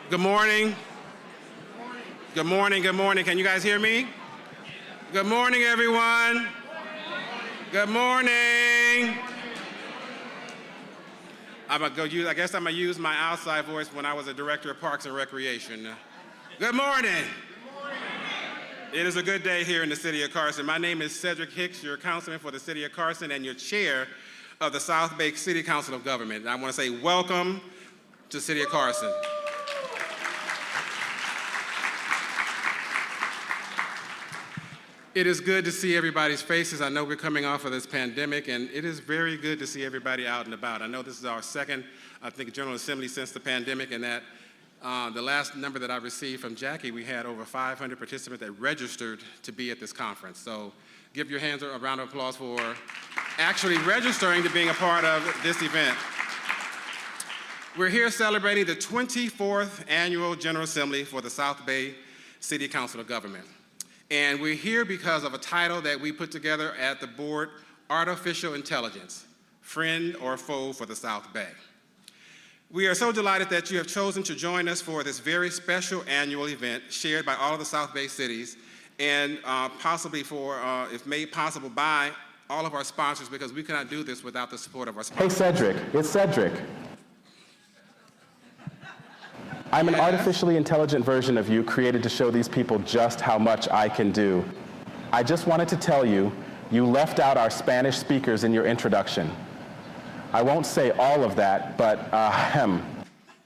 Good morning. Good morning, good morning. Can you guys hear me? Good morning, everyone. Good morning. I guess I'm gonna use my outside voice when I was a director of Parks and Recreation. Good morning. It is a good day here in the city of Carson. My name is Cedric Hicks, your councilman for the city of Carson and your chair of the South Bay City Council of Government. And I want to say welcome to City of Carson. It is good to see everybody's faces. I know we're coming off of this pandemic, and it is very good to see everybody out and about. I know this is our second, General Assembly since the pandemic, and that the last number that I received from Jackie, we had over 500 participants that registered to be at this conference. So give your hands a round of applause for actually registering to being a part of this event. We're here celebrating the 24th Annual General Assembly for the South Bay City Council of Government. And we're here because of a title that we put together at the board, Artificial Intelligence, Friend or Foe for the South Bay. We are so delighted that you have chosen to join us for this very special annual event shared by all of the South Bay cities and possibly if made possible by all of our sponsors, because we cannot do this without the support of our sponsors. Hey Cedric, it's Cedric. I'm an artificially intelligent version of you created to show these people just how much I can do. I just wanted to tell you, you left out our Spanish speakers in your introduction. I won't say all of that, but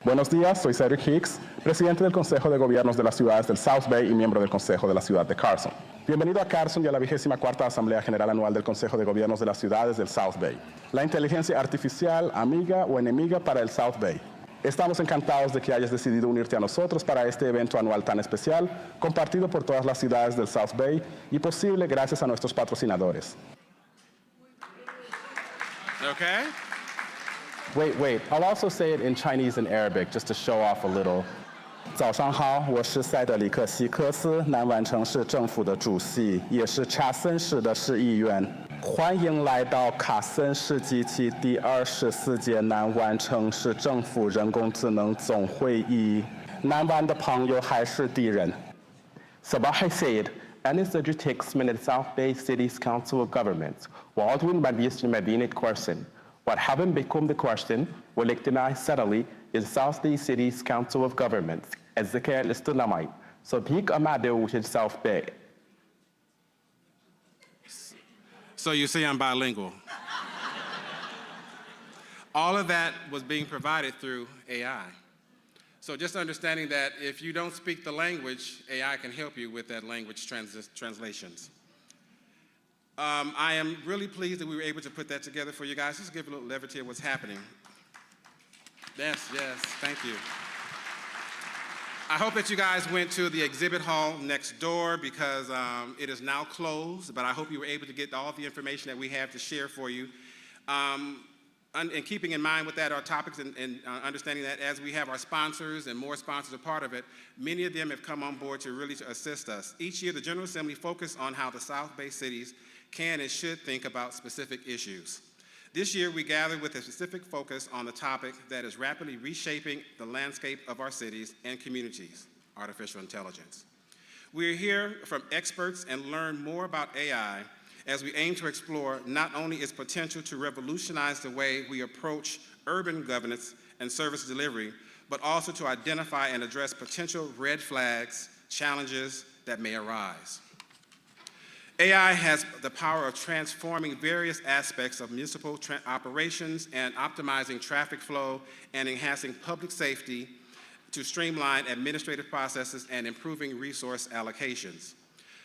Buenos días, soy Cedric Hicks, presidente del Consejo de Gobiernos de las Ciudades del South Bay y miembro del Consejo de la Ciudad de Carson. Bienvenido a Carson y a la 24ª Asamblea General Anual del Consejo de Gobiernos de las Ciudades del South Bay. La inteligencia artificial, amiga o enemiga para el South Bay. Estamos encantados de que hayas decidido unirte a nosotros para este evento anual tan especial, compartido por todas las ciudades del South Bay y posible gracias a nuestros patrocinadores. Okay. Wait, I'll also say it in Chinese and Arabic just to show off a little. 早上好，我是塞德里克·希科斯，南湾城市政府的主席，也是查森市的市议员。欢迎来到卡森市及其第24届南湾城市政府人工智能总会议。南湾的朋友还是敌人。صباح الخير، أنا سيدريك هيكس من الساوث باي سيتيز كونسل اوف جفرمنت وعضو مجلس مدينة كارسون. مرحبا بكم بكارسون والاجتماع السنوي للساوث باي سيتيز كونسل اوف جفرمنت الذكاء الاصطناعي صديق أمعدو في الساوث باي. So you see I'm bilingual. All of that was being provided through AI. So just understanding that if you don't speak the language, AI can help you with that language translations. I am really pleased that we were able to put that together for you guys. Just give a little levity of what's happening. Yes, thank you. I hope that you guys went to the exhibit hall next door because it is now closed, but I hope you were able to get all the information that we have to share for you. And keeping in mind with that, our topics and understanding that as we have our sponsors and more sponsors a part of it, many of them have come on board to really assist us. Each year, the General Assembly focuses on how the South Bay cities can and should think about specific issues. This year, we gathered with a specific focus on the topic that is rapidly reshaping the landscape of our cities and communities, artificial intelligence. We're here from experts and learn more about AI as we aim to explore not only its potential to revolutionize the way we approach urban governance and service delivery, but also to identify and address potential red flags, challenges that may arise. AI has the power of transforming various aspects of municipal operations and optimizing traffic flow and enhancing public safety to streamline administrative processes and improving resource allocations.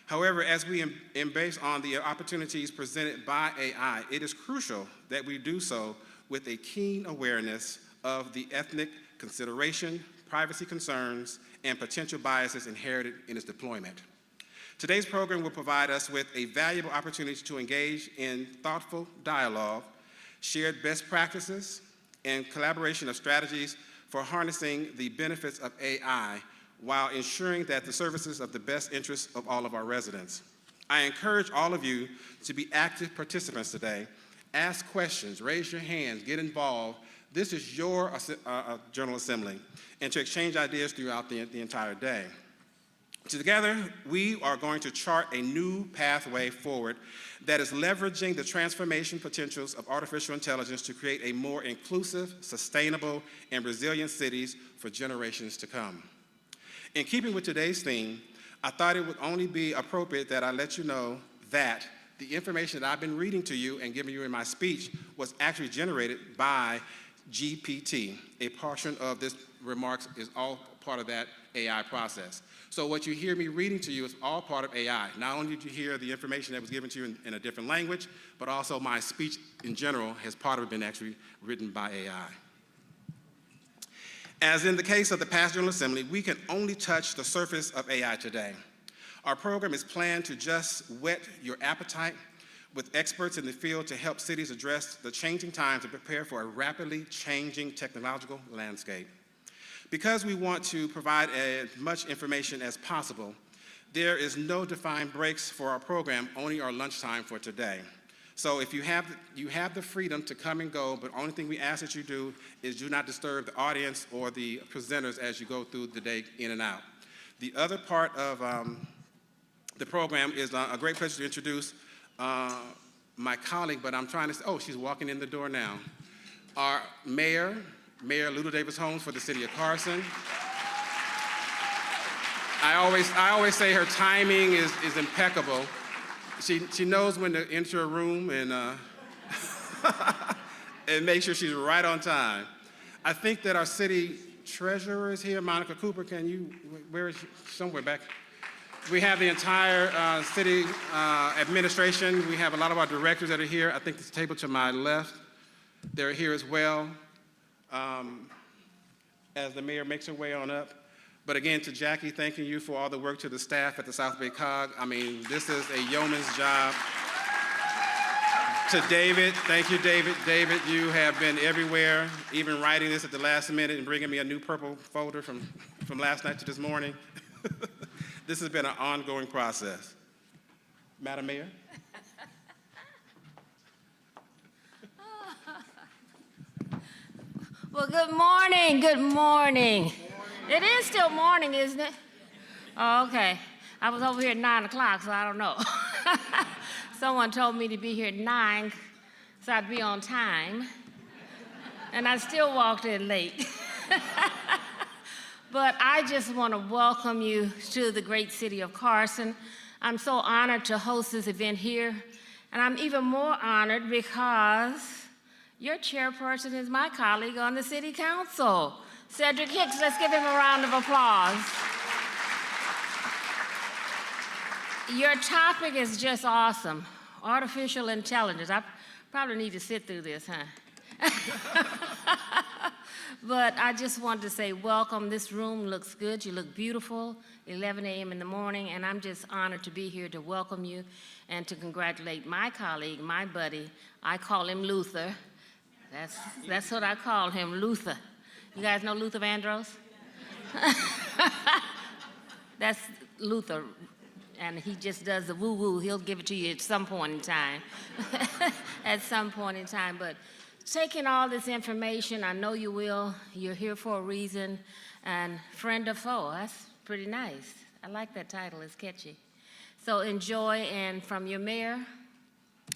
However, as we embrace on the opportunities presented by AI, it is crucial that we do so with a keen awareness of the ethnic consideration, privacy concerns, and potential biases inherited in its deployment. Today's program will provide us with a valuable opportunity to engage in thoughtful dialogue, shared best practices, and collaboration of strategies for harnessing the benefits of AI while ensuring that the services of the best interests of all of our residents. I encourage all of you to be active participants today. Ask questions, raise your hands, get involved. This is your General Assembly, and to exchange ideas throughout the entire day. Together, we are going to chart a new pathway forward that is leveraging the transformation potentials of artificial intelligence to create a more inclusive, sustainable, and resilient cities for generations to come. In keeping with today's theme, I thought it would only be appropriate that I let you know that the information that I've been reading to you and giving you in my speech was actually generated by GPT. A portion of this remarks is all part of that AI process. So what you hear me reading to you is all part of AI. Not only did you hear the information that was given to you in a different language, but also my speech in general has part of it been actually written by AI. As in the case of the past General Assembly, we can only touch the surface of AI today. Our program is planned to just whet your appetite with experts in the field to help cities address the changing times and prepare for a rapidly changing technological landscape. Because we want to provide as much information as possible, there is no defined breaks for our program, only our lunchtime for today. So if you have the freedom to come and go, but the only thing we ask that you do is do not disturb the audience or the presenters as you go through the day in and out. The other part of the program is a great pleasure to introduce my colleague, but I'm trying to say, oh, she's walking in the door now. Our Mayor Luda Davis Holmes for the city of Carson. I always say her timing is impeccable. She knows when to enter a room and and make sure she's right on time. I think that our city treasurer is here, Monica Cooper. Where is she? Somewhere back. We have the entire city administration. We have a lot of our directors that are here. I think this table to my left, they're here as well. As the mayor makes her way on up. But again, to Jackie, thanking you for all the work, to the staff at the South Bay COG. I mean, this is a yeoman's job. To David, thank you, David. David, you have been everywhere, even writing this at the last minute and bringing me a new purple folder from last night to this morning. This has been an ongoing process. Madam Mayor? Well, good morning, good morning. It is still morning, isn't it? Oh, okay. I was over here at 9 o'clock, so I don't know. Someone told me to be here at 9, so I'd be on time. And I still walked in late. But I just want to welcome you to the great city of Carson. I'm so honored to host this event here. And I'm even more honored because your chairperson is my colleague on the city council, Cedric Hicks. Let's give him a round of applause. Your topic is just awesome. Artificial intelligence. I probably need to sit through this, huh? But I just wanted to say welcome. This room looks good. You look beautiful. 11 a.m. in the morning, and I'm just honored to be here to welcome you and to congratulate my colleague, my buddy. I call him Luther. That's what I call him, Luther. You guys know Luther Vandross? That's Luther, and he just does the woo-woo. He'll give it to you at some point in time. At some point in time, but taking all this information, I know you will. You're here for a reason, and friend or foe, that's pretty nice. I like that title, it's catchy. So enjoy, and from your mayor,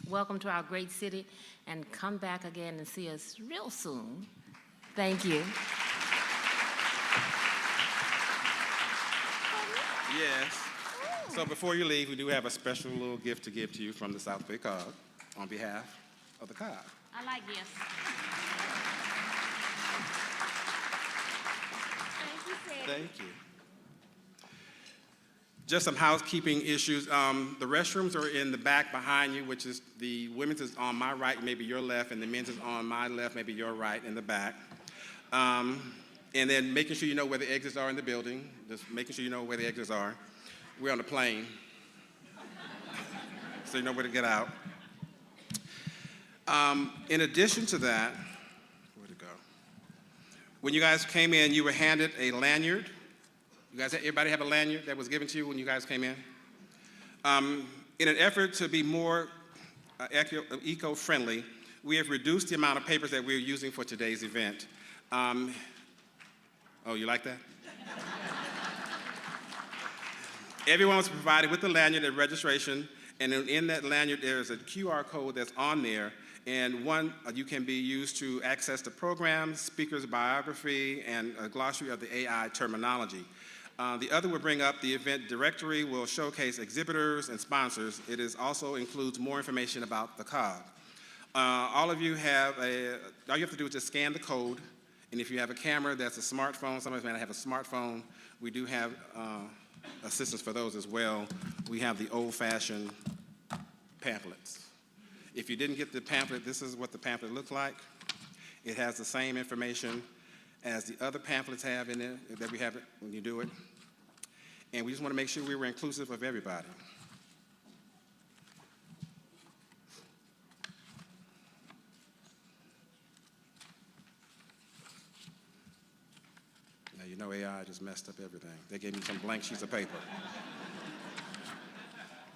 welcome to our great city, and come back again and see us real soon. Thank you. Yes. So before you leave, we do have a special little gift to give to you from the South Bay COG on behalf of the COG. I like gifts. Thank you, Sid. Thank you. Just some housekeeping issues. The restrooms are in the back behind you, which is the women's is on my right, maybe your left, and the men's is on my left, maybe your right, in the back. And then making sure you know where the exits are in the building, just making sure you know where the exits are. We're on the plane, so you know where to get out. In addition to that, where'd it go? When you guys came in, you were handed a lanyard. You guys, everybody have a lanyard that was given to you when you guys came in? In an effort to be more eco-friendly, we have reduced the amount of papers that we're using for today's event. Oh, you like that? Everyone was provided with a lanyard at registration, and in that lanyard there's a QR code that's on there, and one you can be used to access the program, speaker's biography, and a glossary of the AI terminology. The other will bring up the event directory, will showcase exhibitors and sponsors. It also includes more information about the CCOG. All of you have all you have to do is just scan the code, and if you have a camera that's a smartphone, some of us may not have a smartphone, we do have assistance for those as well. We have the old-fashioned pamphlets. If you didn't get the pamphlet, this is what the pamphlet looks like. It has the same information as the other pamphlets have in there that we have it when you do it. And we just want to make sure we were inclusive of everybody. Now, you know AI just messed up everything. They gave me some blank sheets of paper.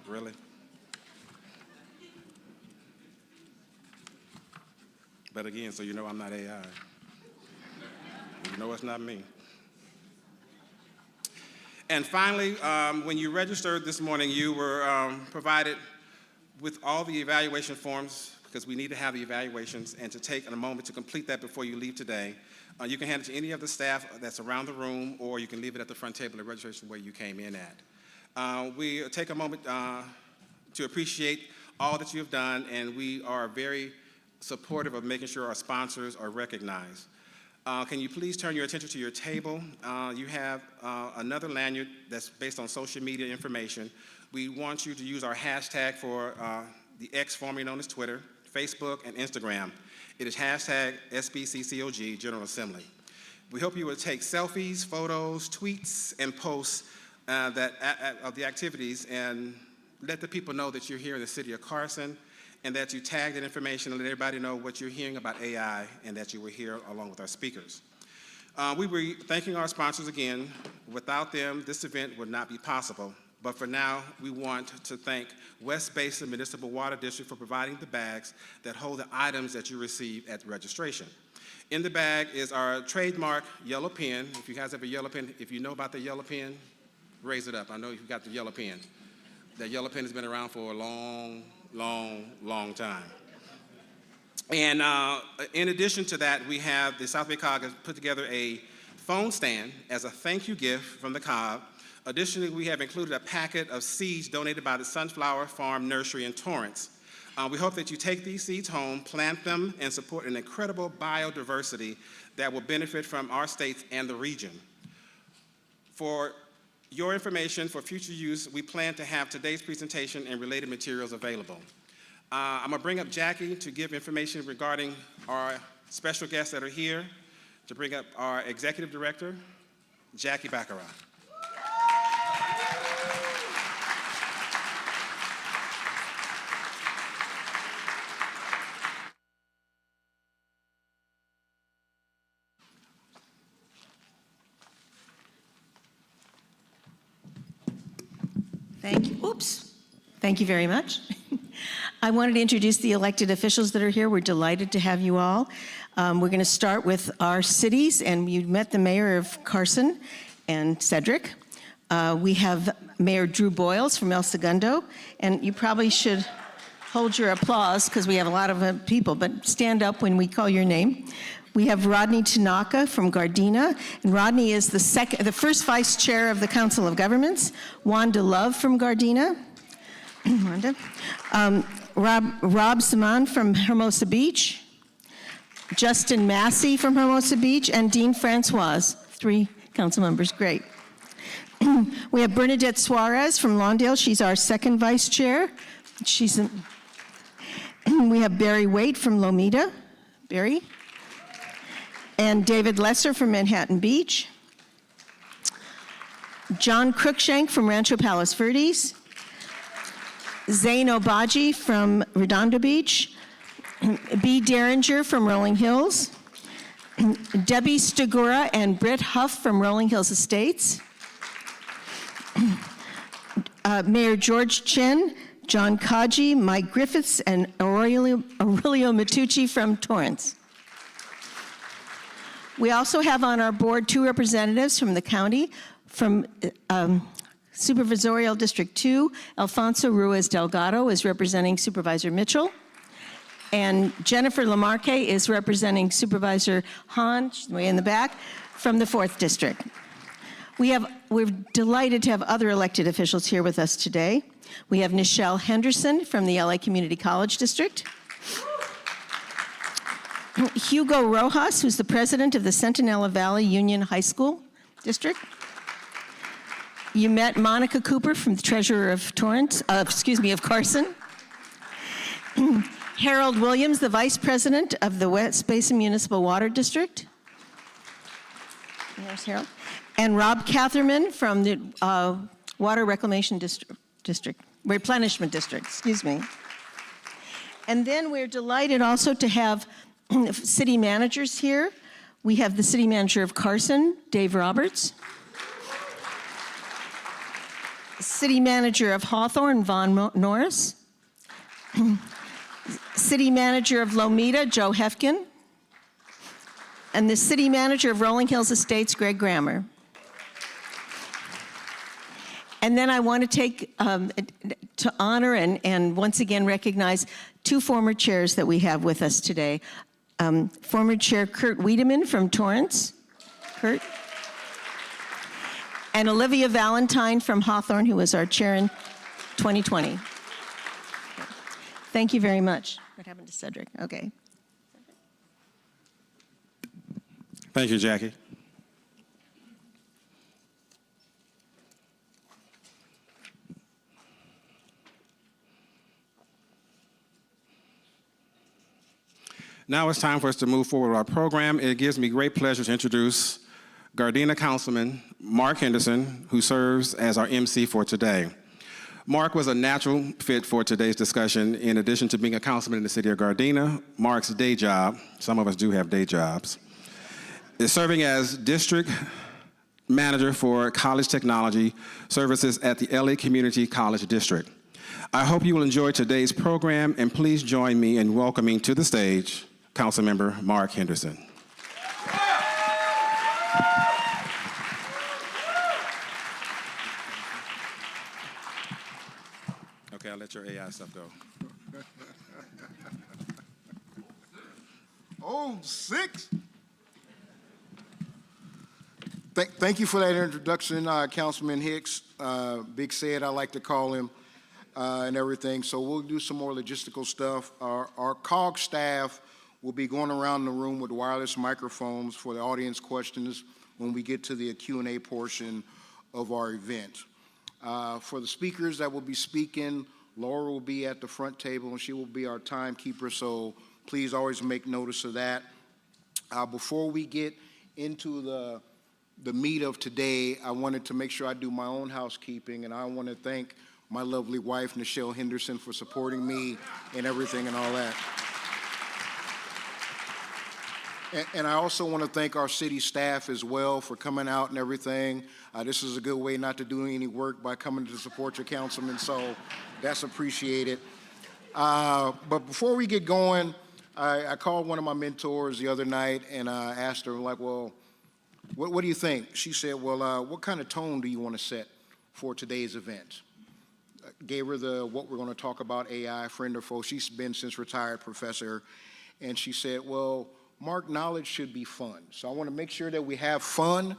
Really? But again, so you know I'm not AI. You know it's not me. And finally, when you registered this morning, you were provided with all the evaluation forms, because we need to have the evaluations, and to take a moment to complete that before you leave today. You can hand it to any of the staff that's around the room, or you can leave it at the front table of registration where you came in at. We take a moment to appreciate all that you have done, and we are very supportive of making sure our sponsors are recognized. Can you please turn your attention to your table? You have another lanyard that's based on social media information. We want you to use our hashtag for the X, formerly known as Twitter, Facebook, and Instagram. It is hashtag SBCCOG General Assembly. We hope you will take selfies, photos, tweets, and posts of the activities, and let the people know that you're here in the city of Carson, and that you tag that information and let everybody know what you're hearing about AI, and that you were here along with our speakers. We were thanking our sponsors again. Without them, this event would not be possible. But for now, we want to thank West Basin Municipal Water District for providing the bags that hold the items that you receive at registration. In the bag is our trademark yellow pen. If you guys have a yellow pen, if you know about the yellow pen, raise it up. I know you've got the yellow pen. That yellow pen has been around for a long, long time. And in addition to that, we have the South Bay CCOG has put together a phone stand as a thank you gift from the CCOG. Additionally, we have included a packet of seeds donated by the Sunflower Farm Nursery in Torrance. We hope that you take these seeds home, plant them, and support an incredible biodiversity that will benefit from our states and the region. For your information, for future use, we plan to have today's presentation and related materials available. I'm gonna bring up Jackie to give information regarding our special guests that are here, to bring up our Executive Director, Jackie Baccarat. Thank you. Oops. Thank you very much. I wanted to introduce the elected officials that are here. We're delighted to have you all. We're going to start with our cities, and you met the mayor of Carson and Cedric. We have Mayor Drew Boyles from El Segundo, and you probably should hold your applause because we have a lot of people, but stand up when we call your name. We have Rodney Tanaka from Gardena, and Rodney is the first vice chair of the Council of Governments. Wanda Love from Gardena. Wanda. Rob Saman from Hermosa Beach. Justin Massey from Hermosa Beach, and Dean Francois. 3 council members, great. We have Bernadette Suarez from Lawndale. She's our second vice chair. We have Barry Waite from Lomita. Barry. And David Lesser from Manhattan Beach. John Cruikshank from Rancho Palos Verdes. Zane Obaji from Redondo Beach. B. Derringer from Rolling Hills. Debbie Stigura and Britt Huff from Rolling Hills Estates. Mayor George Chin, John Kaji, Mike Griffiths, and Aurelio Matucci from Torrance. We also have on our board 2 representatives from the county. From Supervisorial District 2, Alfonso Ruiz Delgado is representing Supervisor Mitchell. And Jennifer Lamarque is representing Supervisor Hahn, she's way in the back, from the 4th District. We're delighted to have other elected officials here with us today. We have Nichelle Henderson from the LA Community College District. Hugo Rojas, who's the president of the Centinela Valley Union High School District. You met Monica Cooper from the treasurer of Carson. Harold Williams, the vice president of the West Basin Municipal Water District. There's Harold. And Rob Catherman from the Water Replenishment District, excuse me. And then we're delighted also to have city managers here. We have the city manager of Carson, Dave Roberts. City manager of Hawthorne, Vaughn Norris. City manager of Lomita, Joe Hefkin. And the city manager of Rolling Hills Estates, Greg Grammer. And then I want to take to honor and once again recognize 2 former chairs that we have with us today. Former Chair Kurt Wiedemann from Torrance. Kurt. And Olivia Valentine from Hawthorne, who was our chair in 2020. Thank you very much. What happened to Cedric? Okay. Thank you, Jackie. Now it's time for us to move forward with our program. It gives me great pleasure to introduce Gardena Councilman Mark Henderson, who serves as our MC for today. Mark was a natural fit for today's discussion. In addition to being a councilman in the city of Gardena, Mark's day job, some of us do have day jobs, is serving as district manager for college technology services at the LA Community College District. I hope you will enjoy today's program, and please join me in welcoming to the stage Councilmember Mark Henderson. Okay, I'll let your AI stuff go. Oh, 6. Thank you for that introduction, Councilman Hicks. Big Said, I like to call him, and everything. So we'll do some more logistical stuff. Our COG staff will be going around the room with wireless microphones for the audience questions when we get to the Q&A portion of our event. For the speakers that will be speaking, Laura will be at the front table, and she will be our timekeeper, so please always make notice of that. Before we get into the meat of today, I wanted to make sure I do my own housekeeping, and I want to thank my lovely wife, Nichelle Henderson, for supporting me and everything and all that. And I also want to thank our city staff as well for coming out and everything. This is a good way not to do any work by coming to support your councilman, so that's appreciated. But before we get going, I called one of my mentors the other night and I asked her, like, well, what do you think? She said, well, what kind of tone do you want to set for today's event? Gave her what we're going to talk about, AI, friend or foe. She's been since retired professor. And she said, well, Mark, knowledge should be fun. So I want to make sure that we have fun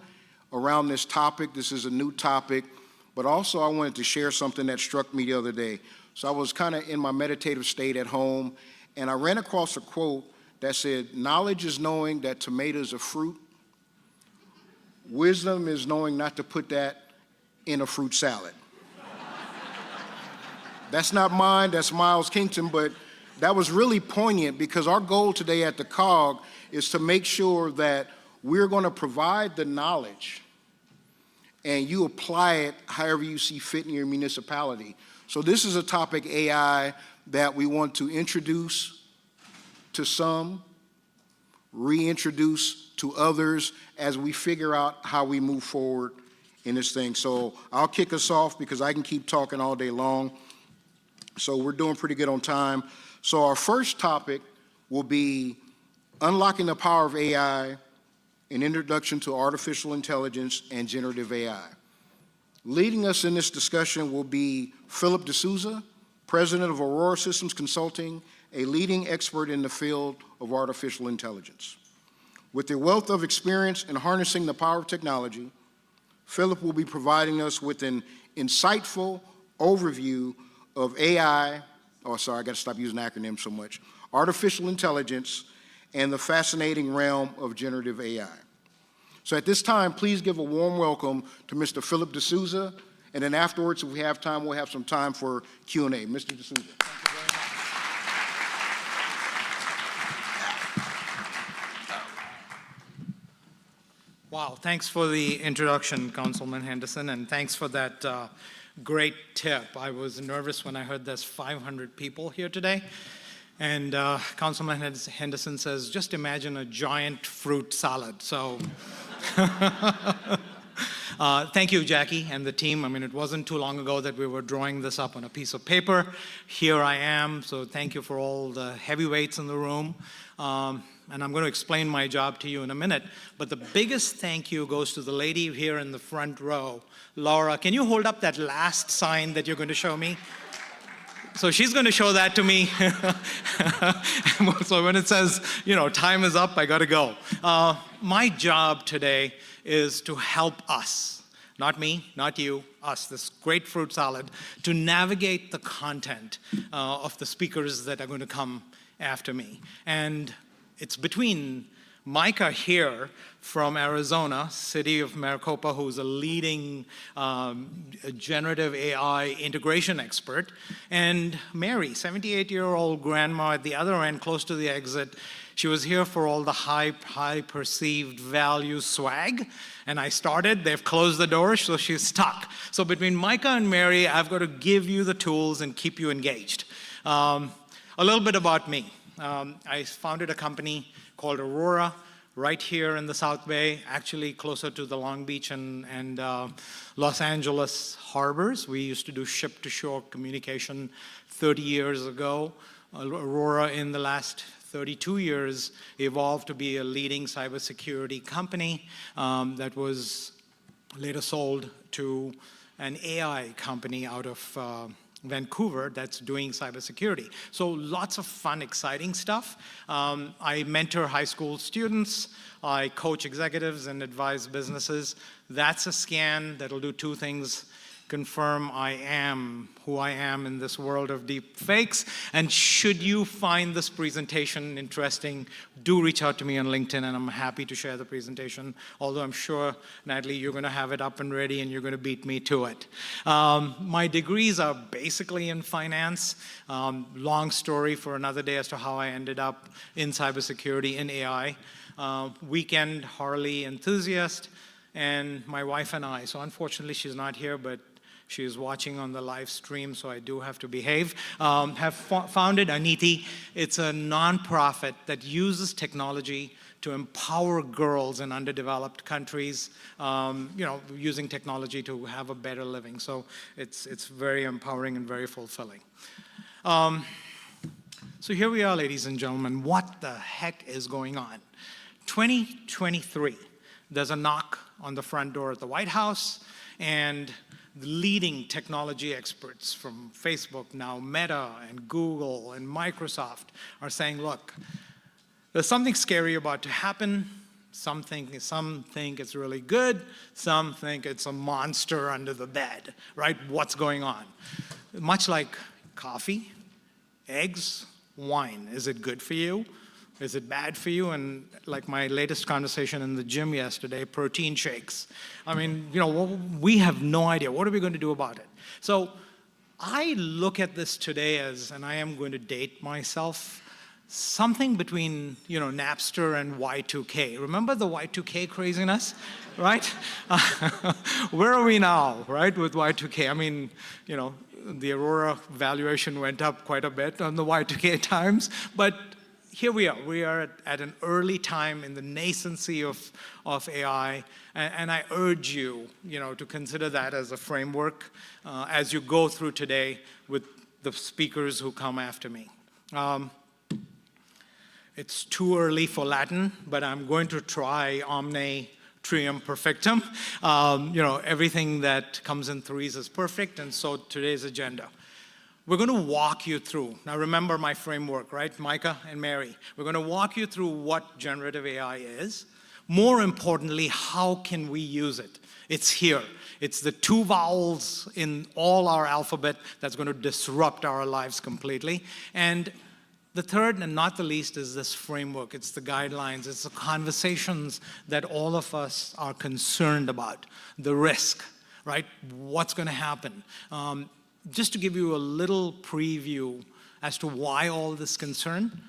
around this topic. This is a new topic. But also I wanted to share something that struck me the other day. So I was kind of in my meditative state at home, and I ran across a quote that said, knowledge is knowing that tomatoes are fruit. Wisdom is knowing not to put that in a fruit salad. That's not mine, that's Miles Kington, but that was really poignant because our goal today at the COG is to make sure that we're going to provide the knowledge and you apply it however you see fit in your municipality. So this is a topic, AI, that we want to introduce to some, reintroduce to others as we figure out how we move forward in this thing. So I'll kick us off because I can keep talking all day long. So we're doing pretty good on time. So our first topic will be unlocking the power of AI, an introduction to artificial intelligence and generative AI. Leading us in this discussion will be Philip D'Souza, President of Aurora Systems Consulting, a leading expert in the field of artificial intelligence. With a wealth of experience in harnessing the power of technology, Philip will be providing us with an insightful overview of AI, I got to stop using acronyms so much, artificial intelligence, and the fascinating realm of generative AI. So at this time, please give a warm welcome to Mr. Philip D'Souza, and then afterwards, if we have time, we'll have some time for Q&A. Mr. D'Souza. Wow, thanks for the introduction, Councilman Henderson, and thanks for that great tip. I was nervous when I heard there's 500 people here today. And Councilman Henderson says, just imagine a giant fruit salad. So thank you, Jackie and the team. I mean, it wasn't too long ago that we were drawing this up on a piece of paper. Here I am, so thank you for all the heavyweights in the room. And I'm going to explain my job to you in a minute. But the biggest thank you goes to the lady here in the front row. Laura, can you hold up that last sign that you're going to show me? So she's going to show that to me. So when it says, you know, time is up, I got to go. My job today is to help us, not me, not you, us, this great fruit salad, to navigate the content of the speakers that are going to come after me. And it's between Micah here from Arizona, city of Maricopa, who's a leading generative AI integration expert, and Mary, 78-year-old grandma at the other end, close to the exit. She was here for all the high perceived value swag, and I started. They've closed the door, so she's stuck. So between Micah and Mary, I've got to give you the tools and keep you engaged. A little bit about me. I founded a company called Aurora right here in the South Bay, actually closer to the Long Beach and Los Angeles harbors. We used to do ship-to-shore communication 30 years ago. Aurora, in the last 32 years, evolved to be a leading cybersecurity company that was later sold to an AI company out of Vancouver that's doing cybersecurity. So lots of fun, exciting stuff. I mentor high school students. I coach executives and advise businesses. That's a scan that'll do two things: confirm I am who I am in this world of deep fakes. And should you find this presentation interesting, do reach out to me on LinkedIn, and I'm happy to share the presentation, although I'm sure, Natalie, you're going to have it up and ready and you're going to beat me to it. My degrees are basically in finance. Long story for another day as to how I ended up in cybersecurity, in AI. Weekend Harley enthusiast, and my wife and I, so unfortunately she's not here, but she is watching on the live stream, so I do have to behave, have founded Aniti. It's a nonprofit that uses technology to empower girls in underdeveloped countries, using technology to have a better living. So it's very empowering and very fulfilling. So here we are, ladies and gentlemen. What the heck is going on? 2023, there's a knock on the front door at the White House, and the leading technology experts from Facebook, now Meta and Google and Microsoft, are saying, look, there's something scary about to happen. Some think it's really good. Some think it's a monster under the bed, right? What's going on? Much like coffee, eggs, wine. Is it good for you? Is it bad for you? And like my latest conversation in the gym yesterday, protein shakes. I mean, we have no idea. What are we going to do about it? So I look at this today as, and I am going to date myself, something between, Napster and Y2K. Remember the Y2K craziness, right? Where are we now, right, with Y2K? I mean, the Aurora valuation went up quite a bit on the Y2K times, but here we are. We are at an early time in the nascency of AI, and I urge you, to consider that as a framework as you go through today with the speakers who come after me. It's too early for Latin, but I'm going to try omne trium perfectum. Everything that comes in threes is perfect, and so today's agenda. We're going to walk you through. Now remember my framework, right? Micah and Mary. We're going to walk you through what generative AI is. More importantly, how can we use it? It's here. It's the 2 vowels in all our alphabet that's going to disrupt our lives completely. And the third, and not the least, is this framework. It's the guidelines. It's the conversations that all of us are concerned about. The risk, right? What's going to happen? Just to give you a little preview as to why all this concern,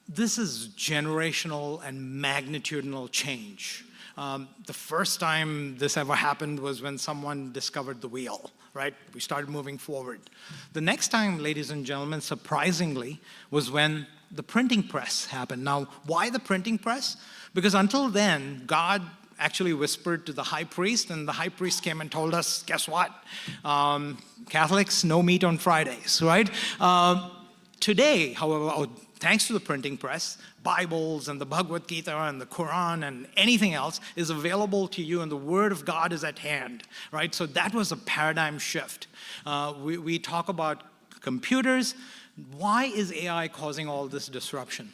this is generational and magnitudinal change. The first time this ever happened was when someone discovered the wheel, right? We started moving forward. The next time, ladies and gentlemen, surprisingly, was when the printing press happened. Now, why the printing press? Because until then, God actually whispered to the high priest, and the high priest came and told us, guess what? Catholics, no meat on Fridays, right? Today, however, thanks to the printing press, Bibles and the Bhagavad Gita and the Quran and anything else is available to you, and the Word of God is at hand, right? So that was a paradigm shift. We talk about computers. Why is AI causing all this disruption?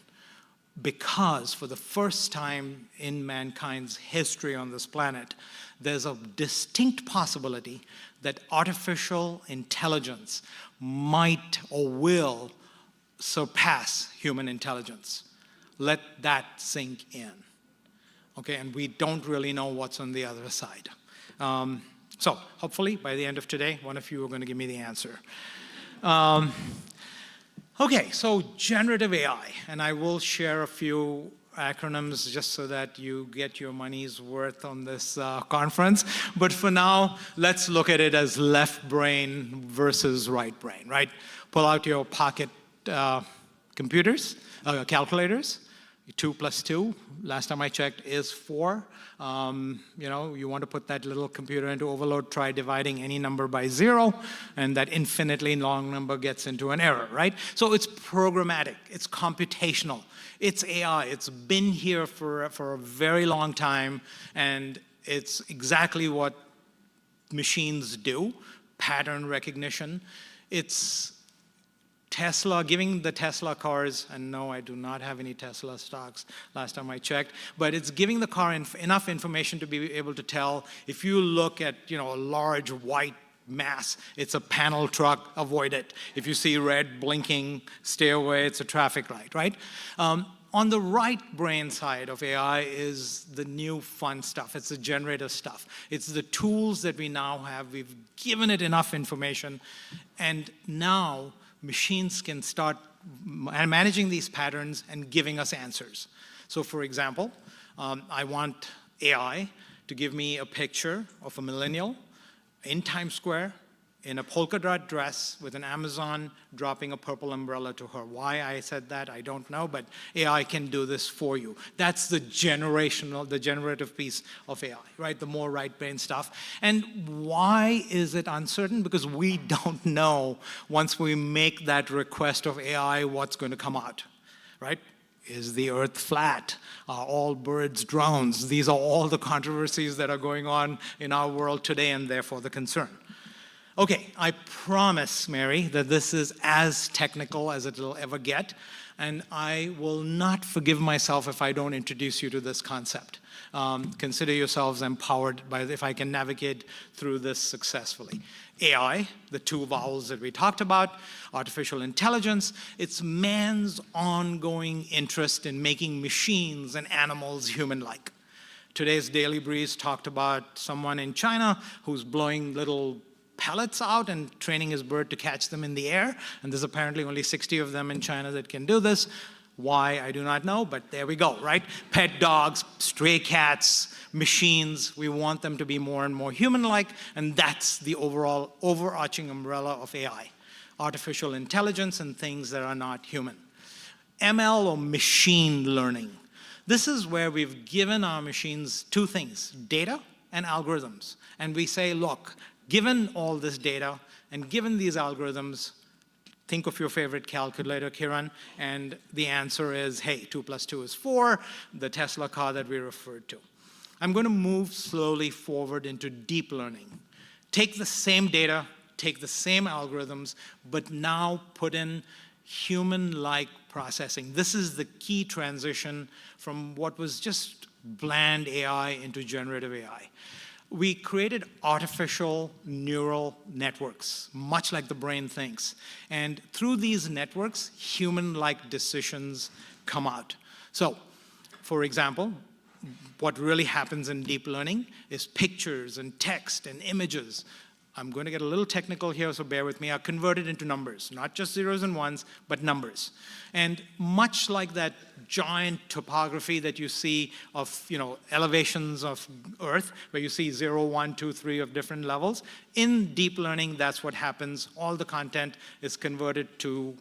Because for the first time in mankind's history on this planet, there's a distinct possibility that artificial intelligence might or will surpass human intelligence. Let that sink in. Okay, and we don't really know what's on the other side. So hopefully by the end of today, one of you are going to give me the answer. Okay, so generative AI, and I will share a few acronyms just so that you get your money's worth on this conference. But for now, let's look at it as left brain versus right brain, right? Pull out your pocket calculators. 2 plus 2, last time I checked, is 4. You want to put that little computer into overload, try dividing any number by 0, and that infinitely long number gets into an error, right? So it's programmatic, it's computational, it's AI, it's been here for a very long time, and it's exactly what machines do, pattern recognition. It's Tesla, giving the Tesla cars, and no, I do not have any Tesla stocks last time I checked, but it's giving the car enough information to be able to tell if you look at a large white mass, it's a panel truck, avoid it. If you see red blinking, stay away, it's a traffic light, right? On the right brain side of AI is the new fun stuff. It's the generative stuff. It's the tools that we now have. We've given it enough information, and now machines can start managing these patterns and giving us answers. So for example, I want AI to give me a picture of a millennial in Times Square in a polka dot dress with an Amazon dropping a purple umbrella to her. Why I said that, I don't know, but AI can do this for you. That's the generative piece of AI, right? The more right brain stuff. And why is it uncertain? Because we don't know once we make that request of AI what's going to come out, right? Is the earth flat? Are all birds drones? These are all the controversies that are going on in our world today, and therefore the concern. Okay, I promise, Mary, that this is as technical as it'll ever get, and I will not forgive myself if I don't introduce you to this concept. Consider yourselves empowered if I can navigate through this successfully. AI, the 2 vowels that we talked about, artificial intelligence, it's man's ongoing interest in making machines and animals human-like. Today's Daily Breeze talked about someone in China who's blowing little pellets out and training his bird to catch them in the air, and there's apparently only 60 of them in China that can do this. Why, I do not know, but there we go, right? Pet dogs, stray cats, machines, we want them to be more and more human-like, and that's the overall overarching umbrella of AI. Artificial intelligence and things that are not human. ML, or machine learning. This is where we've given our machines 2 things, data and algorithms. And we say, look, given all this data and given these algorithms, think of your favorite calculator, Kiran, and the answer is, hey, 2 + 2 is 4, the Tesla car that we referred to. I'm going to move slowly forward into deep learning. Take the same data, take the same algorithms, but now put in human-like processing. This is the key transition from what was just bland AI into generative AI. We created artificial neural networks, much like the brain thinks. And through these networks, human-like decisions come out. So, for example, what really happens in deep learning is pictures and text and images. I'm going to get a little technical here, so bear with me, are converted into numbers, not just zeros and ones, but numbers. And much like that giant topography that you see of, elevations of Earth, where you see 0, 1, 2, 3 of different levels, in deep learning, that's what happens. All the content is converted to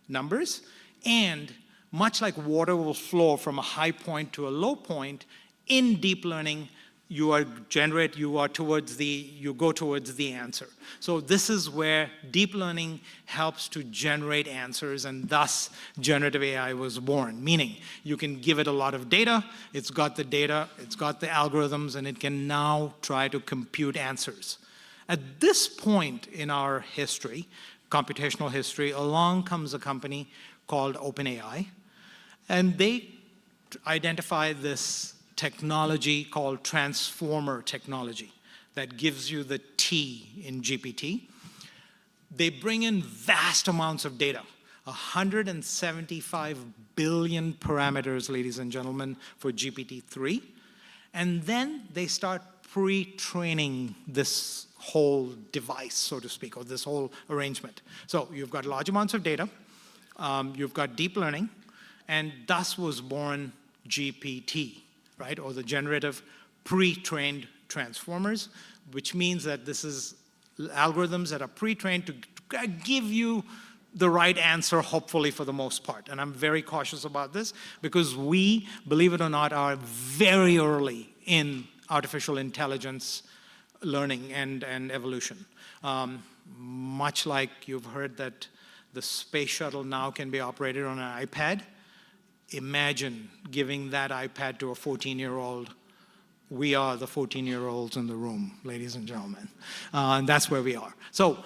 numbers. And much like water will flow from a high point to a low point, in deep learning, you go towards the answer. So this is where deep learning helps to generate answers, and thus generative AI was born. Meaning, you can give it a lot of data, it's got the algorithms, and it can now try to compute answers. At this point in our history, computational history, along comes a company called OpenAI, and they identify this technology called transformer technology that gives you the T in GPT. They bring in vast amounts of data, 175 billion parameters, ladies and gentlemen, for GPT-3. And then they start pre-training this whole device, so to speak, or this whole arrangement. So you've got large amounts of data, you've got deep learning, and thus was born GPT. Right, or the generative pre-trained transformers, which means that this is algorithms that are pre-trained to give you the right answer, hopefully, for the most part. And I'm very cautious about this because we, believe it or not, are very early in artificial intelligence learning and evolution. Much like you've heard that the space shuttle now can be operated on an iPad, imagine giving that iPad to a 14-year-old. We are the 14-year-olds in the room, ladies and gentlemen. And that's where we are. So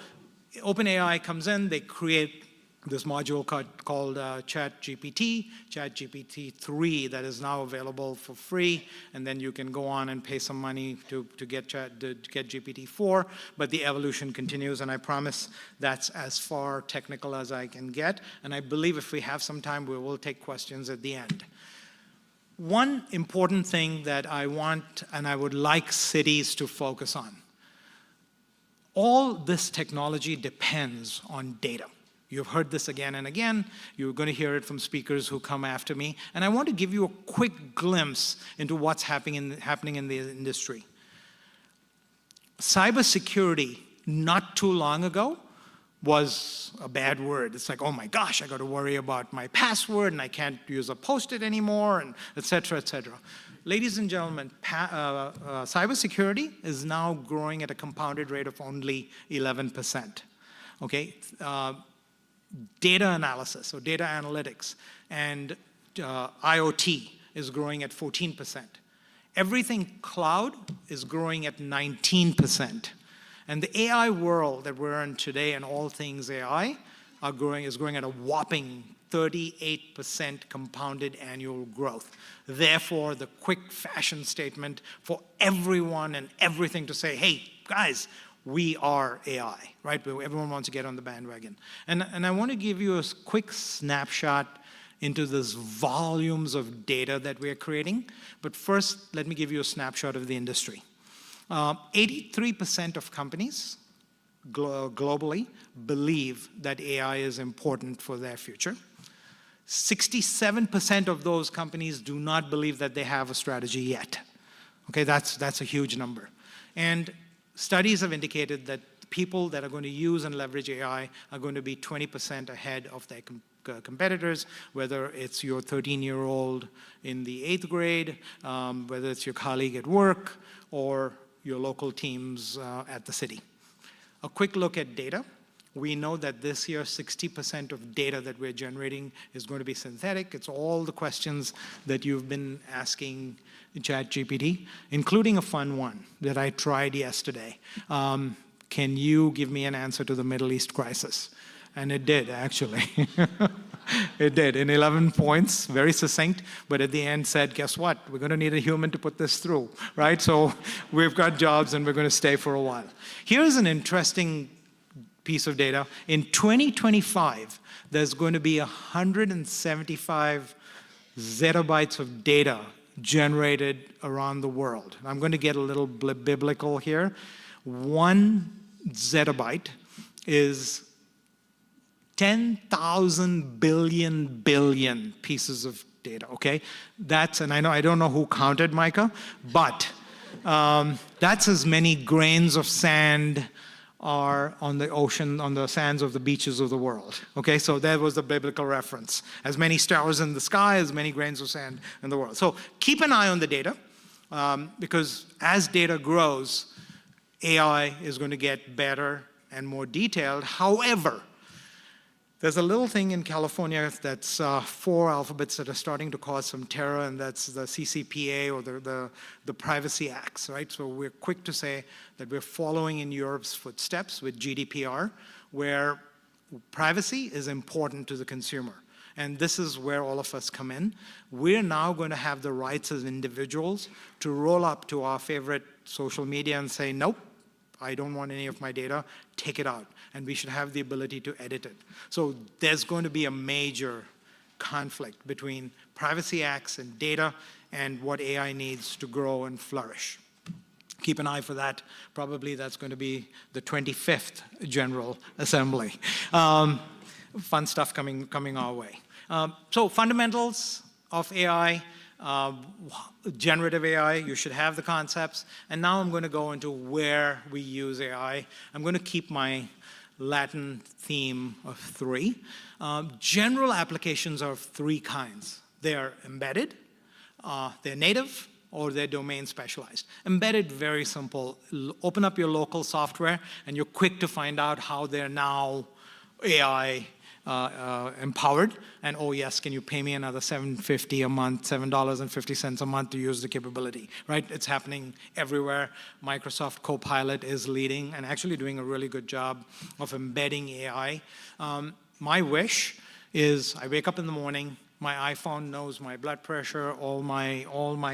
OpenAI comes in, they create this module called ChatGPT, ChatGPT-3, that is now available for free, and then you can go on and pay some money to get GPT-4, but the evolution continues, and I promise that's as far technical as I can get, and I believe if we have some time, we will take questions at the end. One important thing that I want and I would like cities to focus on, all this technology depends on data. You've heard this again and again. You're going to hear it from speakers who come after me. And I want to give you a quick glimpse into what's happening in the industry. Cybersecurity, not too long ago, was a bad word. It's like, oh my gosh, I got to worry about my password, and I can't use a Post-it anymore, and et cetera, et cetera. Ladies and gentlemen, cybersecurity is now growing at a compounded rate of only 11%. Okay? Data analysis, or data analytics, and IoT is growing at 14%. Everything cloud is growing at 19%. And the AI world that we're in today and all things AI is growing at a whopping 38% compounded annual growth. Therefore, the quick fashion statement for everyone and everything to say, hey, guys, we are AI, right? Everyone wants to get on the bandwagon. And I want to give you a quick snapshot into this volumes of data that we're creating. But first, let me give you a snapshot of the industry. 83% of companies globally believe that AI is important for their future. 67% of those companies do not believe that they have a strategy yet. Okay, that's a huge number. And studies have indicated that people that are going to use and leverage AI are going to be 20% ahead of their competitors, whether it's your 13-year-old in the 8th grade, whether it's your colleague at work, or your local teams at the city. A quick look at data. We know that this year, 60% of data that we're generating is going to be synthetic. It's all the questions that you've been asking ChatGPT, including a fun one that I tried yesterday. Can you give me an answer to the Middle East crisis? And it did, actually. It did, in 11 points, very succinct, but at the end said, guess what? We're going to need a human to put this through, right? So we've got jobs and we're going to stay for a while. Here's an interesting piece of data. In 2025, there's going to be 175 zettabytes of data generated around the world. I'm going to get a little biblical here. 1 zettabyte is 10,000 billion pieces of data, okay? That's, and I don't know who counted, Micah, but that's as many grains of sand are on the ocean, on the sands of the beaches of the world, okay? So that was the biblical reference. As many stars in the sky, as many grains of sand in the world. So keep an eye on the data, because as data grows, AI is going to get better and more detailed. However, there's a little thing in California that's 4 alphabets that are starting to cause some terror, and that's the CCPA, or the Privacy Acts, right? So we're quick to say that we're following in Europe's footsteps with GDPR, where privacy is important to the consumer. And this is where all of us come in. We're now going to have the rights as individuals to roll up to our favorite social media and say, nope, I don't want any of my data, take it out. And we should have the ability to edit it. So there's going to be a major conflict between Privacy Acts and data and what AI needs to grow and flourish. Keep an eye for that. Probably that's going to be the 25th General Assembly. Fun stuff coming our way. So fundamentals of AI, generative AI, you should have the concepts. And now I'm going to go into where we use AI. I'm going to keep my Latin theme of 3. General applications are of 3 kinds. They are embedded, they're native, or they're domain specialized. Embedded, very simple. Open up your local software, and you're quick to find out how they're now AI empowered, and oh yes, can you pay me another $7.50 a month, $7.50 a month to use the capability, right? It's happening everywhere. Microsoft Copilot is leading and actually doing a really good job of embedding AI. My wish is I wake up in the morning, my iPhone knows my blood pressure, all my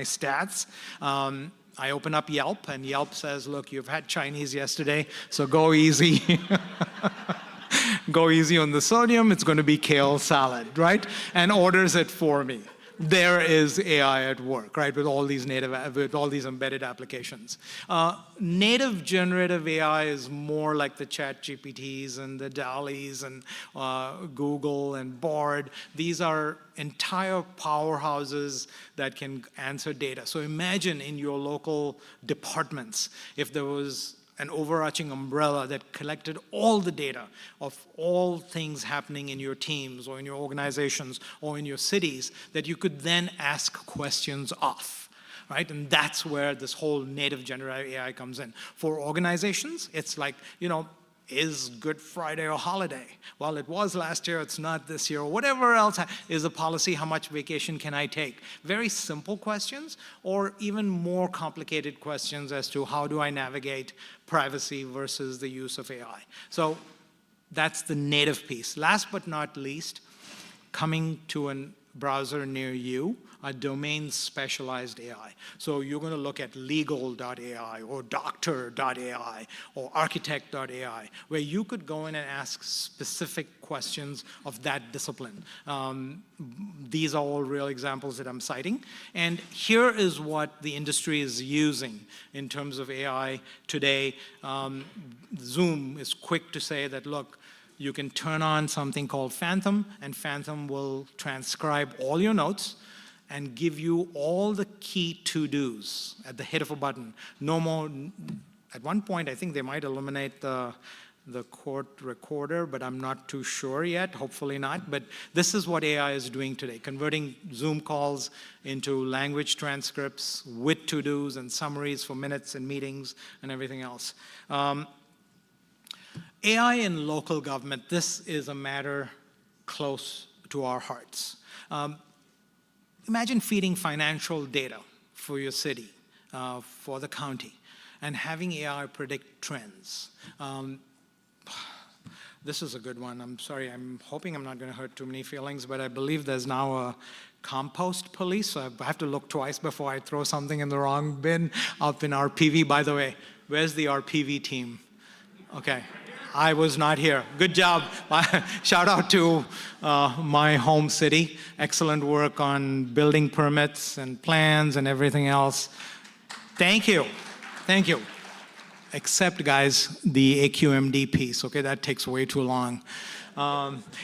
stats. I open up Yelp, and Yelp says, look, you've had Chinese yesterday, so go easy. Go easy on the sodium, it's going to be kale salad, right? And orders it for me. There is AI at work, right, with all these embedded applications. Native generative AI is more like the ChatGPTs and the DALL-Es and Google and Bard. These are entire powerhouses that can answer data. So imagine in your local departments, if there was an overarching umbrella that collected all the data of all things happening in your teams or in your organizations or in your cities that you could then ask questions of, right? And that's where this whole native generative AI comes in. For organizations, it's like, you know, is Good Friday a holiday? Well, it was last year, it's not this year, or whatever else is a policy, how much vacation can I take? Very simple questions, or even more complicated questions as to how do I navigate privacy versus the use of AI. So that's the native piece. Last but not least, coming to a browser near you, a domain-specialized AI. So you're going to look at legal.ai or doctor.ai or architect.ai, where you could go in and ask specific questions of that discipline. These are all real examples that I'm citing. And here is what the industry is using in terms of AI today. Zoom is quick to say that, look, you can turn on something called Phantom, and Phantom will transcribe all your notes and give you all the key to-dos at the hit of a button. No more, at one point, I think they might eliminate the court recorder, but I'm not too sure yet, hopefully not. But this is what AI is doing today, converting Zoom calls into language transcripts with to-dos and summaries for minutes and meetings and everything else. AI in local government, this is a matter close to our hearts. Imagine feeding financial data for your city, for the county, and having AI predict trends. This is a good one. I'm sorry, I'm hoping I'm not going to hurt too many feelings, but I believe there's now a compost police, so I have to look twice before I throw something in the wrong bin up in RPV. By the way, where's the RPV team? Okay, I was not here. Good job. Shout out to my home city. Excellent work on building permits and plans and everything else. Thank you. Thank you. Except, guys, the AQMD piece, okay? That takes way too long.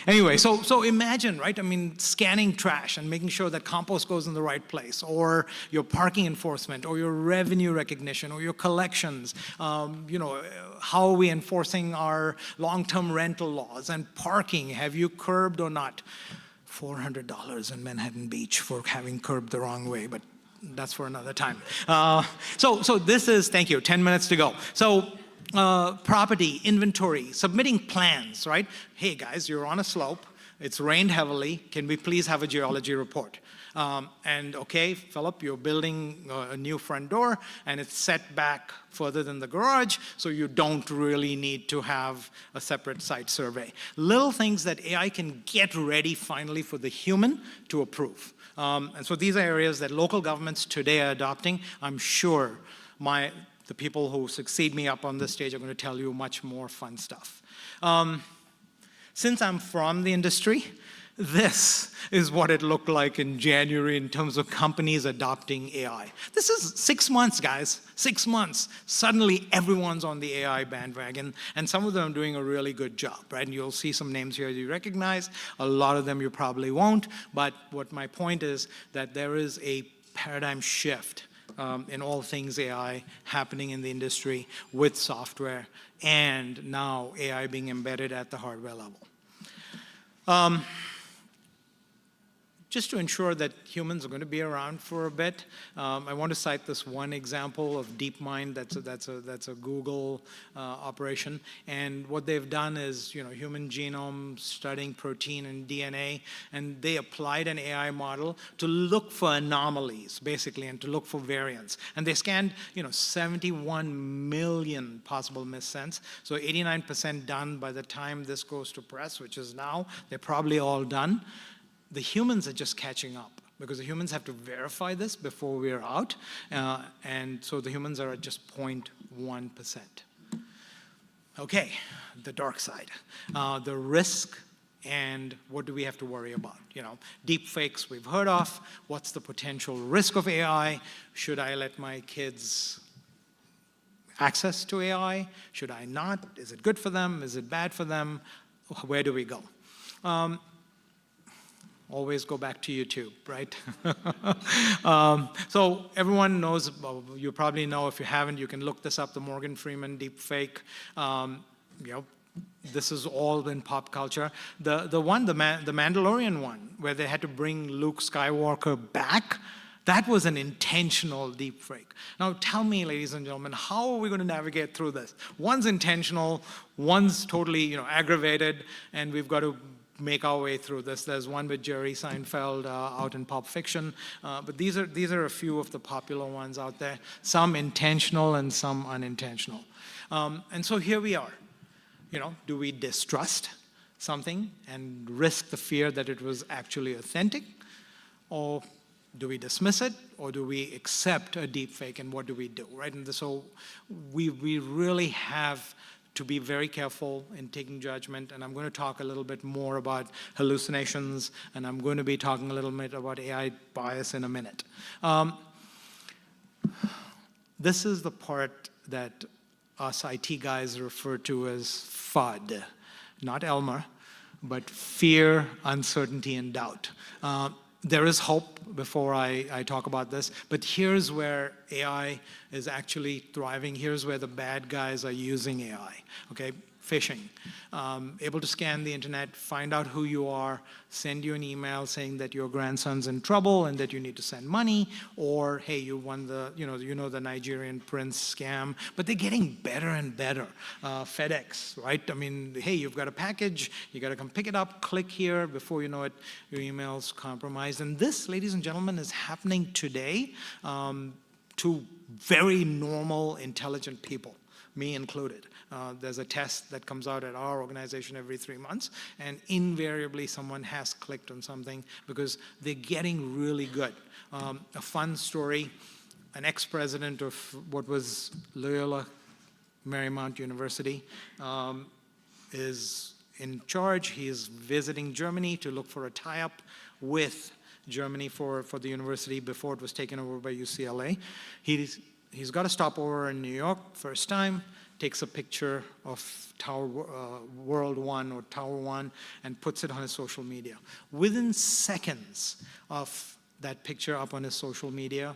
Anyway, so imagine, right? I mean, scanning trash and making sure that compost goes in the right place, or your parking enforcement, or your revenue recognition, or your collections. You know, how are we enforcing our long-term rental laws and parking? Have you curbed or not? $400 in Manhattan Beach for having curbed the wrong way, but that's for another time. So this is, thank you, 10 minutes to go. So property, inventory, submitting plans, right? Hey guys, you're on a slope, it's rained heavily, can we please have a geology report? And okay, Philip, you're building a new front door and it's set back further than the garage, so you don't really need to have a separate site survey. Little things that AI can get ready finally for the human to approve. And so these are areas that local governments today are adopting. I'm sure the people who succeed me up on this stage are going to tell you much more fun stuff. Since I'm from the industry, this is what it looked like in January in terms of companies adopting AI. This is 6 months, guys, 6 months. Suddenly, everyone's on the AI bandwagon, and some of them are doing a really good job, right? And you'll see some names here you recognize. A lot of them you probably won't, but what my point is that there is a paradigm shift in all things AI happening in the industry with software, and now AI being embedded at the hardware level. Just to ensure that humans are going to be around for a bit, I want to cite this one example of DeepMind. That's a Google operation, and what they've done is, you know, human genome studying protein and DNA, and they applied an AI model to look for anomalies, basically, and to look for variants. And they scanned, you know, 71 million possible missense. So 89% done by the time this goes to press, which is now. They're probably all done. The humans are just catching up because the humans have to verify this before we're out, and so the humans are at just 0.1%. Okay, the dark side, the risk, and what do we have to worry about? You know, deep fakes we've heard of. What's the potential risk of AI? Should I let my kids access to AI? Should I not? Is it good for them? Is it bad for them? Where do we go? Always go back to YouTube, right? So everyone knows, you probably know, if you haven't, you can look this up, the Morgan Freeman deepfake. You know, this is all in pop culture. The Mandalorian one, where they had to bring Luke Skywalker back, that was an intentional deepfake. Now tell me, ladies and gentlemen, how are we going to navigate through this? One's intentional, one's totally, you know, aggravated, and we've got to make our way through this. There's one with Jerry Seinfeld out in Pulp Fiction, but these are a few of the popular ones out there, some intentional and some unintentional. And so here we are. You know, do we distrust something and risk the fear that it was actually authentic, or do we dismiss it, or do we accept a deepfake, and what do we do, right? And so we really have to be very careful in taking judgment, and I'm going to talk a little bit more about hallucinations, and I'm going to be talking a little bit about AI bias in a minute. This is the part that us IT guys refer to as FUD, not Elmer, but fear, uncertainty, and doubt. There is hope before I talk about this, but here's where AI is actually thriving. Here's where the bad guys are using AI, okay? Phishing, able to scan the internet, find out who you are, send you an email saying that your grandson's in trouble and that you need to send money, or hey, you won the, you know the Nigerian prince scam, but they're getting better and better. FedEx, right? I mean, hey, you've got a package, you got to come pick it up, click here, before you know it, your email's compromised. And this, ladies and gentlemen, is happening today to very normal, intelligent people, me included. There's a test that comes out at our organization every 3 months, and invariably someone has clicked on something because they're getting really good. A fun story, an ex-president of what was Loyola Marymount University is in charge. He is visiting Germany to look for a tie-up with Germany for the university before it was taken over by UCLA. He's got a stopover in New York, first time, takes a picture of World One or Tower One and puts it on his social media. Within seconds of that picture up on his social media,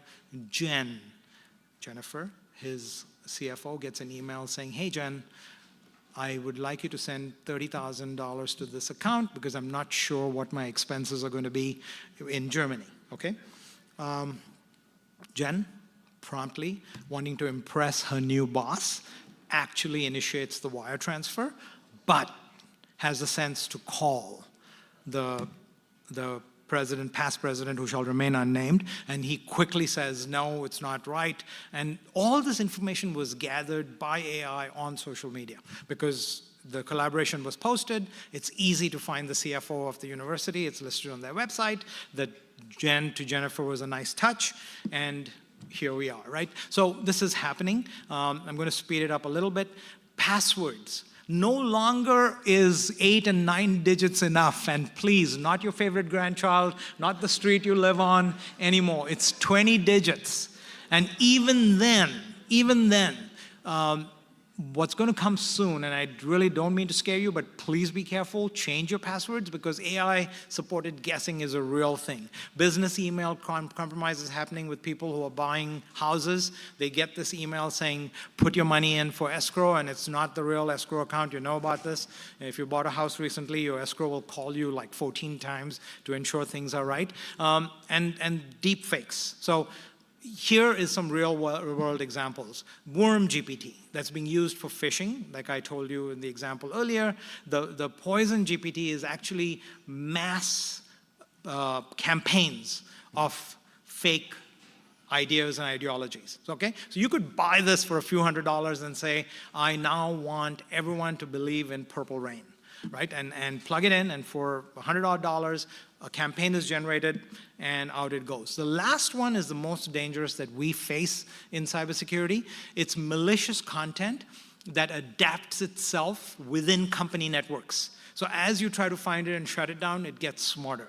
Jennifer, his CFO, gets an email saying, hey, Jen, I would like you to send $30,000 to this account because I'm not sure what my expenses are going to be in Germany, okay? Jen, promptly, wanting to impress her new boss, actually initiates the wire transfer, but has the sense to call the president, past president, who shall remain unnamed, and he quickly says, no, it's not right. And all this information was gathered by AI on social media because the collaboration was posted. It's easy to find the CFO of the university. It's listed on their website. That Jen to Jennifer was a nice touch, and here we are, right? So this is happening. I'm going to speed it up a little bit. Passwords. No longer is 8 and 9 digits enough, and please, not your favorite grandchild, not the street you live on anymore. It's 20 digits. And even then, what's going to come soon, and I really don't mean to scare you, but please be careful, change your passwords, because AI-supported guessing is a real thing. Business email compromise is happening with people who are buying houses. They get this email saying, put your money in for escrow, and it's not the real escrow account. You know about this. If you bought a house recently, your escrow will call you like 14 times to ensure things are right. And deep fakes. So here is some real-world examples. Worm GPT, that's being used for phishing, like I told you in the example earlier. The poison GPT is actually mass campaigns of fake ideas and ideologies, okay? So you could buy this for a few $100s and say, I now want everyone to believe in purple rain, right? And plug it in, and for $100 a campaign is generated, and out it goes. The last one is the most dangerous that we face in cybersecurity. It's malicious content that adapts itself within company networks. So as you try to find it and shut it down, it gets smarter.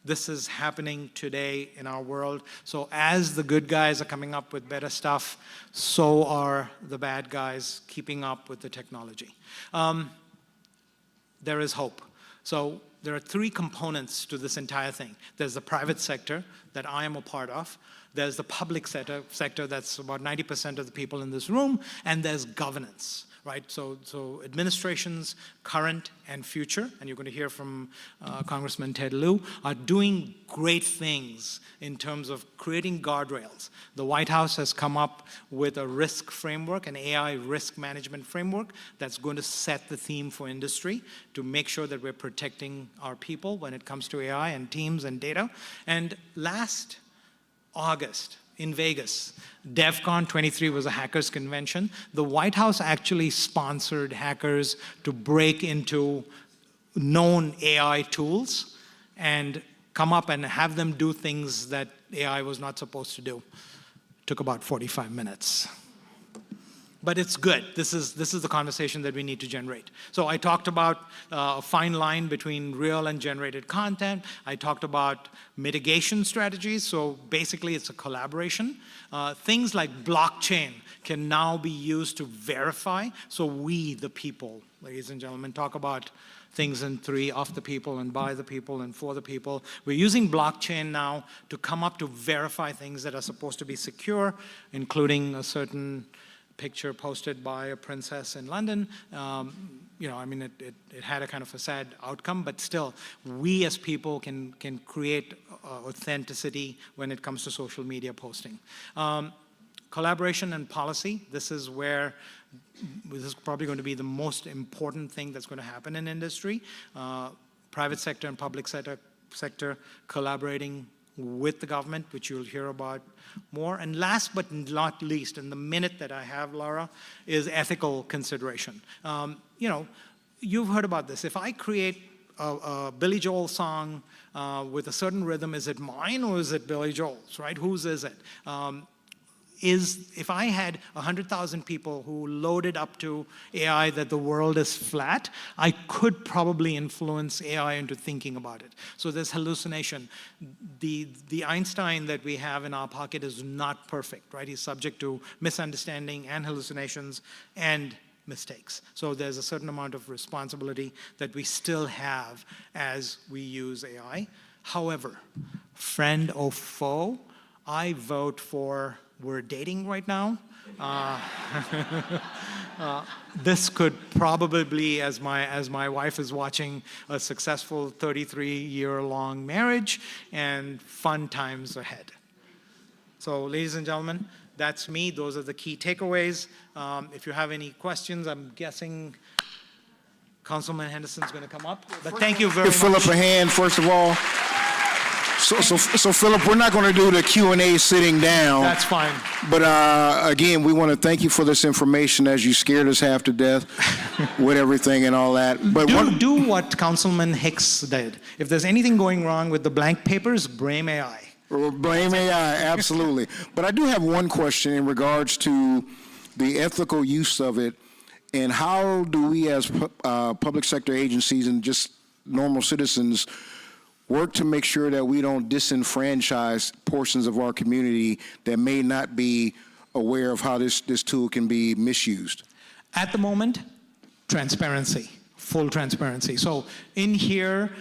This is happening today in our world. So as the good guys are coming up with better stuff, so are the bad guys keeping up with the technology. There is hope. So there are 3 components to this entire thing. There's the private sector that I am a part of. There's the public sector that's about 90% of the people in this room. And there's governance, right? So administrations, current and future, and you're going to hear from Congressman Ted Lieu, are doing great things in terms of creating guardrails. The White House has come up with a risk framework, an AI risk management framework that's going to set the theme for industry to make sure that we're protecting our people when it comes to AI and teams and data. And last August, in Vegas, DevCon 23 was a hackers convention. The White House actually sponsored hackers to break into known AI tools and come up and have them do things that AI was not supposed to do. It took about 45 minutes. But it's good. This is the conversation that we need to generate. So I talked about a fine line between real and generated content. I talked about mitigation strategies. So basically, it's a collaboration. Things like blockchain can now be used to verify. So we, the people, ladies and gentlemen, talk about things in three: of the people, and by the people, and for the people. We're using blockchain now to come up to verify things that are supposed to be secure, including a certain picture posted by a princess in London. I mean, it had a kind of a sad outcome, but still, we as people can create authenticity when it comes to social media posting. Collaboration and policy, this is probably going to be the most important thing that's going to happen in industry. Private sector and public sector collaborating with the government, which you'll hear about more. And last but not least, in the minute that I have, Laura, is ethical consideration. You've heard about this. If I create a Billy Joel song with a certain rhythm, is it mine or is it Billy Joel's, right? Whose is it? If I had 100,000 people who loaded up to AI that the world is flat, I could probably influence AI into thinking about it. So there's hallucination. The Einstein that we have in our pocket is not perfect, right? He's subject to misunderstanding and hallucinations and mistakes. So there's a certain amount of responsibility that we still have as we use AI. However, friend or foe, I vote for we're dating right now. This could probably, as my wife is watching, a successful 33-year-long marriage and fun times ahead. So, ladies and gentlemen, that's me. Those are the key takeaways. If you have any questions, I'm guessing Councilman Henderson's going to come up. But thank you very much. Give Philip a hand, first of all. So Philip, we're not going to do the Q&A sitting down. That's fine. But again, we want to thank you for this information as you scared us half to death with everything and all that. But do what Councilman Hicks did. If there's anything going wrong with the blank papers, blame AI. Blame AI, absolutely. But I do have one question in regards to the ethical use of it, and how do we as public sector agencies and just normal citizens work to make sure that we don't disenfranchise portions of our community that may not be aware of how this tool can be misused? At the moment, transparency, full transparency. So in here,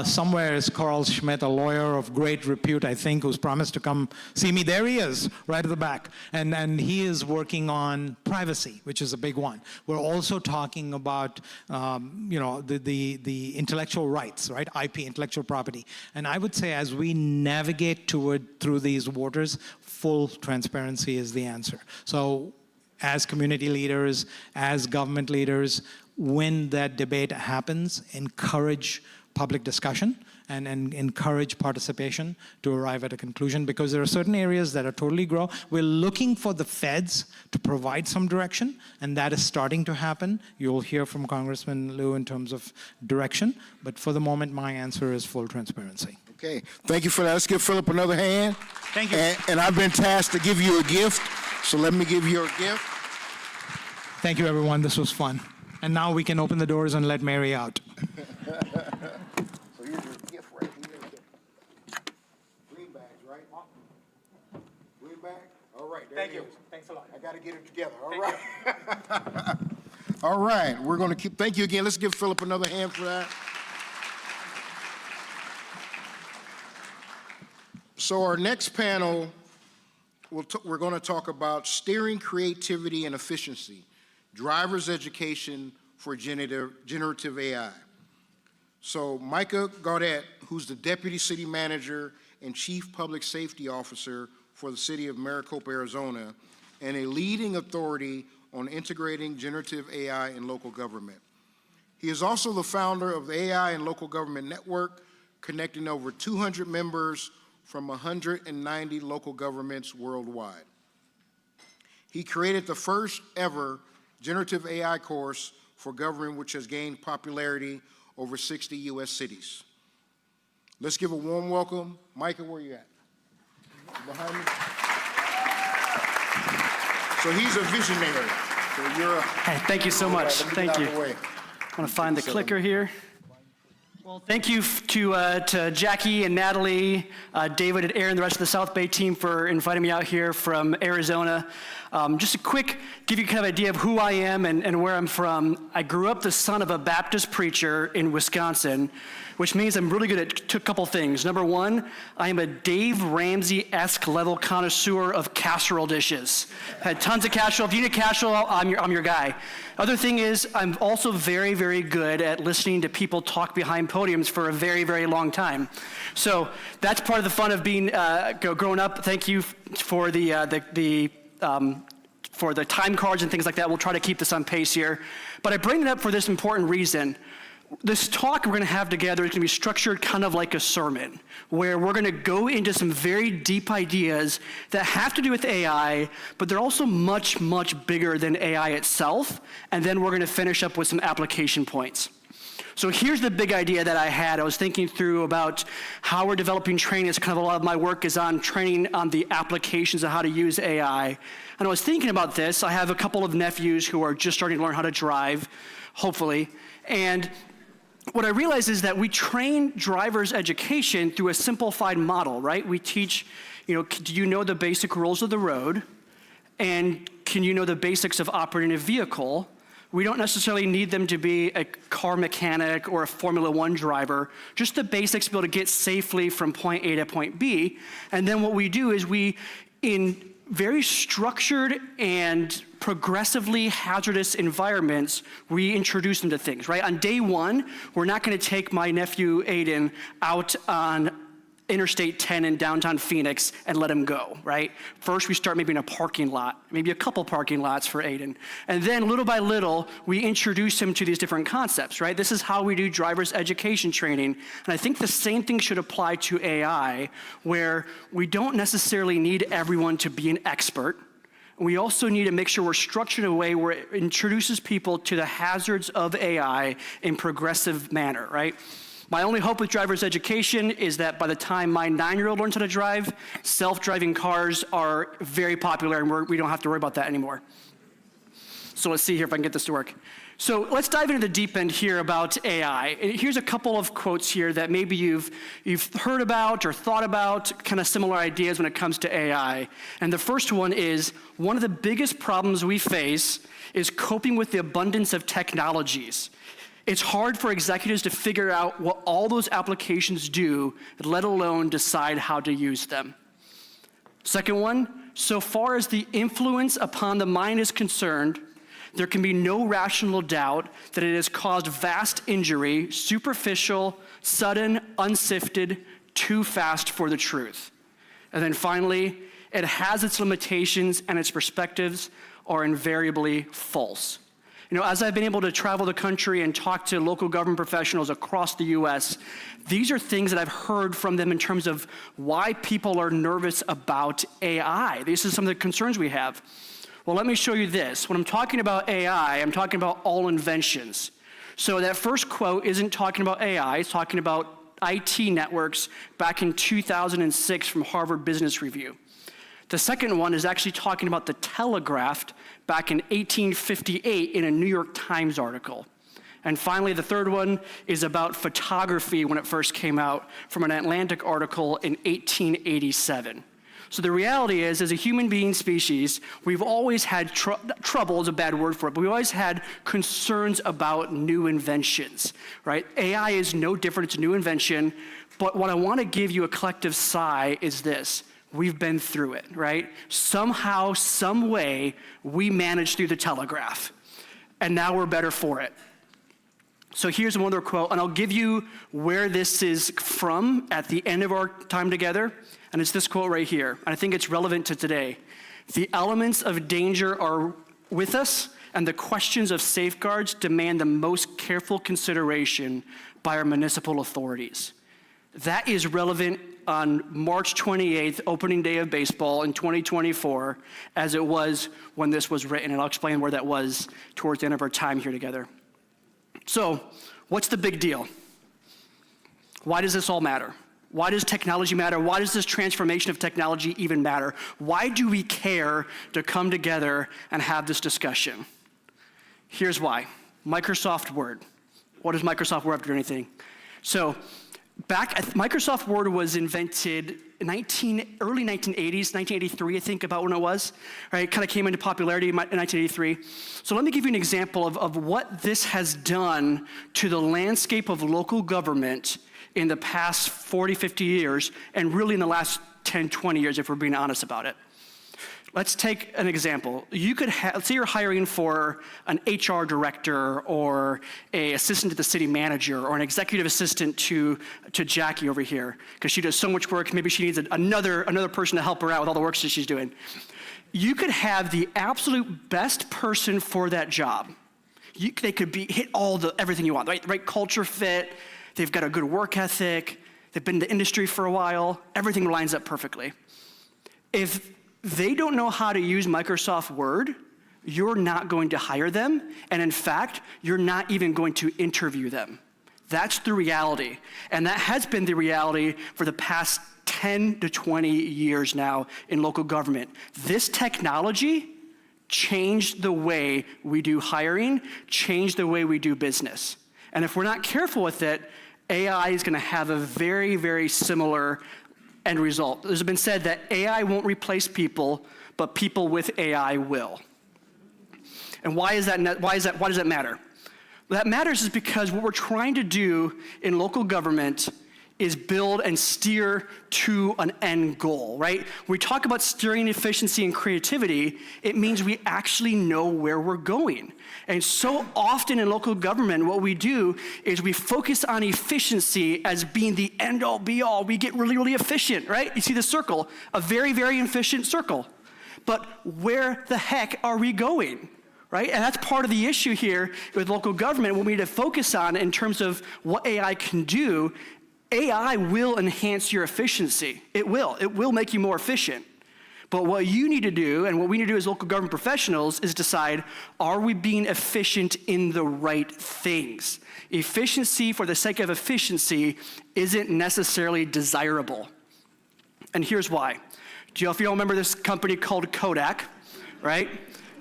somewhere is Carl Schmidt, a lawyer of great repute, I think, who's promised to come see me. There he is, right at the back. And he is working on privacy, which is a big one. We're also talking about, the intellectual rights, right? IP, intellectual property. And I would say as we navigate through these waters, full transparency is the answer. So as community leaders, as government leaders, when that debate happens, encourage public discussion and encourage participation to arrive at a conclusion, because there are certain areas that are totally grow. We're looking for the feds to provide some direction, and that is starting to happen. You'll hear from Congressman Liu in terms of direction, but for the moment, my answer is full transparency. Okay, thank you for that. Let's give Philip another hand. Thank you. And I've been tasked to give you a gift, so let me give you a gift. Thank you, everyone. This was fun. And now we can open the doors and let Mary out. So here's your gift right here. Green bags, right? Green bag? All right, there it is. Thanks a lot. I got to get it together. All right. All right, we're going to thank you again. Let's give Philip another hand for that. So our next panel, we're going to talk about steering creativity and efficiency. Driver's education for generative AI. So Micah Gaudet, who's the Deputy City Manager and Chief Public Safety Officer for the City of Maricopa, Arizona, and a leading authority on integrating generative AI in local government. He is also the founder of the AI and Local Government Network, connecting over 200 members from 190 local governments worldwide. He created the first ever generative AI course for government, which has gained popularity over 60 U.S. cities. Let's give a warm welcome. Micah, where you at? Behind me? So he's a visionary. So you're. Hey, thank you so much. Let me get Thank out you. the way. I want to find the clicker here. Well, thank you to Jackie and Natalie, David and Aaron, the rest of the South Bay team for inviting me out here from Arizona. Just a quick, give you kind of idea of who I am and where I'm from. I grew up the son of a Baptist preacher in Wisconsin, which means I'm really good at a couple things. Number one, I am a Dave Ramsey-esque level connoisseur of casserole dishes. Had tons of casserole. If you need a casserole, I'm your guy. Other thing is, I'm also very, very good at listening to people talk behind podiums for a very, very long time. So that's part of the fun of being growing up. Thank you for the time cards and things like that. We'll try to keep this on pace here. But I bring it up for this important reason. This talk we're going to have together is going to be structured kind of like a sermon, where we're going to go into some very deep ideas that have to do with AI, but they're also much, much bigger than AI itself, and then we're going to finish up with some application points. So here's the big idea that I had. I was thinking through about how we're developing training. It's kind of a lot of my work is on training on the applications of how to use AI. And I was thinking about this. I have a couple of nephews who are just starting to learn how to drive, hopefully, and what I realize is that we train drivers' education through a simplified model, right? We teach, do you know the basic rules of the road? And can you know the basics of operating a vehicle? We don't necessarily need them to be a car mechanic or a Formula One driver, just the basics to be able to get safely from point A to point B. And then what we do is in very structured and progressively hazardous environments, we introduce them to things, right? On day one, we're not going to take my nephew Aiden out on Interstate 10 in downtown Phoenix and let him go, right? First, we start maybe in a parking lot, maybe a couple parking lots for Aiden. And then little by little, we introduce him to these different concepts, right? This is how we do driver's education training. And I think the same thing should apply to AI, where we don't necessarily need everyone to be an expert. We also need to make sure we're structured in a way where it introduces people to the hazards of AI in progressive manner, right? My only hope with driver's education is that by the time my 9-year-old learns how to drive, self-driving cars are very popular and we don't have to worry about that anymore. So let's see here if I can get this to work. So let's dive into the deep end here about AI. And here's a couple of quotes here that maybe you've heard about or thought about, kind of similar ideas when it comes to AI. And the first one is, one of the biggest problems we face is coping with the abundance of technologies. It's hard for executives to figure out what all those applications do, let alone decide how to use them. Second one, so far as the influence upon the mind is concerned, there can be no rational doubt that it has caused vast injury, superficial, sudden, unsifted, too fast for the truth. And then finally, it has its limitations and its perspectives are invariably false. As I've been able to travel the country and talk to local government professionals across the US, these are things that I've heard from them in terms of why people are nervous about AI. These are some of the concerns we have. Well, let me show you this. When I'm talking about AI, I'm talking about all inventions. So that first quote isn't talking about AI, it's talking about IT networks back in 2006 from Harvard Business Review. The second one is actually talking about the telegraph back in 1858 in a New York Times article. And finally, the third one is about photography when it first came out from an Atlantic article in 1887. So the reality is, as a human being species, we've always had trouble is a bad word for it, but we've always had concerns about new inventions, right? AI is no different, it's a new invention, but what I want to give you a collective sigh is this. We've been through it, right? Somehow, some way, we managed through the telegraph, and now we're better for it. So here's another quote, and I'll give you where this is from at the end of our time together, and it's this quote right here, and I think it's relevant to today. The elements of danger are with us, and the questions of safeguards demand the most careful consideration by our municipal authorities. That is relevant on March 28th, opening day of baseball in 2024, as it was when this was written, and I'll explain where that was towards the end of our time here together. So, what's the big deal? Why does this all matter? Why does technology matter? Why does this transformation of technology even matter? Why do we care to come together and have this discussion? Here's why. Microsoft Word. What does Microsoft Word have to do anything? So Microsoft Word was invented in early 1980s, 1983, I think, about when it was. Right? It kind of came into popularity in 1983. So let me give you an example of what this has done to the landscape of local government in the past 40, 50 years, and really in the last 10, 20 years, if we're being honest about it. Let's take an example. You could let's say you're hiring for an HR director or an assistant to the city manager or an executive assistant to Jackie over here, because she does so much work, maybe she needs another person to help her out with all the work that she's doing. You could have the absolute best person for that job. They could hit everything you want, right culture fit, they've got a good work ethic, they've been in the industry for a while, everything lines up perfectly. If they don't know how to use Microsoft Word, you're not going to hire them, and in fact, you're not even going to interview them. That's the reality, and that has been the reality for the past 10 to 20 years now in local government. This technology changed the way we do hiring, changed the way we do business. And if we're not careful with it, AI is gonna have a very, very similar end result. There's been said that AI won't replace people, but people with AI will. And why does that matter? Well, that matters is because what we're trying to do in local government is build and steer to an end goal, right? When we talk about steering efficiency and creativity, it means we actually know where we're going. And so often in local government, what we do is we focus on efficiency as being the end-all, be-all. We get really, really efficient, right? You see the circle, a very, very efficient circle. But where the heck are we going, right? And that's part of the issue here with local government, what we need to focus on in terms of what AI can do. AI will enhance your efficiency. It will make you more efficient. But what you need to do, and what we need to do as local government professionals, is decide, are we being efficient in the right things? Efficiency for the sake of efficiency isn't necessarily desirable. And here's why. If you all remember this company called Kodak, right?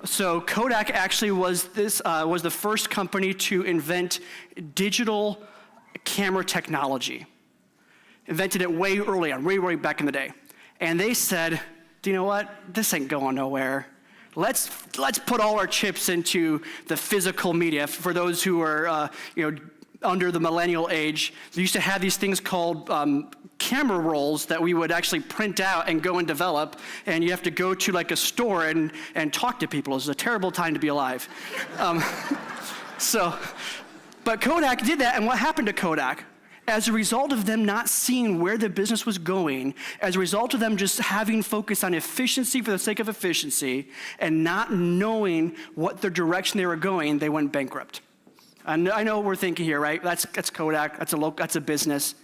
So Kodak actually was the first company to invent digital camera technology. Invented it way early on, way back in the day. And they said, do you know what? This ain't going nowhere. Let's put all our chips into the physical media. For those who are under the millennial age, they used to have these things called camera rolls that we would actually print out and go and develop, and you have to go to like a store and talk to people. It was a terrible time to be alive. But Kodak did that, and what happened to Kodak? As a result of them not seeing where the business was going, as a result of them just having focus on efficiency for the sake of efficiency and not knowing what the direction they were going, they went bankrupt. And I know what we're thinking here, right? That's Kodak, that's a business.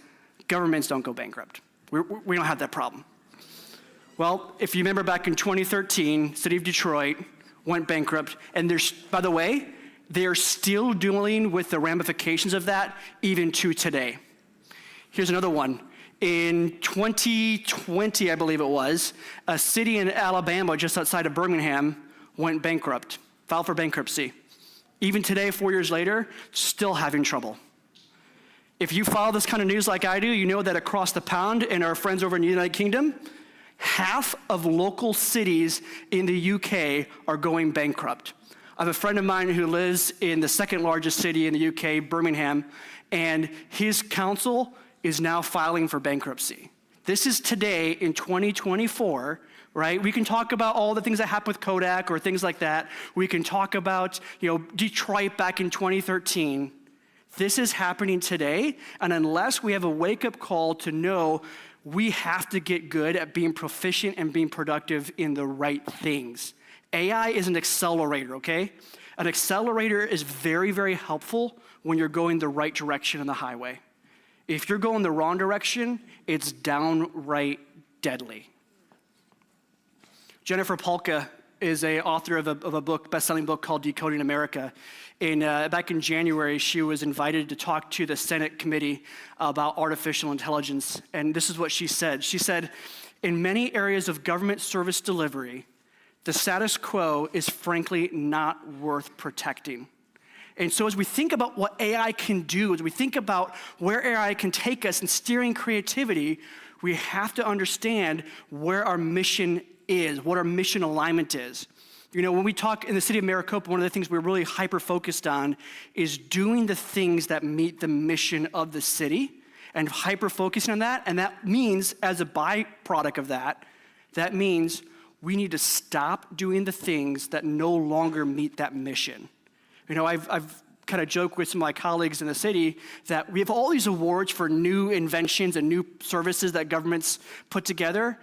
Governments don't go bankrupt. We don't have that problem. Well, if you remember back in 2013, City of Detroit went bankrupt, and by the way, they are still dealing with the ramifications of that even to today. Here's another one. In 2020, I believe it was, a city in Alabama just outside of Birmingham went bankrupt, filed for bankruptcy. Even today, 4 years later, still having trouble. If you follow this kind of news like I do, you know that across the pond and our friends over in the United Kingdom, half of local cities in the UK are going bankrupt. I have a friend of mine who lives in the second largest city in the UK, Birmingham, and his council is now filing for bankruptcy. This is today in 2024, right? We can talk about all the things that happened with Kodak or things like that. We can talk about, Detroit back in 2013. This is happening today, and unless we have a wake-up call to know we have to get good at being proficient and being productive in the right things. AI is an accelerator, okay? An accelerator is very, very helpful when you're going the right direction on the highway. If you're going the wrong direction, it's downright deadly. Jennifer Polka is an author of a book, best-selling book called Decoding America. Back in January, she was invited to talk to the Senate committee about artificial intelligence, and this is what she said. She said, in many areas of government service delivery, the status quo is frankly not worth protecting. And so as we think about what AI can do, as we think about where AI can take us in steering creativity, we have to understand where our mission is, what our mission alignment is. You know, when we talk in the city of Maricopa, one of the things we're really hyper-focused on is doing the things that meet the mission of the city and hyper-focusing on that. And that means, as a byproduct of that, that means we need to stop doing the things that no longer meet that mission. You know, I've kind of joked with some of my colleagues in the city that we have all these awards for new inventions and new services that governments put together.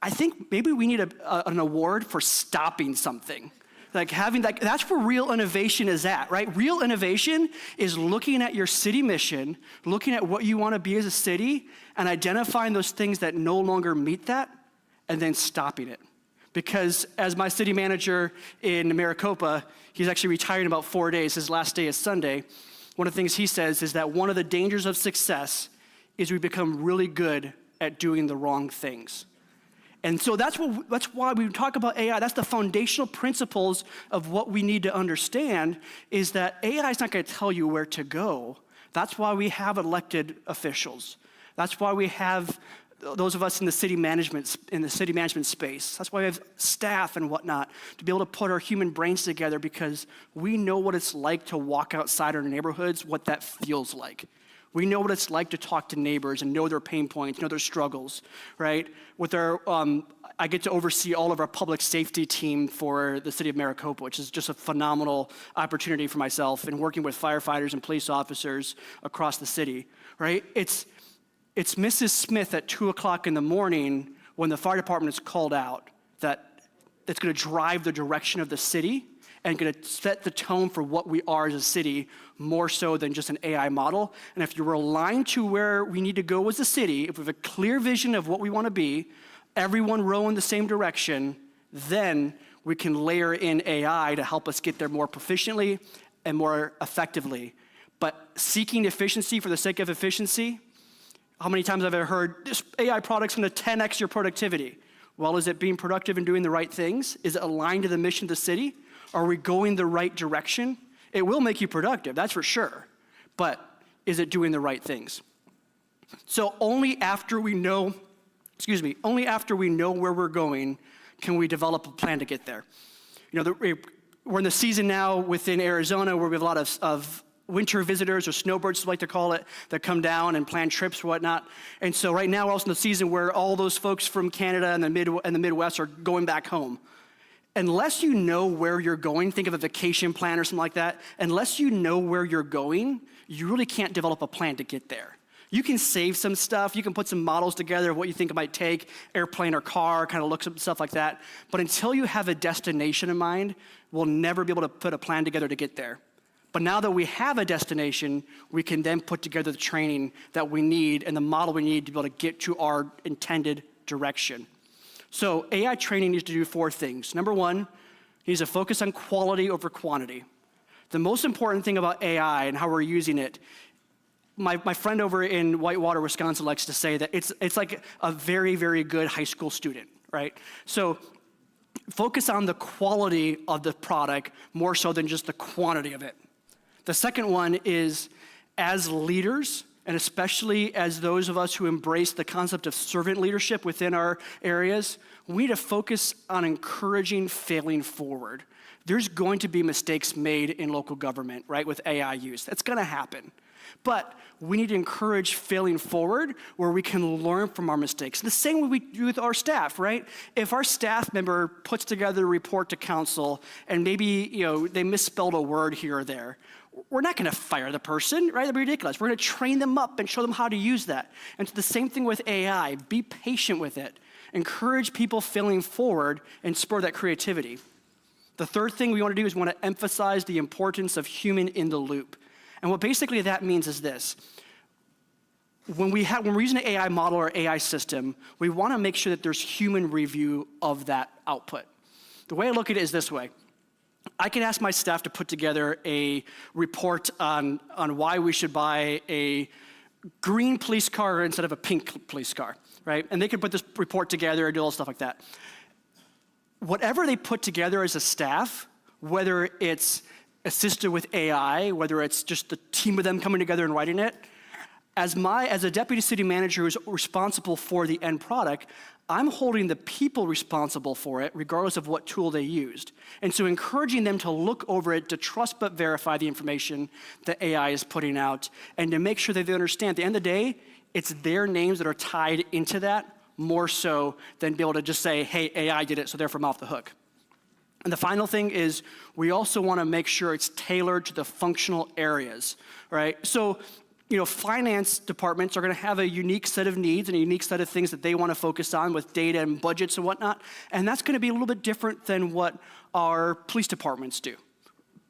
I think maybe we need an award for stopping something. Like that's where real innovation is at, right? Real innovation is looking at your city mission, looking at what you want to be as a city, and identifying those things that no longer meet that, and then stopping it. Because as my city manager in Maricopa, he's actually retiring in about 4 days, his last day is Sunday, one of the things he says is that one of the dangers of success is we become really good at doing the wrong things. And so that's why we talk about AI. That's the foundational principles of what we need to understand is that AI is not going to tell you where to go. That's why we have elected officials. That's why we have those of us in the city management space. That's why we have staff and whatnot to be able to put our human brains together because we know what it's like to walk outside our neighborhoods, what that feels like. We know what it's like to talk to neighbors and know their pain points, know their struggles, right? With our, I get to oversee all of our public safety team for the city of Maricopa, which is just a phenomenal opportunity for myself and working with firefighters and police officers across the city, right? It's Mrs. Smith at 2 o'clock in the morning when the fire department is called out that's going to drive the direction of the city and going to set the tone for what we are as a city more so than just an AI model. And if you're aligned to where we need to go as a city, if we have a clear vision of what we want to be, everyone row in the same direction, then we can layer in AI to help us get there more proficiently and more effectively. But seeking efficiency for the sake of efficiency, how many times have I heard, this AI product's going to 10x your productivity? Well, is it being productive and doing the right things? Is it aligned to the mission of the city? Are we going the right direction? It will make you productive, that's for sure. But is it doing the right things? So only after we know where we're going can we develop a plan to get there. You know, we're in the season now within Arizona where we have a lot of winter visitors, or snowbirds, like to call it, that come down and plan trips or whatnot. And so right now we're also in the season where all those folks from Canada and the Midwest are going back home. Unless you know where you're going, think of a vacation plan or something like that, unless you know where you're going, you really can't develop a plan to get there. You can save some stuff, you can put some models together of what you think it might take, airplane or car, kind of looks up stuff like that. But until you have a destination in mind, we'll never be able to put a plan together to get there. But now that we have a destination, we can then put together the training that we need and the model we need to be able to get to our intended direction. So AI training needs to do 4 things. Number 1, it needs to focus on quality over quantity. The most important thing about AI and how we're using it, my friend over in Whitewater, Wisconsin likes to say that it's like a very, very good high school student, right? So focus on the quality of the product more so than just the quantity of it. The second one is, as leaders, and especially as those of us who embrace the concept of servant leadership within our areas, we need to focus on encouraging failing forward. There's going to be mistakes made in local government, right, with AI use. That's going to happen. But we need to encourage failing forward where we can learn from our mistakes. The same way we do with our staff, right? If our staff member puts together a report to council and maybe, they misspelled a word here or there, we're not going to fire the person, right? That'd be ridiculous. We're going to train them up and show them how to use that. And it's the same thing with AI. Be patient with it. Encourage people failing forward and spur that creativity. The third thing we want to do is we want to emphasize the importance of human in the loop. And what basically that means is this. When we're using an AI model or AI system, we want to make sure that there's human review of that output. The way I look at it is this way. I can ask my staff to put together a report on why we should buy a green police car instead of a pink police car, right? And they can put this report together and do all stuff like that. Whatever they put together as a staff, whether it's assisted with AI, whether it's just the team of them coming together and writing it. As a deputy city manager who's responsible for the end product, I'm holding the people responsible for it, regardless of what tool they used. And so encouraging them to look over it, to trust but verify the information that AI is putting out, and to make sure that they understand at the end of the day, it's their names that are tied into that more so than be able to just say, hey, AI did it, so therefore I'm off the hook. And the final thing is we also want to make sure it's tailored to the functional areas, right? So, finance departments are going to have a unique set of needs and a unique set of things that they want to focus on with data and budgets and whatnot. And that's going to be a little bit different than what our police departments do.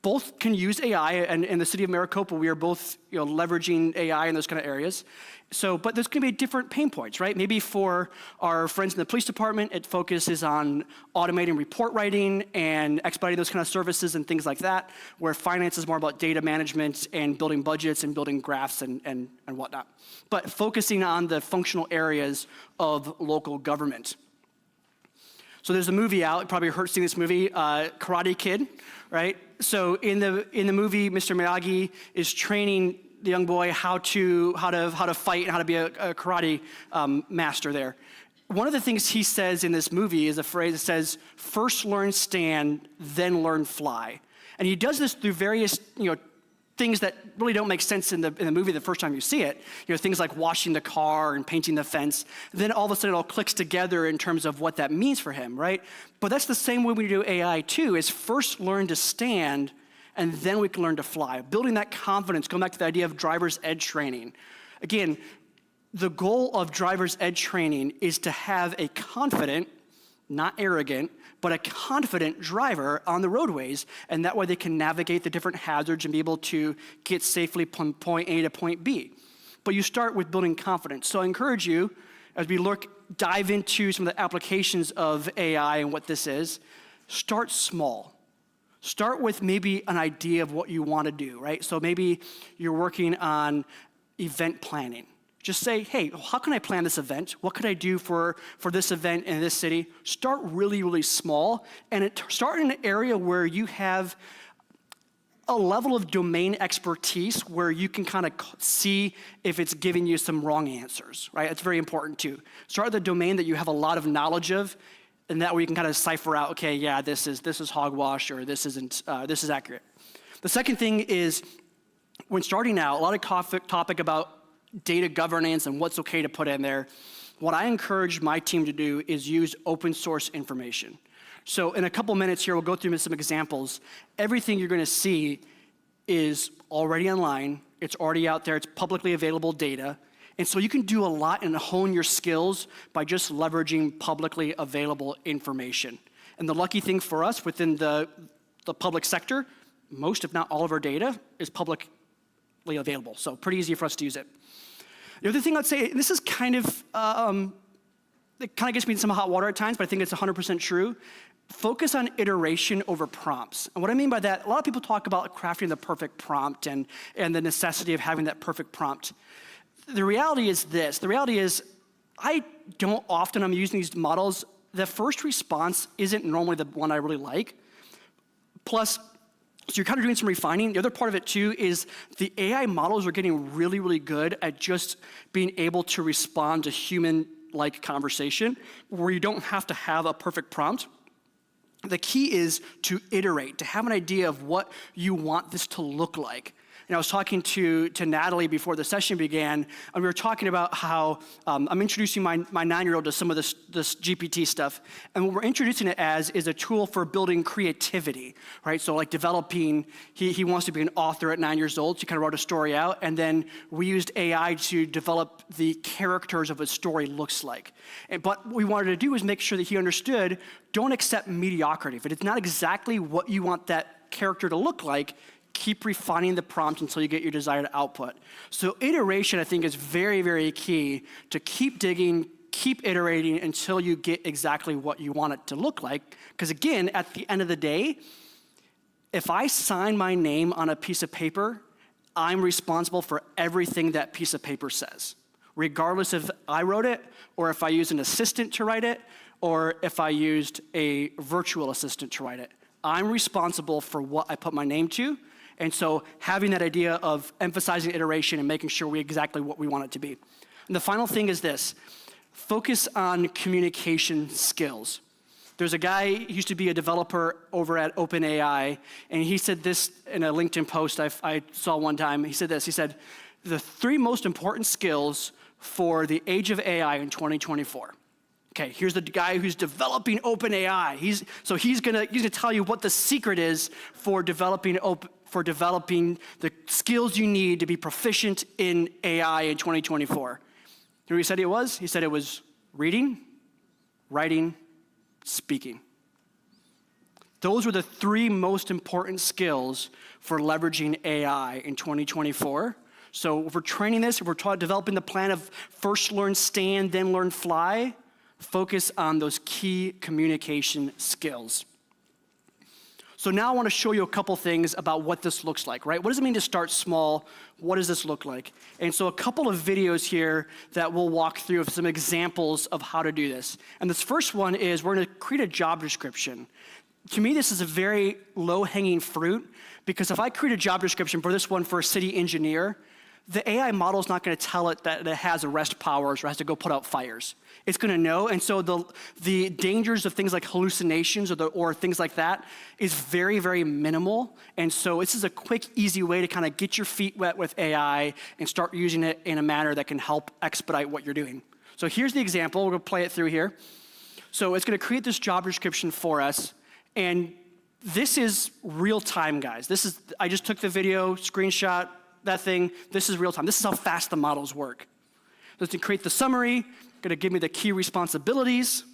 Both can use AI, and in the city of Maricopa, we are both leveraging AI in those kind of areas. So, but there's going to be different pain points, right? Maybe for our friends in the police department, it focuses on automating report writing and expediting those kind of services and things like that, where finance is more about data management and building budgets and building graphs and whatnot. But focusing on the functional areas of local government. So there's a movie out, you probably heard seen this movie, Karate Kid, right? So in the movie, Mr. Miyagi is training the young boy how to fight and how to be a karate master there. One of the things he says in this movie is a phrase that says, "First learn stand, then learn fly." And he does this through various things that really don't make sense in the movie the first time you see it. Things like washing the car and painting the fence. Then all of a sudden it all clicks together in terms of what that means for him, right? But that's the same way we do AI too, is first learn to stand and then we can learn to fly. Building that confidence, going back to the idea of driver's ed training. Again, the goal of driver's ed training is to have a confident, not arrogant, but a confident driver on the roadways, and that way they can navigate the different hazards and be able to get safely from point A to point B. But you start with building confidence. So I encourage you, as we dive into some of the applications of AI and what this is, start small. Start with maybe an idea of what you want to do, right? So maybe you're working on event planning. Just say, hey, how can I plan this event? What could I do for this event in this city? Start really, really small, and start in an area where you have a level of domain expertise where you can kind of see if it's giving you some wrong answers, right? That's very important too. Start with the domain that you have a lot of knowledge of, and that way you can kind of cipher out, okay, yeah, this is hogwash, or this is accurate. The second thing is, when starting out, a lot of topic about data governance and what's okay to put in there. What I encourage my team to do is use open source information. So in a couple minutes here, we'll go through some examples. Everything you're going to see is already online. It's already out there. It's publicly available data. And so you can do a lot and hone your skills by just leveraging publicly available information. And the lucky thing for us within the public sector, most if not all of our data is publicly available. So pretty easy for us to use it. The other thing I'd say, this is kind of, it kind of gets me in some hot water at times, but I think it's 100% true. Focus on iteration over prompts. And what I mean by that, a lot of people talk about crafting the perfect prompt and the necessity of having that perfect prompt. The reality is this. The reality is, I don't often, I'm using these models, the first response isn't normally the one I really like. Plus, so you're kind of doing some refining. The other part of it too is the AI models are getting really, really good at just being able to respond to human-like conversation where you don't have to have a perfect prompt. The key is to iterate, to have an idea of what you want this to look like. And I was talking to Natalie before the session began, and we were talking about how I'm introducing my 9-year-old to some of this GPT stuff. And what we're introducing it as is a tool for building creativity, right? So like developing, he wants to be an author at 9 years old, so he kind of wrote a story out, and then we used AI to develop the characters of what a story looks like. But what we wanted to do was make sure that he understood, don't accept mediocrity. If it's not exactly what you want that character to look like, keep refining the prompt until you get your desired output. So iteration, I think, is very, very key to keep digging, keep iterating until you get exactly what you want it to look like. Because again, at the end of the day, if I sign my name on a piece of paper, I'm responsible for everything that piece of paper says, regardless if I wrote it or if I use an assistant to write it or if I used a virtual assistant to write it. I'm responsible for what I put my name to. And so having that idea of emphasizing iteration and making sure we exactly what we want it to be. And the final thing is this: focus on communication skills. There's a guy, he used to be a developer over at OpenAI, and he said this in a LinkedIn post I saw one time. He said this, he said, the 3 most important skills for the age of AI in 2024. Okay, here's the guy who's developing OpenAI. He's gonna tell you what the secret is for developing the skills you need to be proficient in AI in 2024. You know what he said it was? He said it was reading, writing, speaking. Those were the 3 most important skills for leveraging AI in 2024. So if we're training this, if we're developing the plan of first learn stand, then learn fly, focus on those key communication skills. So now I want to show you a couple things about what this looks like, right? What does it mean to start small? What does this look like? And so a couple of videos here that we'll walk through of some examples of how to do this. And this first one is we're going to create a job description. To me, this is a very low-hanging fruit, because if I create a job description for this one for a city engineer, the AI model is not going to tell it that it has arrest powers or has to go put out fires. It's going to know, and so the dangers of things like hallucinations or things like that is very, very minimal. And so this is a quick, easy way to kind of get your feet wet with AI and start using it in a manner that can help expedite what you're doing. So here's the example. We're going to play it through here. So it's going to create this job description for us, and this is real time, guys. I just took the video, screenshot that thing. This is real time. This is how fast the models work. So it's going to create the summary, going to give me the key responsibilities,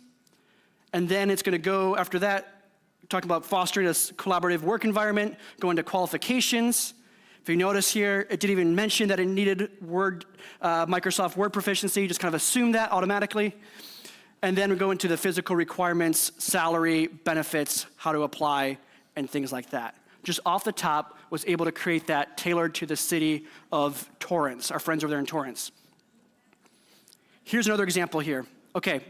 and then it's going to go after that, talking about fostering a collaborative work environment, go into qualifications. If you notice here, it didn't even mention that it needed Microsoft Word proficiency, just kind of assume that automatically. And then we go into the physical requirements, salary, benefits, how to apply, and things like that. Just off the top, was able to create that tailored to the city of Torrance, our friends over there in Torrance. Here's another example here. Okay,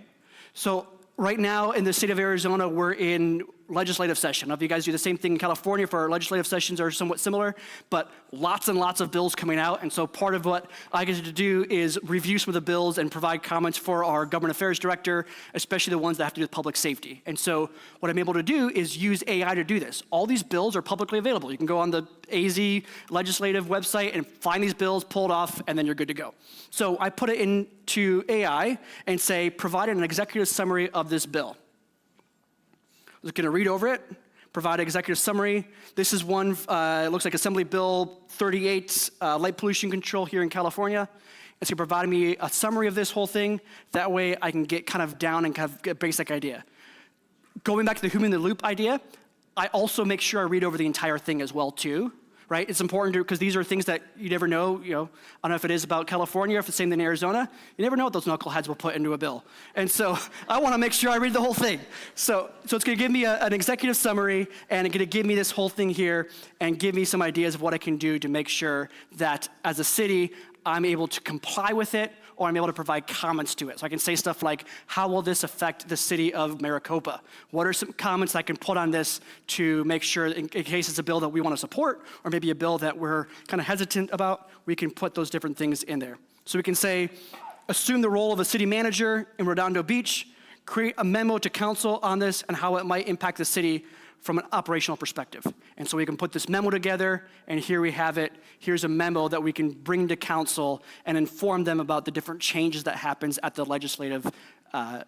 so right now in the state of Arizona, we're in legislative session. I don't know if you guys do the same thing in California for our legislative sessions are somewhat similar, but lots and lots of bills coming out. And so part of what I get to do is review some of the bills and provide comments for our government affairs director, especially the ones that have to do with public safety. And so what I'm able to do is use AI to do this. All these bills are publicly available. You can go on the AZ legislative website and find these bills, pull it off, and then you're good to go. So I put it into AI and say, provide an executive summary of this bill. I was going to read over it, provide an executive summary. This is one, it looks like Assembly Bill 38, light pollution control here in California. It's going to provide me a summary of this whole thing. That way I can get kind of down and kind of get a basic idea. Going back to the human in the loop idea, I also make sure I read over the entire thing as well too, right? It's important to, because these are things that you never know, I don't know if it is about California or if it's the same in Arizona. You never know what those knuckleheads will put into a bill. And so I want to make sure I read the whole thing. So it's going to give me an executive summary, and it's going to give me this whole thing here and give me some ideas of what I can do to make sure that as a city, I'm able to comply with it, or I'm able to provide comments to it. So I can say stuff like, how will this affect the city of Maricopa? What are some comments I can put on this to make sure, in case it's a bill that we want to support, or maybe a bill that we're kind of hesitant about, we can put those different things in there. So we can say, assume the role of a city manager in Redondo Beach, create a memo to council on this and how it might impact the city from an operational perspective. And so we can put this memo together, and here we have it. Here's a memo that we can bring to council and inform them about the different changes that happens at the legislative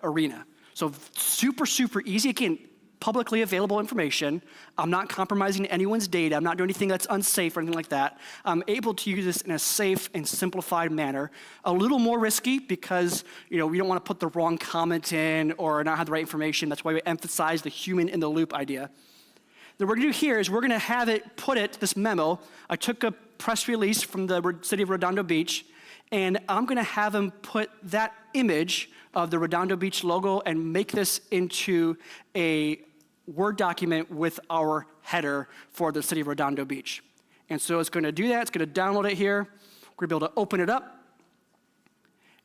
arena. So super, super easy. Again, publicly available information. I'm not compromising anyone's data. I'm not doing anything that's unsafe or anything like that. I'm able to use this in a safe and simplified manner. A little more risky because we don't want to put the wrong comment in or not have the right information. That's why we emphasize the human in the loop idea. Then what we're going to do here is we're going to have it this memo. I took a press release from the city of Redondo Beach, and I'm going to have them put that image of the Redondo Beach logo and make this into a Word document with our header for the city of Redondo Beach. And so it's going to do that. It's going to download it here. We're going to be able to open it up.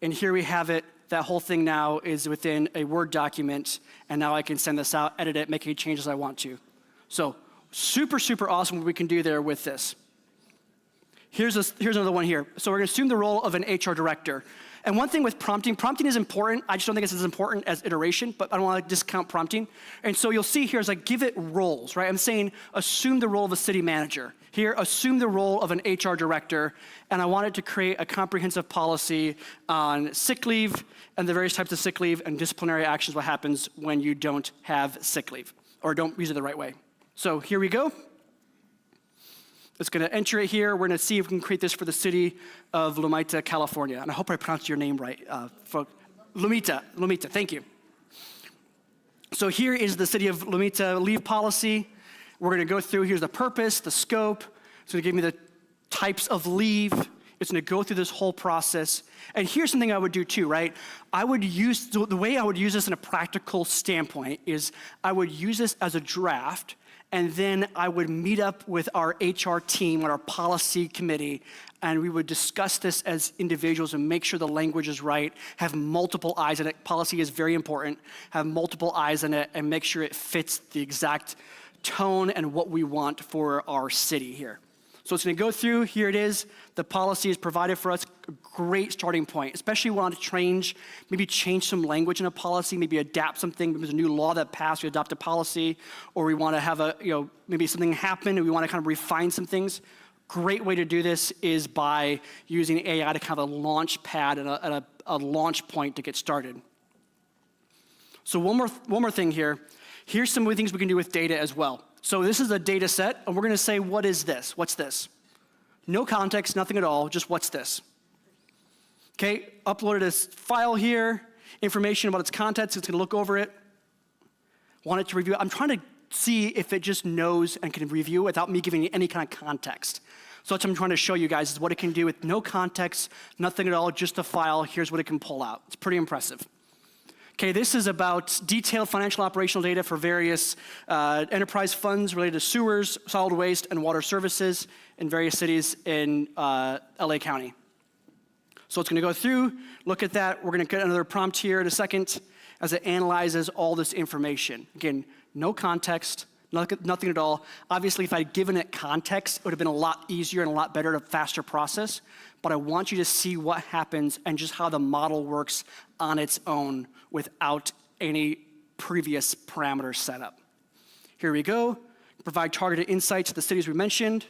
And here we have it. That whole thing now is within a Word document. And now I can send this out, edit it, make any changes I want to. So super, super awesome what we can do there with this. Here's another one here. So we're gonna assume the role of an HR director. And one thing with prompting is important. I just don't think it's as important as iteration, but I don't want to discount prompting. And so you'll see here is like give it roles, right? I'm saying assume the role of a city manager. Here, assume the role of an HR director, and I wanted to create a comprehensive policy on sick leave and the various types of sick leave and disciplinary actions, what happens when you don't have sick leave or don't use it the right way. So here we go. It's gonna enter it here. We're gonna see if we can create this for the city of Lomita, California. And I hope I pronounced your name right. Lomita, thank you. So here is the city of Lomita leave policy. We're gonna go through, here's the purpose, the scope. It's gonna give me the types of leave. It's gonna go through this whole process. And here's something I would do too, right? The way I would use this in a practical standpoint is I would use this as a draft, and then I would meet up with our HR team, with our policy committee, and we would discuss this as individuals and make sure the language is right, have multiple eyes in it. Policy is very important. Have multiple eyes in it and make sure it fits the exact tone and what we want for our city here. So it's gonna go through, here it is. The policy is provided for us, a great starting point, especially when we want to maybe change some language in a policy, maybe adapt something, maybe there's a new law that passed, we adopt a policy, or we wanna have maybe something happen and we wanna kind of refine some things. Great way to do this is by using AI to kind of a launch pad and a launch point to get started. So one more thing here. Here's some of the things we can do with data as well. So this is a data set, and we're gonna say, what is this? What's this? No context, nothing at all, just what's this? Okay, uploaded this file here, information about its contents, it's gonna look over it. Want it to review it. I'm trying to see if it just knows and can review without me giving any kind of context. So that's what I'm trying to show you guys, is what it can do with no context, nothing at all, just a file, here's what it can pull out. It's pretty impressive. Okay, this is about detailed financial operational data for various enterprise funds related to sewers, solid waste, and water services in various cities in LA County. So it's gonna go through, look at that. We're gonna get another prompt here in a second as it analyzes all this information. Again, no context, nothing at all. Obviously, if I'd given it context, it would have been a lot easier and a lot better, a faster process. But I want you to see what happens and just how the model works on its own without any previous parameters set up. Here we go. Provide targeted insights to the cities we mentioned.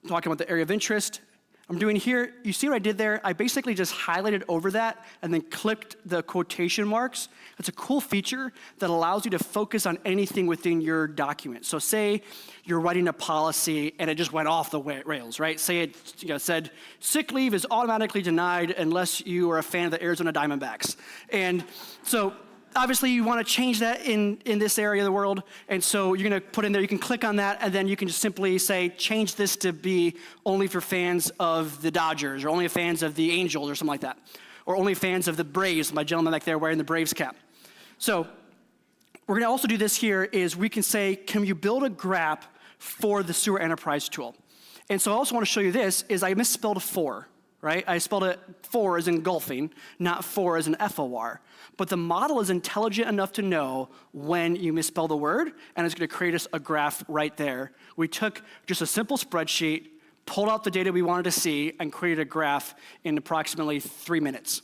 Talking about the area of interest. I'm doing here, you see what I did there? I basically just highlighted over that and then clicked the quotation marks. It's a cool feature that allows you to focus on anything within your document. So say you're writing a policy and it just went off the rails, right? Say it said, sick leave is automatically denied unless you are a fan of the Arizona Diamondbacks. And so obviously you want to change that in this area of the world, and so you're going to put in there, you can click on that, and then you can just simply say, change this to be only for fans of the Dodgers, or only fans of the Angels, or something like that, or only fans of the Braves, my gentleman back there wearing the Braves cap. So we're going to also do this here is we can say, can you build a graph for the sewer enterprise tool? And so I also want to show you this, is I misspelled for. Right? I spelled it for as engulfing, not for as an FOR. But the model is intelligent enough to know when you misspell the word, and it's gonna create us a graph right there. We took just a simple spreadsheet, pulled out the data we wanted to see, and created a graph in approximately 3 minutes.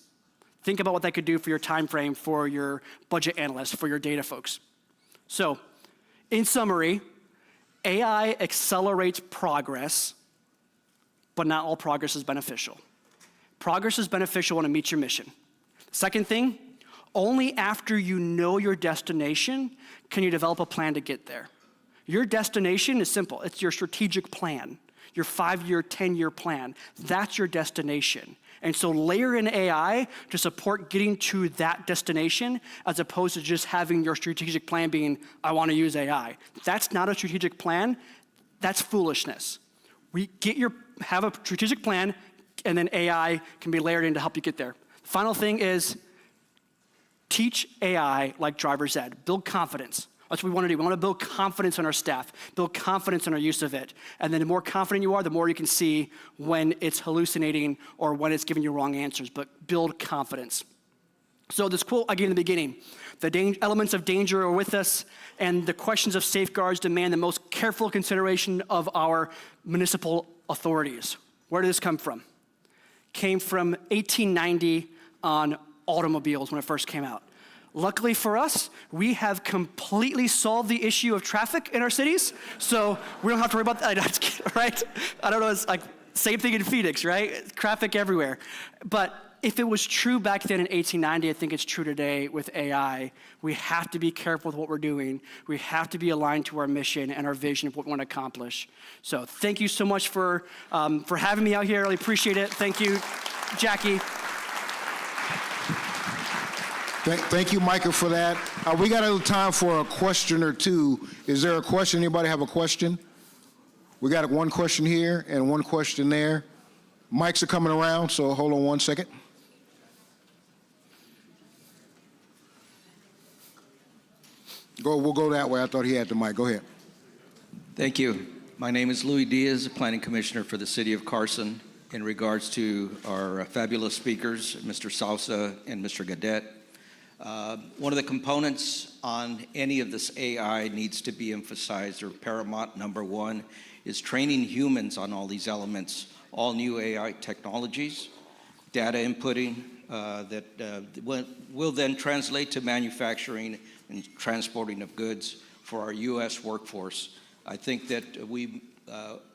Think about what that could do for your time frame, for your budget analysts, for your data folks. So, in summary, AI accelerates progress, but not all progress is beneficial. Progress is beneficial when it meets your mission. Second thing, only after you know your destination can you develop a plan to get there. Your destination is simple. It's your strategic plan, your 5-year, 10-year plan. That's your destination. And so layer in AI to support getting to that destination as opposed to just having your strategic plan being, I want to use AI. That's not a strategic plan. That's foolishness. Have a strategic plan, and then AI can be layered in to help you get there. Final thing is teach AI like driver's ed. Build confidence. That's what we want to do. We want to build confidence in our staff, build confidence in our use of it. And then the more confident you are, the more you can see when it's hallucinating or when it's giving you wrong answers, but build confidence. So this quote I gave in the beginning, the elements of danger are with us, and the questions of safeguards demand the most careful consideration of our municipal authorities. Where did this come from? Came from 1890 on automobiles when it first came out. Luckily for us, we have completely solved the issue of traffic in our cities, so we don't have to worry about that, right? I don't know, it's like same thing in Phoenix, right? Traffic everywhere. But if it was true back then in 1890, I think it's true today with AI. We have to be careful with what we're doing. We have to be aligned to our mission and our vision of what we want to accomplish. So thank you so much for having me out here. I really appreciate it. Thank you, Jackie. Thank you, Micah, for that. We got a little time for a question or two. Is there a question? Anybody have a question? We got one question here and one question there. Mics are coming around, so hold on 1 second. We'll go that way. I thought he had the mic. Go ahead. Thank you. My name is Louis Diaz, Planning Commissioner for the City of Carson. In regards to our fabulous speakers, Mr. Salsa and Mr. Gadet, one of the components on any of this AI needs to be emphasized, or paramount number one, is training humans on all these elements, all new AI technologies, data inputting that will then translate to manufacturing and transporting of goods for our U.S. workforce. I think that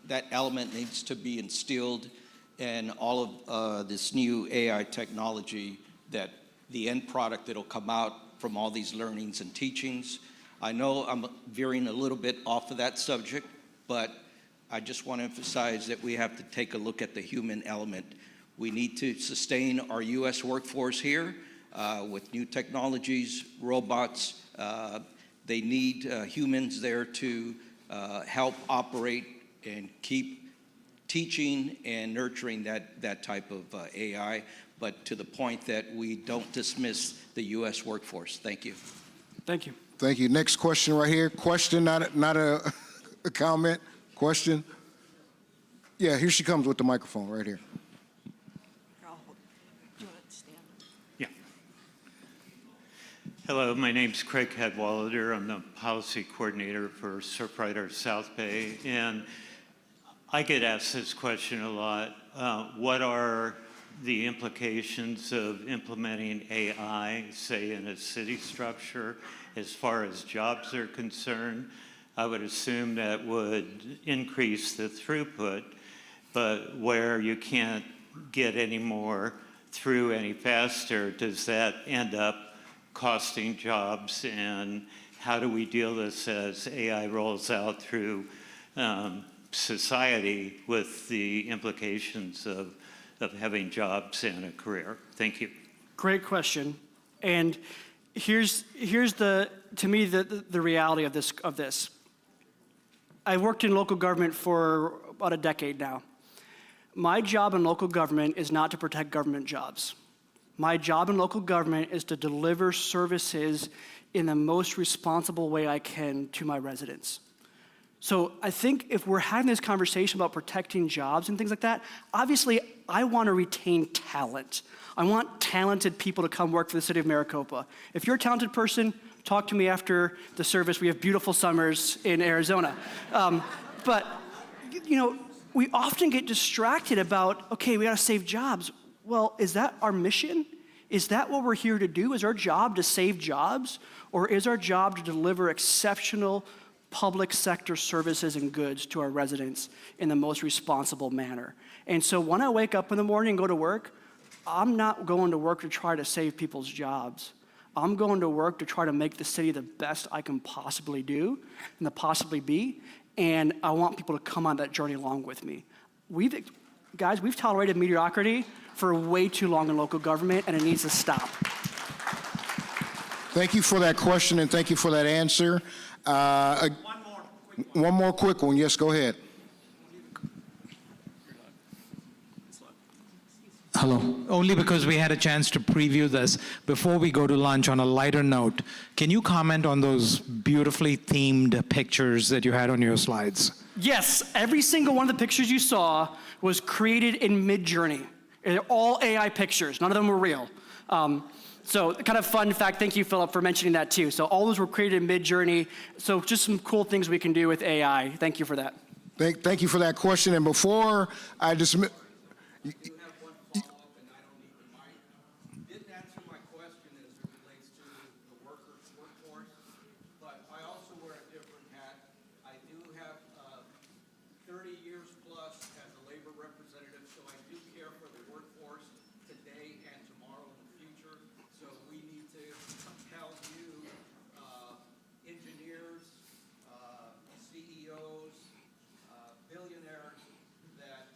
that element needs to be instilled in all of this new AI technology, that the end product that'll come out from all these learnings and teachings. I know I'm veering a little bit off of that subject, but I just want to emphasize that we have to take a look at the human element. We need to sustain our U.S. workforce here with new technologies, robots. They need humans there to help operate and keep teaching and nurturing that type of AI, but to the point that we don't dismiss the U.S. workforce. Thank you. Thank you. Thank you. Next question right here. Question, not a comment. Question. Yeah, here she comes with the microphone right here. Yeah. Hello, my name's Craig Cadwallader. I'm the policy coordinator for Surfrider South Bay, and I get asked this question a lot. What are the implications of implementing AI, say, in a city structure as far as jobs are concerned? I would assume that would increase the throughput, but where you can't get any more through any faster, does that end up costing jobs? And how do we deal this as AI rolls out through society with the implications of having jobs and a career? Thank you. Great question. And here's to me the reality of this. I've worked in local government for about a decade now. My job in local government is not to protect government jobs. My job in local government is to deliver services in the most responsible way I can to my residents. So I think if we're having this conversation about protecting jobs and things like that, obviously I want to retain talent. I want talented people to come work for the city of Maricopa. If you're a talented person, talk to me after the service. We have beautiful summers in Arizona. But, you know, we often get distracted about, okay, we got to save jobs. Well, is that our mission? Is that what we're here to do? Is our job to save jobs? Or is our job to deliver exceptional public sector services and goods to our residents in the most responsible manner? And so when I wake up in the morning and go to work, I'm not going to work to try to save people's jobs. I'm going to work to try to make the city the best I can possibly do and possibly be, and I want people to come on that journey along with me. We've tolerated mediocrity for way too long in local government, and it needs to stop. Thank you for that question, and thank you for that answer. One more quick one. Yes, go ahead. Hello. Only because we had a chance to preview this before we go to lunch. On a lighter note, can you comment on those beautifully themed pictures that you had on your slides? Yes, every single one of the pictures you saw was created in Midjourney. They're all AI pictures. None of them were real. So kind of fun fact, thank you, Philip, for mentioning that too. So all those were created in Mid-Journey. So just some cool things we can do with AI. Thank you for that. Thank you for that question. And before I dismiss, I do have one follow-up, and I don't need the mic. You didn't answer my question as it relates to the workforce, but I also wear a different hat. I do have 30 years plus as a labor representative, so I do care for the workforce today and tomorrow in the future. So we need to tell you, engineers, CEOs, billionaires, that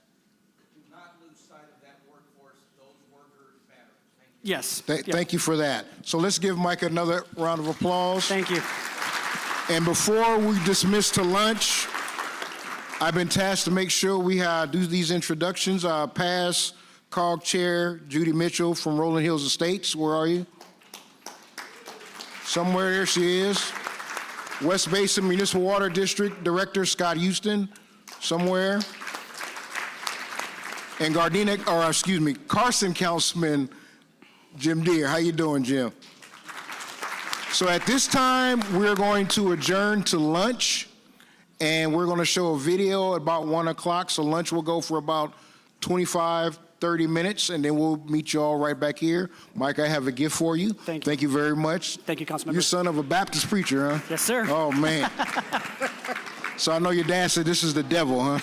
do not lose sight of that workforce. Those workers matter. Thank you. Yes. thank you for that. So let's give Mike another round of applause. Thank you. And before we dismiss to lunch, I've been tasked to make sure we do these introductions. Past COG Chair Judy Mitchell from Rolling Hills Estates. Where are you? Somewhere there she is. West Basin Municipal Water District Director Scott Houston. Somewhere. And Carson Councilman Jim Deere. How you doing, Jim? So at this time, we're going to adjourn to lunch. And we're going to show a video at about 1 o'clock. So lunch will go for about 25, 30 minutes, and then we'll meet you all right back here. Mike, I have a gift for you. Thank you. Thank you very much. Thank you, Councilmember. You're son of a Baptist preacher, huh? Yes, sir. Oh, man. So I know your dad said this is the devil, huh?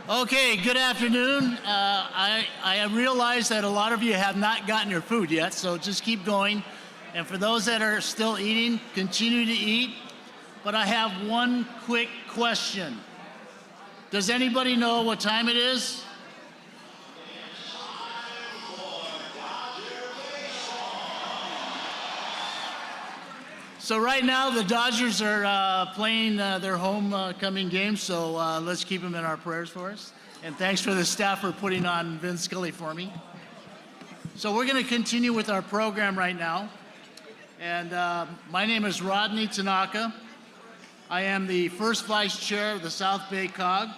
Okay, good afternoon. I realize that a lot of you have not gotten your food yet, so just keep going. And for those that are still eating, continue to eat. But I have one quick question. Does anybody know what time it is? So right now the Dodgers are playing their homecoming game, so let's keep them in our prayers for us. And thanks for the staff for putting on Vin Scully for me. So we're going to continue with our program right now. And my name is Rodney Tanaka. I am the first vice chair of the South Bay COG,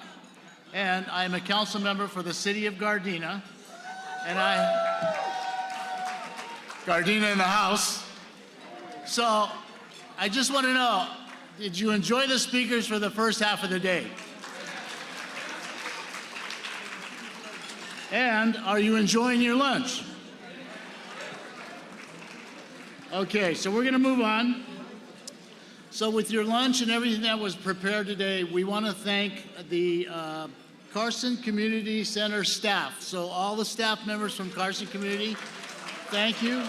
and I am a council member for the city of Gardena. And Gardena in the house. So I just want to know, did you enjoy the speakers for the first half of the day? And are you enjoying your lunch? Okay, so we're going to move on. So with your lunch and everything that was prepared today, we want to thank the Carson Community Center staff. So all the staff members from Carson Community, thank you.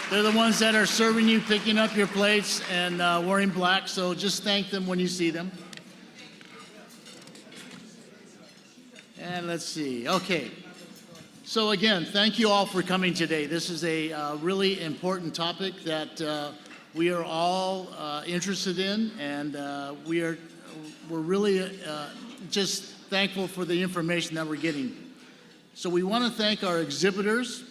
They're the ones that are serving you, picking up your plates, and wearing black, so just thank them when you see them. And let's see, okay. So again, thank you all for coming today. This is a really important topic that we are all interested in, and we're really just thankful for the information that we're getting. So we want to thank our exhibitors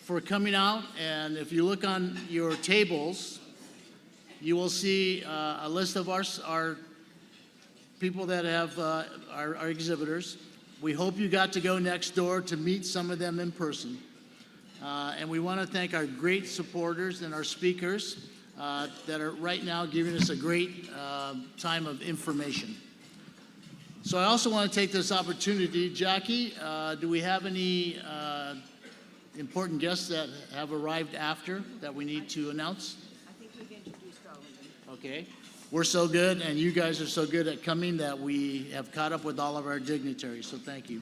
for coming out, and if you look on your tables, you will see a list of our people that have our exhibitors. We hope you got to go next door to meet some of them in person. And we want to thank our great supporters and our speakers that are right now giving us a great time of information. So I also want to take this opportunity, Jackie, do we have any important guests that have arrived after that we need to announce? I think we've introduced all of them. Okay. We're so good, and you guys are so good at coming that we have caught up with all of our dignitaries, so thank you.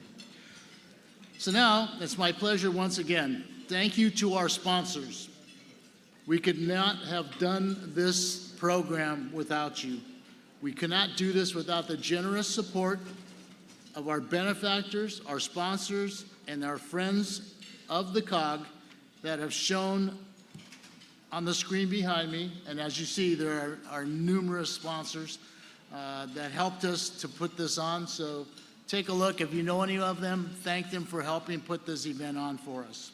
So now, it's my pleasure once again. Thank you to our sponsors. We could not have done this program without you. We cannot do this without the generous support of our benefactors, our sponsors, and our friends of the COG that have shown on the screen behind me, and as you see, there are numerous sponsors that helped us to put this on, so take a look. If you know any of them, thank them for helping put this event on for us.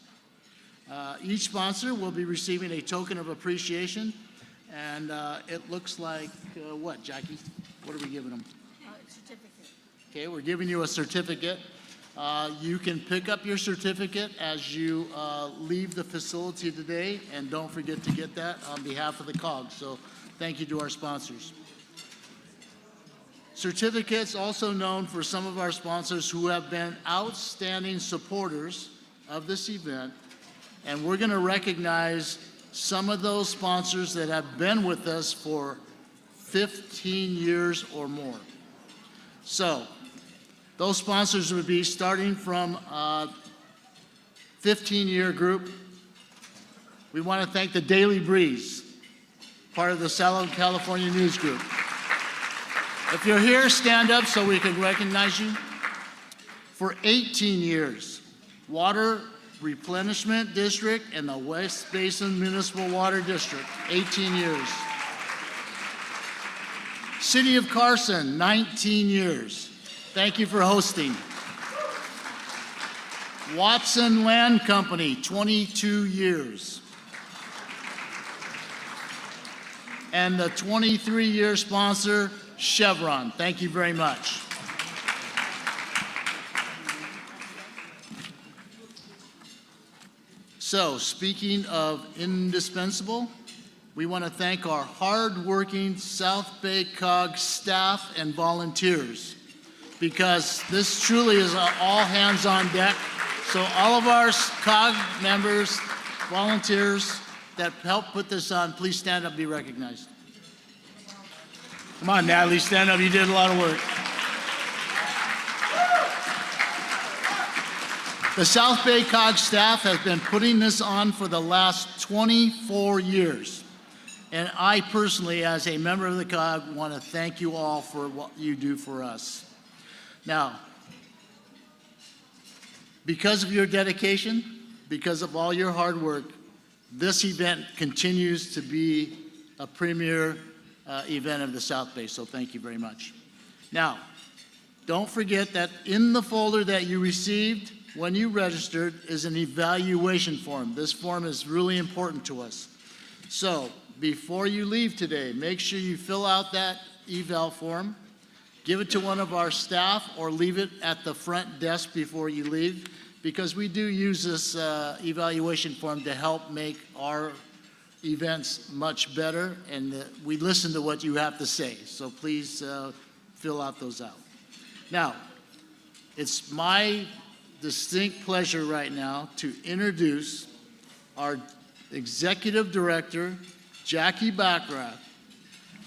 Each sponsor will be receiving a token of appreciation, and it looks like, what, Jackie? What are we giving them? Certificate. Okay, we're giving you a certificate. You can pick up your certificate as you leave the facility today, and don't forget to get that on behalf of the COG. So thank you to our sponsors. Certificates also known for some of our sponsors who have been outstanding supporters of this event, and we're going to recognize some of those sponsors that have been with us for 15 years or more. So those sponsors would be starting from 15-year group. We want to thank the Daily Breeze, part of the Southern California News Group. If you're here, stand up so we can recognize you. For 18 years, Water Replenishment District and the West Basin Municipal Water District, 18 years. City of Carson, 19 years. Thank you for hosting. Watson Land Company, 22 years. And the 23-year sponsor, Chevron. Thank you very much. So, speaking of indispensable, we want to thank our hard-working South Bay COG staff and volunteers, because this truly is all hands on deck. So all of our COG members, volunteers that helped put this on, please stand up and be recognized. Come on, Natalie, stand up. You did a lot of work. The South Bay COG staff has been putting this on for the last 24 years. And I personally, as a member of the COG, want to thank you all for what you do for us. Now, because of your dedication, because of all your hard work, this event continues to be a premier event of the South Bay, so thank you very much. Now, don't forget that in the folder that you received when you registered is an evaluation form. This form is really important to us. So, before you leave today, make sure you fill out that eval form, give it to one of our staff, or leave it at the front desk before you leave, because we do use this evaluation form to help make our events much better, and we listen to what you have to say. So please fill out those out. Now, it's my distinct pleasure right now to introduce our Executive Director, Jackie Backrath.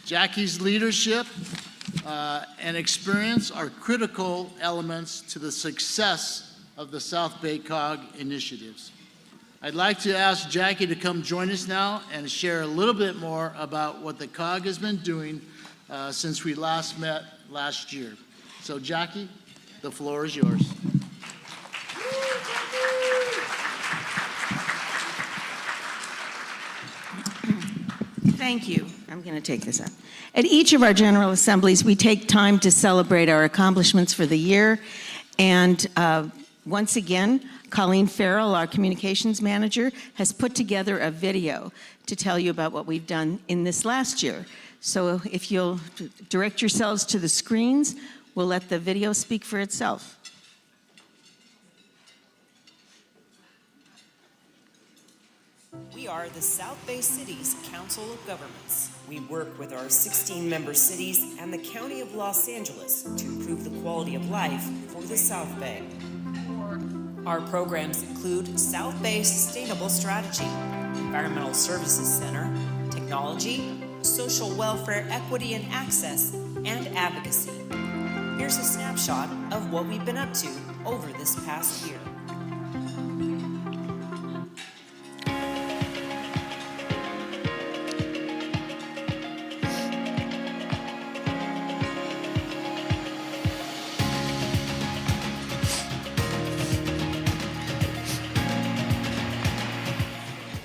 Jackie's leadership and experience are critical elements to the success of the South Bay COG initiatives. I'd like to ask Jackie to come join us now and share a little bit more about what the COG has been doing since we last met last year. So Jackie, the floor is yours. Thank you. I'm going to take this up. At each of our General Assemblies, we take time to celebrate our accomplishments for the year. And once again, Colleen Farrell, our communications manager, has put together a video to tell you about what we've done in this last year. So if you'll direct yourselves to the screens, we'll let the video speak for itself. We are the South Bay Cities Council of Governments. We work with our 16-member cities and the County of Los Angeles to improve the quality of life for the South Bay. Our programs include South Bay Sustainable Strategy, Environmental Services Center, Technology, Social Welfare Equity and Access, and Advocacy. Here's a snapshot of what we've been up to over this past year.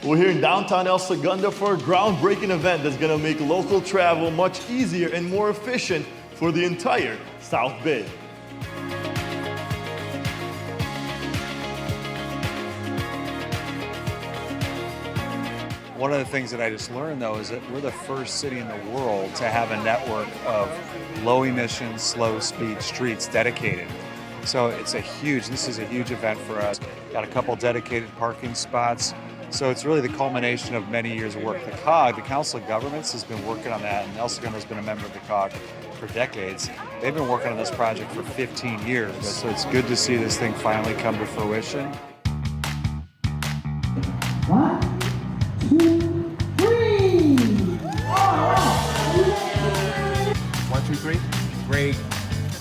We're here in downtown El Segundo for a groundbreaking event that's going to make local travel much easier and more efficient for the entire South Bay. One of the things that I just learned, though, is that we're the first city in the world to have a network of low-emission, slow-speed streets dedicated. So this is a huge event for us. Got a couple dedicated parking spots. So it's really the culmination of many years of work. The COG, the Council of Governments, has been working on that, and El Segundo has been a member of the COG for decades. They've been working on this project for 15 years, so it's good to see this thing finally come to fruition. 1, 2, 3. 1, 2, 3. Great.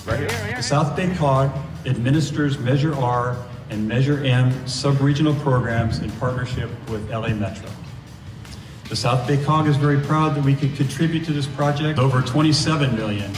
Right here. The South Bay COG administers Measure R and Measure M sub-regional programs in partnership with LA Metro. The South Bay COG is very proud that we could contribute to this project over $27 million.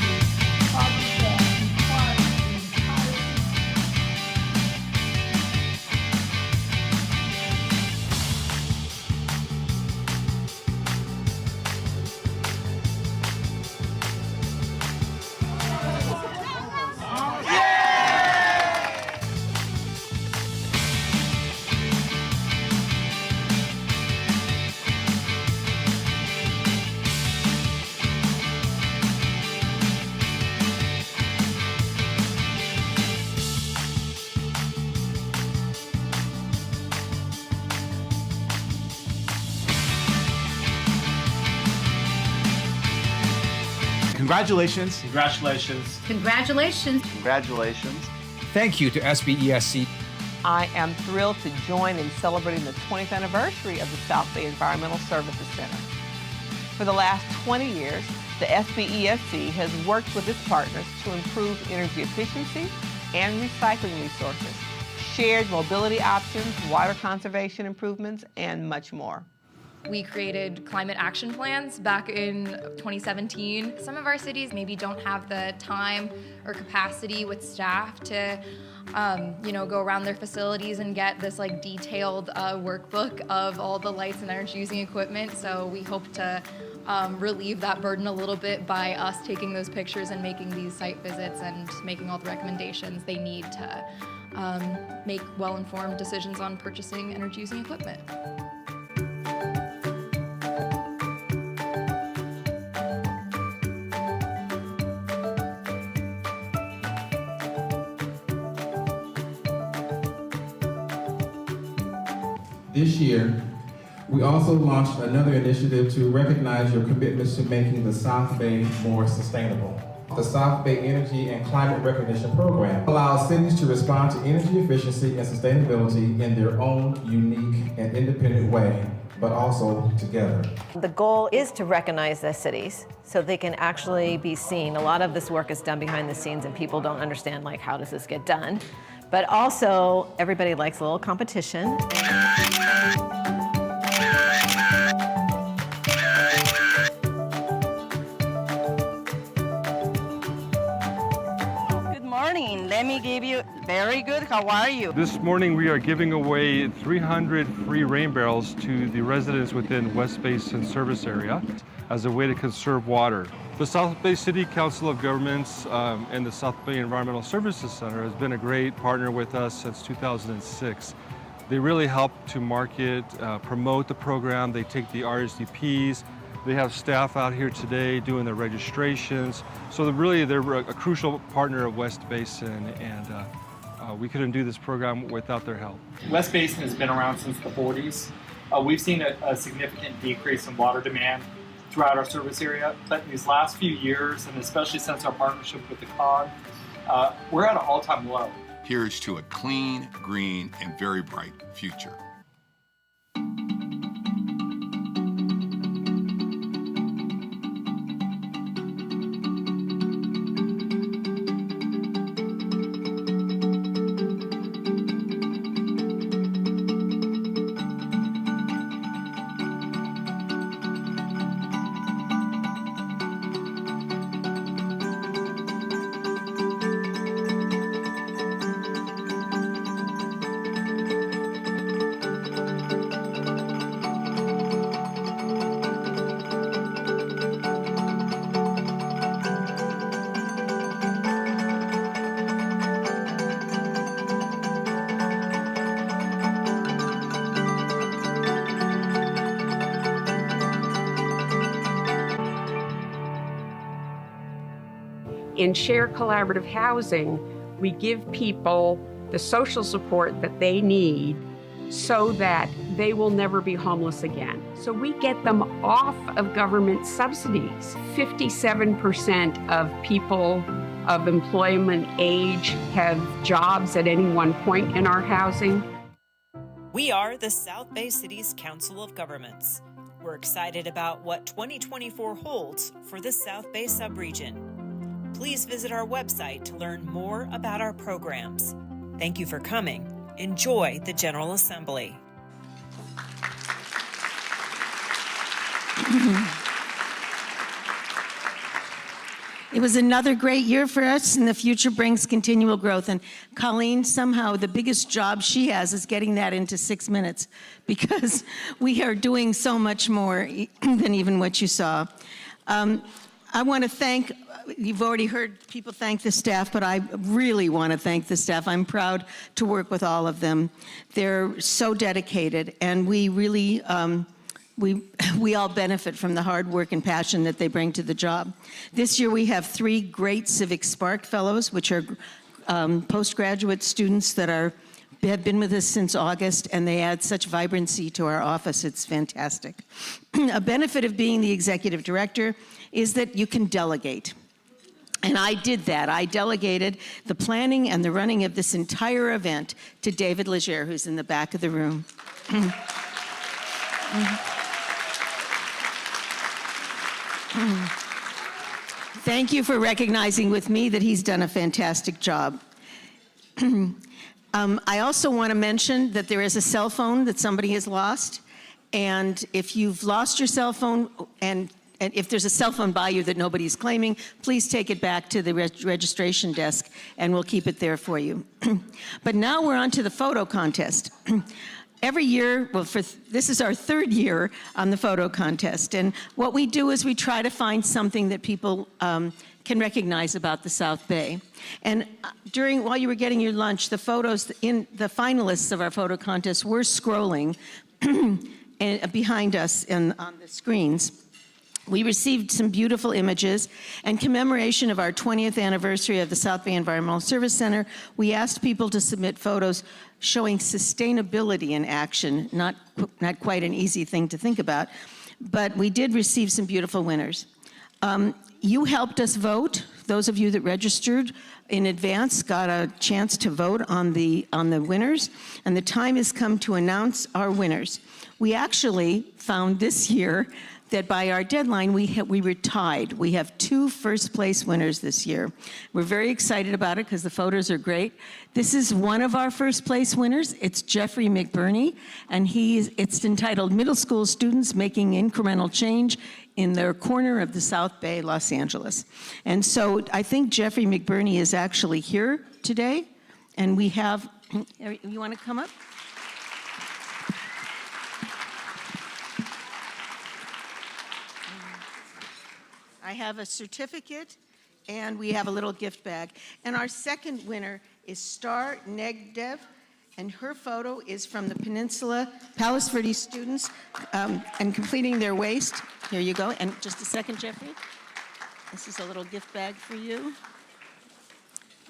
Congratulations. Congratulations. Congratulations. Congratulations. Thank you to SBESC. I am thrilled to join in celebrating the 20th anniversary of the South Bay Environmental Services Center. For the last 20 years, the SBESC has worked with its partners to improve energy efficiency and recycling resources, shared mobility options, water conservation improvements, and much more. We created climate action plans back in 2017. Some of our cities maybe don't have the time or capacity with staff to go around their facilities and get this like detailed workbook of all the lights and energy using equipment. So we hope to relieve that burden a little bit by us taking those pictures and making these site visits and making all the recommendations they need to make well-informed decisions on purchasing energy using equipment. This year, we also launched another initiative to recognize your commitments to making the South Bay more sustainable. The South Bay Energy and Climate Recognition Program allows cities to respond to energy efficiency and sustainability in their own unique and independent way, but also together. The goal is to recognize the cities so they can actually be seen. A lot of this work is done behind the scenes and people don't understand, like, how does this get done? But also, everybody likes a little competition. Good morning. Let me give you very good. How are you? This morning we are giving away 300 free rain barrels to the residents within West Basin service area as a way to conserve water. The South Bay City Council of Governments and the South Bay Environmental Services Center has been a great partner with us since 2006. They really help to market, promote the program. They take the RSVPs. They have staff out here today doing the registrations. So they're a crucial partner of West Basin, and we couldn't do this program without their help. West Basin has been around since the 40s. We've seen a significant decrease in water demand throughout our service area, but in these last few years, and especially since our partnership with the CCOG, we're at an all-time low. Here's to a clean, green, and very bright future. In Share Collaborative Housing, we give people the social support that they need so that they will never be homeless again. So we get them off of government subsidies. 57% of people of employment age have jobs at any one point in our housing. We are the South Bay Cities Council of Governments. We're excited about what 2024 holds for the South Bay subregion. Please visit our website to learn more about our programs. Thank you for coming. Enjoy the General Assembly. It was another great year for us, and the future brings continual growth. And Colleen, somehow the biggest job she has is getting that into 6 minutes, because we are doing so much more than even what you saw. I want to thank, you've already heard people thank the staff, but I really want to thank the staff. I'm proud to work with all of them. They're so dedicated, and we really, we all benefit from the hard work and passion that they bring to the job. This year we have 3 great Civic Spark Fellows, which are postgraduate students that have been with us since August, and they add such vibrancy to our office. It's fantastic. A benefit of being the executive director is that you can delegate. And I did that. I delegated the planning and the running of this entire event to David Legere, who's in the back of the room. Thank you for recognizing with me that he's done a fantastic job. I also want to mention that there is a cell phone that somebody has lost. And if you've lost your cell phone and if there's a cell phone by you that nobody's claiming, please take it back to the registration desk and we'll keep it there for you. But now we're on to the photo contest. Every year, well, this is our third year on the photo contest. And what we do is we try to find something that people can recognize about the South Bay. And while you were getting your lunch, the photos in the finalists of our photo contest were scrolling and behind us on the screens. We received some beautiful images. In commemoration of our 20th anniversary of the South Bay Environmental Service Center, we asked people to submit photos showing sustainability in action, not quite an easy thing to think about, but we did receive some beautiful winners. You helped us vote. Those of you that registered in advance got a chance to vote on the winners, and the time has come to announce our winners. We actually found this year that by our deadline, we were tied. We have 2 first-place winners this year. We're very excited about it because the photos are great. This is one of our first-place winners. It's Jeffrey McBurney, and it's entitled Middle School Students Making Incremental Change in Their Corner of the South Bay, Los Angeles. And so I think Jeffrey McBurney is actually here today, and we have, you want to come up? I have a certificate, and we have a little gift bag. And our second winner is Star Negdev, and her photo is from the Peninsula Palos Verdes students and completing their waste. Here you go. And just a second, Jeffrey. This is a little gift bag for you.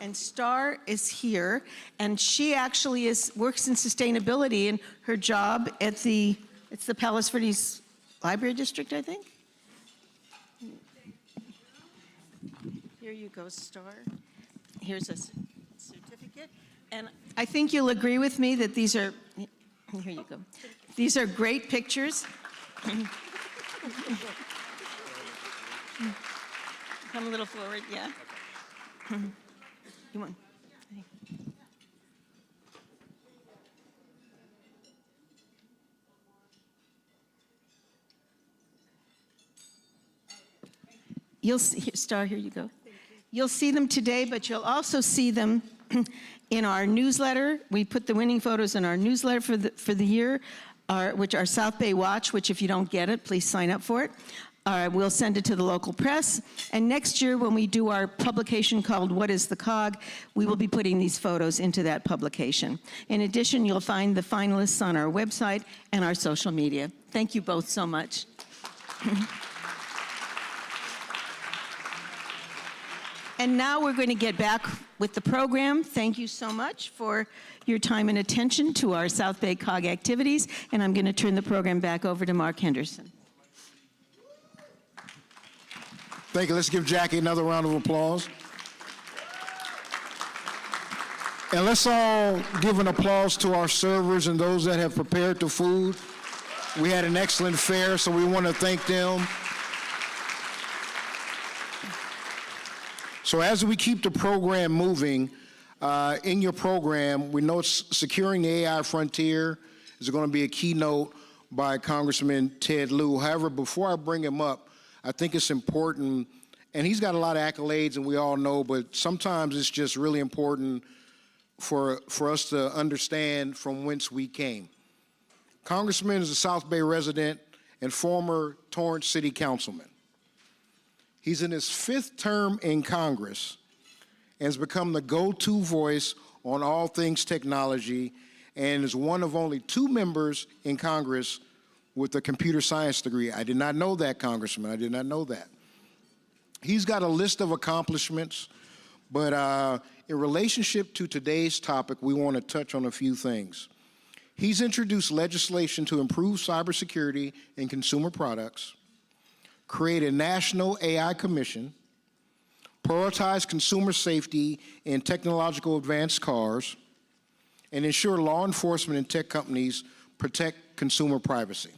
And Star is here, and she actually works in sustainability, and her job at it's the Palos Verdes Library District, I think. Here you go, Star. Here's a certificate. And I think you'll agree with me that these are, here you go. These are great pictures. Come a little forward, yeah. You want? You'll see, Star, here you go. You'll see them today, but you'll also see them in our newsletter. We put the winning photos in our newsletter for the year, which are South Bay Watch, which if you don't get it, please sign up for it. We'll send it to the local press. And next year, when we do our publication called What is the COG, we will be putting these photos into that publication. In addition, you'll find the finalists on our website and our social media. Thank you both so much. And now we're going to get back with the program. Thank you so much for your time and attention to our South Bay COG activities. And I'm going to turn the program back over to Mark Henderson. Thank you. Let's give Jackie another round of applause. And let's all give an applause to our servers and those that have prepared the food. We had an excellent fair, so we want to thank them. So as we keep the program moving, in your program, we know Securing the AI Frontier is going to be a keynote by Congressman Ted Lieu. However, before I bring him up, I think it's important, and he's got a lot of accolades, and we all know, but sometimes it's just really important for us to understand from whence we came. Congressman is a South Bay resident and former Torrance City Councilman. He's in his 5th term in Congress and has become the go-to voice on all things technology and is one of only 2 members in Congress with a computer science degree. I did not know that, Congressman. I did not know that. He's got a list of accomplishments, but in relationship to today's topic, we want to touch on a few things. He's introduced legislation to improve cybersecurity in consumer products, create a national AI commission, prioritize consumer safety in technological advanced cars, and ensure law enforcement and tech companies protect consumer privacy.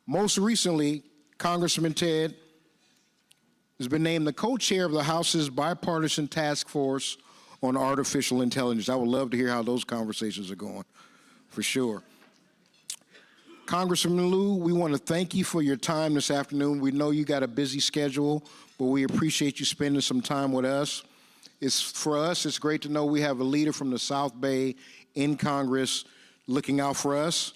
Most recently, Congressman Ted has been named the co-chair of the House's bipartisan task force on artificial intelligence. I would love to hear how those conversations are going, for sure. Congressman Liu, we want to thank you for your time this afternoon. We know you got a busy schedule, but we appreciate you spending some time with us. For us, it's great to know we have a leader from the South Bay in Congress looking out for us.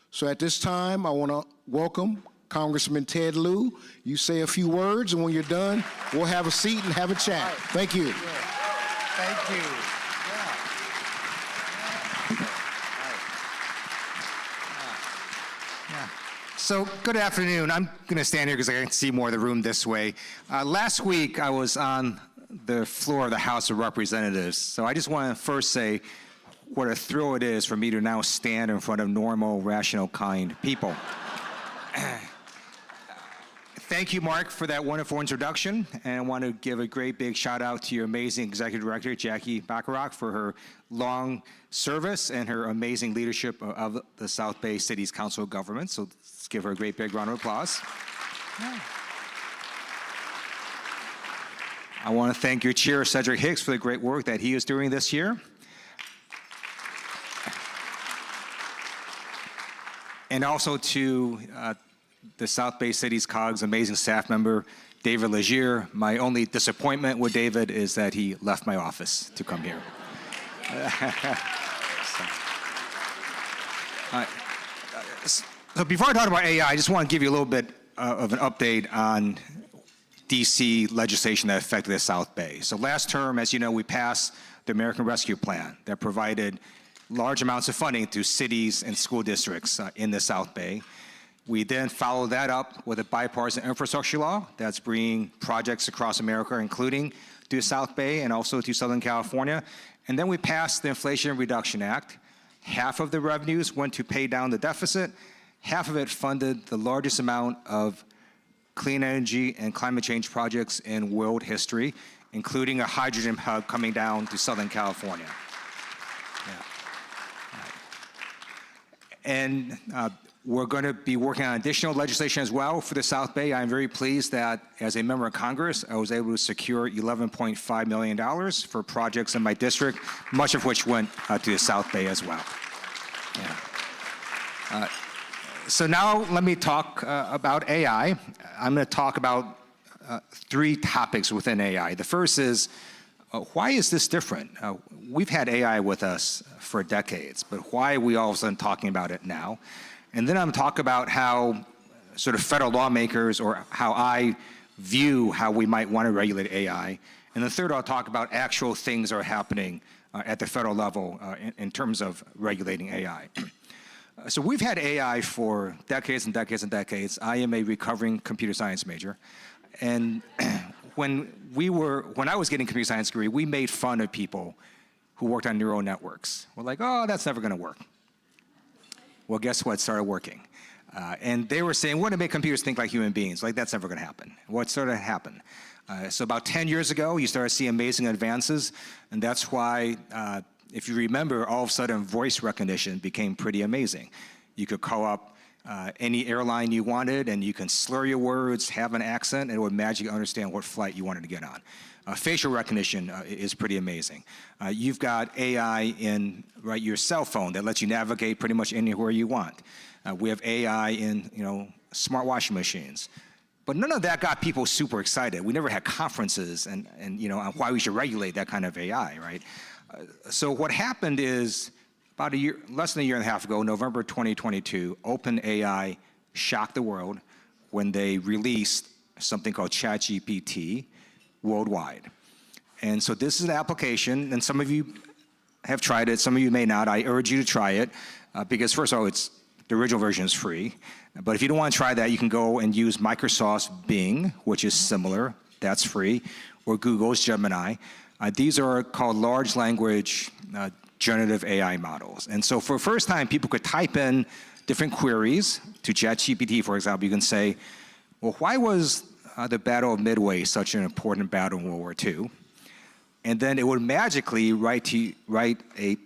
So at this time, I want to welcome Congressman Ted Liu. You say a few words, and when you're done, we'll have a seat and have a chat. Right. Thank you. Thank you. So, good afternoon. I'm going to stand here because I can see more of the room this way. Last week, I was on the floor of the House of Representatives. So I just want to first say what a thrill it is for me to now stand in front of normal, rational, kind people. Thank you, Mark, for that wonderful introduction. And I want to give a great big shout out to your amazing Executive Director, Jackie Bacharach, for her long service and her amazing leadership of the South Bay City's Council of Governments. So let's give her a great big round of applause. I want to thank your chair, Cedric Hicks, for the great work that he is doing this year. And also to the South Bay City's COG's amazing staff member, David Legier. My only disappointment with David is that he left my office to come here. So before I talk about AI, I just want to give you a little bit of an update on DC legislation that affected the South Bay. So last term, as you know, we passed the American Rescue Plan that provided large amounts of funding to cities and school districts in the South Bay. We then followed that up with a bipartisan infrastructure law that's bringing projects across America, including to the South Bay and also to Southern California. And then we passed the Inflation Reduction Act. Half of the revenues went to pay down the deficit. Half of it funded the largest amount of clean energy and climate change projects in world history, including a hydrogen hub coming down to Southern California. And we're going to be working on additional legislation as well for the South Bay. I'm very pleased that as a member of Congress, I was able to secure $11.5 million for projects in my district, much of which went to the South Bay as well. So now let me talk about AI. I'm going to talk about three topics within AI. The first is, why is this different? We've had AI with us for decades, but why are we all of a sudden talking about it now? And then I'm going to talk about how sort of federal lawmakers, or how I view how we might want to regulate AI. And the third, I'll talk about actual things that are happening at the federal level in terms of regulating AI. So we've had AI for decades and decades and decades. I am a recovering computer science major. And when I was getting a computer science degree, we made fun of people who worked on neural networks. We're like, oh, that's never going to work. Well, guess what? It started working. And they were saying, we're going to make computers think like human beings. Like, that's never going to happen. What started to happen? So about 10 years ago, you started to see amazing advances. And that's why, if you remember, all of a sudden, voice recognition became pretty amazing. You could call up any airline you wanted, and you can slur your words, have an accent, and it would magically understand what flight you wanted to get on. Facial recognition is pretty amazing. You've got AI in your cell phone that lets you navigate pretty much anywhere you want. We have AI in smart washing machines. But none of that got people super excited. We never had conferences and on why we should regulate that kind of AI, right? So what happened is, about less than a year and a half ago, November 2022, OpenAI shocked the world when they released something called ChatGPT worldwide. And so this is an application, and some of you have tried it, some of you may not. I urge you to try it, because first of all, the original version is free. But if you don't want to try that, you can go and use Microsoft's Bing, which is similar, that's free, or Google's Gemini. These are called large language generative AI models. And so for the first time, people could type in different queries to ChatGPT, for example. You can say, well, why was the Battle of Midway such an important battle in World War II? And then it would magically write a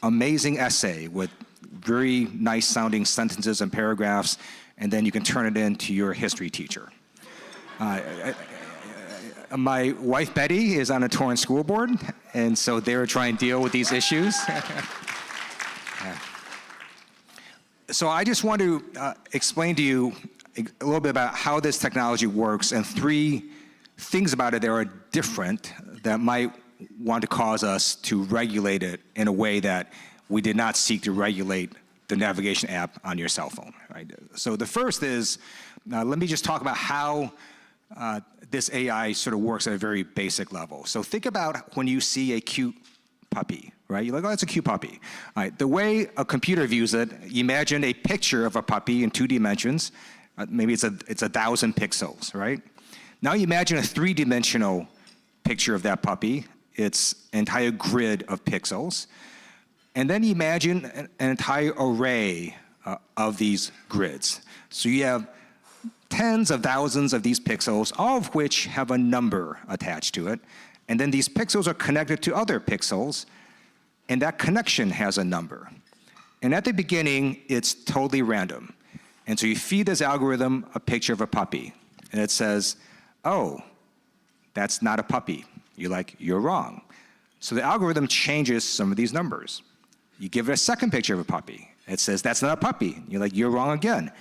amazing essay with very nice sounding sentences and paragraphs, and then you can turn it in to your history teacher. My wife, Betty, is on a Torrance school board, and so they're trying to deal with these issues. So I just want to explain to you a little bit about how this technology works and 3 things about it that are different that might want to cause us to regulate it in a way that we did not seek to regulate the navigation app on your cell phone. Right? So the first is, let me just talk about how this AI sort of works at a very basic level. So think about when you see a cute puppy, right? You're like, oh, that's a cute puppy. All right, the way a computer views it, imagine a picture of a puppy in 2 dimensions. Maybe it's 1,000 pixels, right? Now you imagine a 3-dimensional picture of that puppy. It's an entire grid of pixels. And then imagine an entire array of these grids. So you have tens of thousands of these pixels, all of which have a number attached to it. And then these pixels are connected to other pixels, and that connection has a number. And at the beginning, it's totally random. And so you feed this algorithm a picture of a puppy, and it says, oh, that's not a puppy. You're like, you're wrong. So the algorithm changes some of these numbers. You give it a second picture of a puppy. It says, that's not a puppy. You're like, you're wrong again.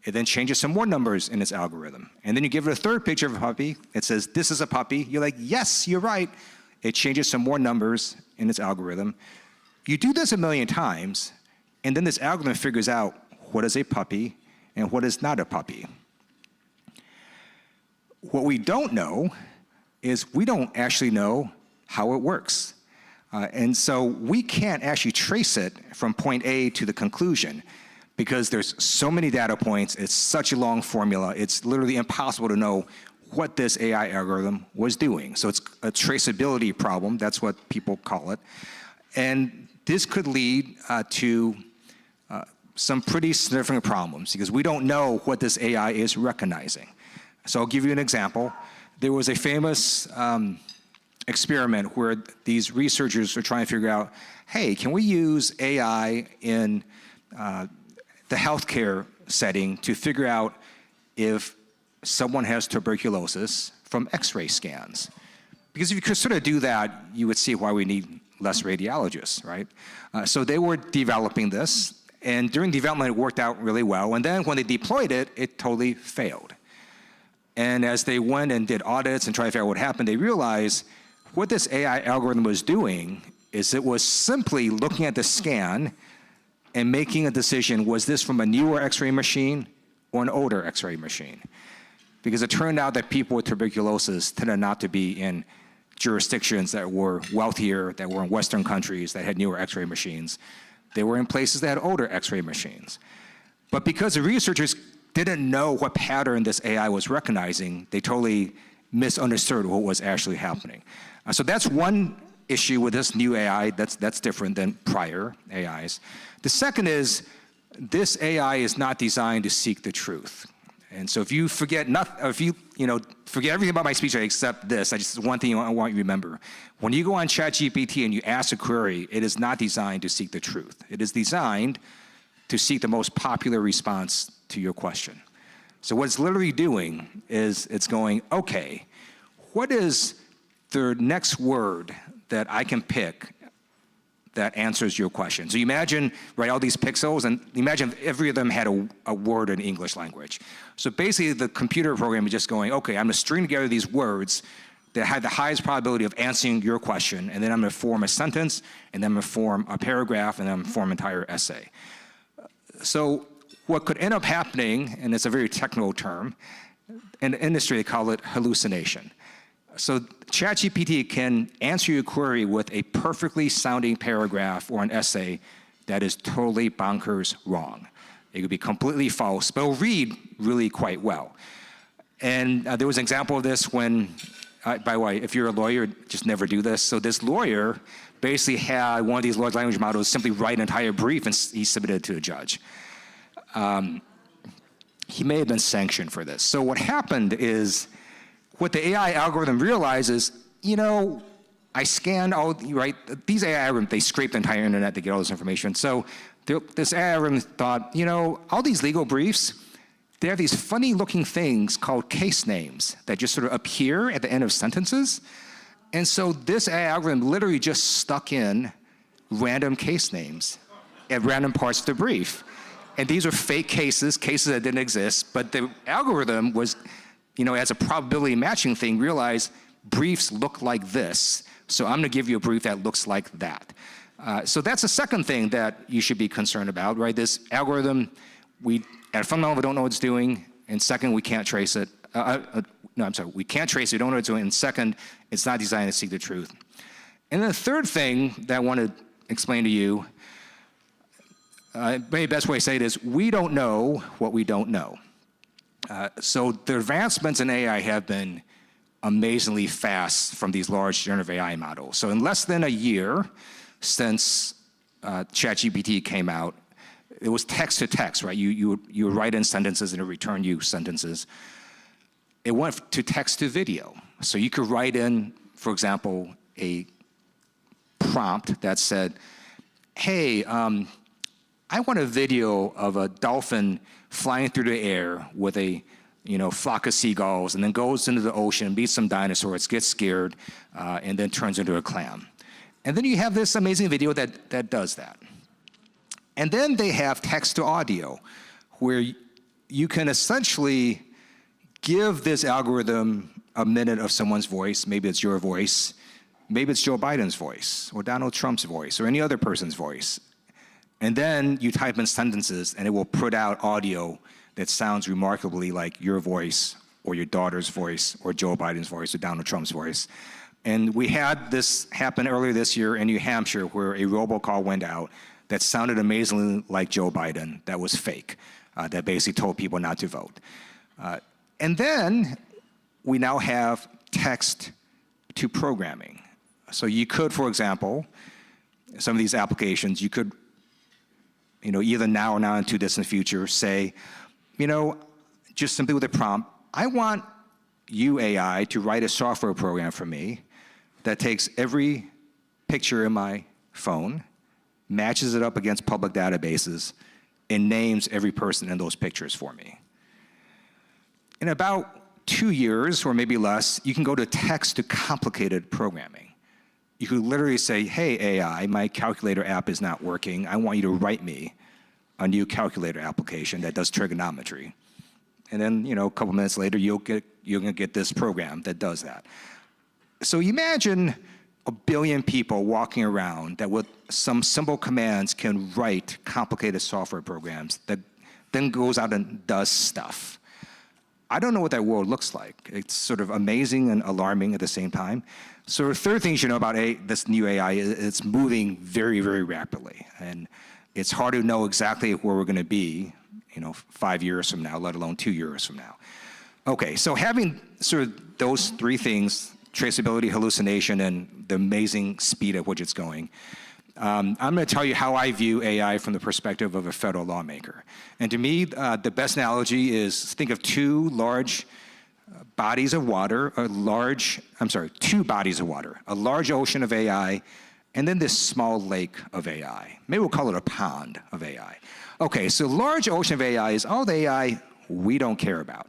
It then changes some more numbers in its algorithm. And then you give it a third picture of a puppy. It says, this is a puppy. You're like, yes, you're right. It changes some more numbers in its algorithm. You do this a million times, and then this algorithm figures out what is a puppy and what is not a puppy. What we don't know is we don't actually know how it works. And so we can't actually trace it from point A to the conclusion, because there's so many data points, it's such a long formula, it's literally impossible to know what this AI algorithm was doing. So it's a traceability problem, that's what people call it. And this could lead to some pretty significant problems, because we don't know what this AI is recognizing. So I'll give you an example. There was a famous experiment where these researchers were trying to figure out, hey, can we use AI in the healthcare setting to figure out if someone has tuberculosis from X-ray scans? Because if you could sort of do that, you would see why we need less radiologists, right? So they were developing this, and during development it worked out really well, and then when they deployed it, it totally failed. And as they went and did audits and tried to figure out what happened, they realized what this AI algorithm was doing is it was simply looking at the scan and making a decision, was this from a newer X-ray machine or an older X-ray machine? Because it turned out that people with tuberculosis tended not to be in jurisdictions that were wealthier, that were in Western countries that had newer X-ray machines. They were in places that had older X-ray machines. But because the researchers didn't know what pattern this AI was recognizing, they totally misunderstood what was actually happening. So that's one issue with this new AI that's different than prior AIs. The second is, this AI is not designed to seek the truth. And so if you forget forget everything about my speech except this, one thing I want you to remember. When you go on ChatGPT and you ask a query, it is not designed to seek the truth. It is designed to seek the most popular response to your question. So what it's literally doing is it's going, okay, what is the next word that I can pick that answers your question? So you imagine, right, all these pixels, and imagine if every of them had a word in English language. So basically the computer program is just going, okay, I'm gonna string together these words that have the highest probability of answering your question, and then I'm gonna form a sentence, and then I'm gonna form a paragraph, and then I'm gonna form an entire essay. So what could end up happening, and it's a very technical term, in the industry they call it hallucination. So ChatGPT can answer your query with a perfectly sounding paragraph or an essay that is totally bonkers wrong. It could be completely false, but it'll read really quite well. And there was an example of this when, by the way, if you're a lawyer, just never do this. So this lawyer basically had one of these large language models simply write an entire brief, and he submitted it to a judge. He may have been sanctioned for this. So what happened is, what the AI algorithm realizes, I scanned all, right? These AI algorithms, they scrape the entire internet to get all this information. So this AI algorithm thought, all these legal briefs, there are these funny looking things called case names that just sort of appear at the end of sentences. And so this algorithm literally just stuck in random case names at random parts of the brief. And these are fake cases that didn't exist, but the algorithm was, as a probability matching thing, realized briefs look like this, so I'm gonna give you a brief that looks like that. So that's the second thing that you should be concerned about, right? This algorithm, at a fundamental level, don't know what it's doing, and second, we can't trace it. We can't trace it, we don't know what it's doing, and second, it's not designed to seek the truth. And then the third thing that I want to explain to you, maybe the best way to say it is, we don't know what we don't know. So the advancements in AI have been amazingly fast from these large generative AI models. So in less than a year since ChatGPT came out, it was text to text, right? You would write in sentences and it would return you sentences. It went to text to video. So you could write in, for example, a prompt that said, hey, I want a video of a dolphin flying through the air with a flock of seagulls, and then goes into the ocean, meets some dinosaurs, gets scared, and then turns into a clam. And then you have this amazing video that does that. And then they have text to audio, where you can essentially give this algorithm a minute of someone's voice. Maybe it's your voice, maybe it's Joe Biden's voice, or Donald Trump's voice, or any other person's voice. And then you type in sentences, and it will put out audio that sounds remarkably like your voice, or your daughter's voice, or Joe Biden's voice, or Donald Trump's voice. And we had this happen earlier this year in New Hampshire, where a robocall went out that sounded amazingly like Joe Biden, that was fake, that basically told people not to vote. And then we now have text to programming. So you could, for example, some of these applications, you could, either now or not into distant future, say, just simply with a prompt, I want you, AI, to write a software program for me that takes every picture in my phone, matches it up against public databases, and names every person in those pictures for me. In about 2 years, or maybe less, you can go to text to complicated programming. You could literally say, hey, AI, my calculator app is not working. I want you to write me a new calculator application that does trigonometry. And then, a couple minutes later, you're gonna get this program that does that. So imagine 1 billion people walking around that with some simple commands can write complicated software programs that then goes out and does stuff. I don't know what that world looks like. It's sort of amazing and alarming at the same time. So the third thing you should know about this new AI is it's moving very, very rapidly. And it's hard to know exactly where we're gonna be, 5 years from now, let alone 2 years from now. Okay, so having sort of those three things, traceability, hallucination, and the amazing speed at which it's going, I'm gonna tell you how I view AI from the perspective of a federal lawmaker. And to me, the best analogy is think of two bodies of water, two bodies of water, a large ocean of AI, and then this small lake of AI. Maybe we'll call it a pond of AI. Okay, so large ocean of AI is all the AI we don't care about.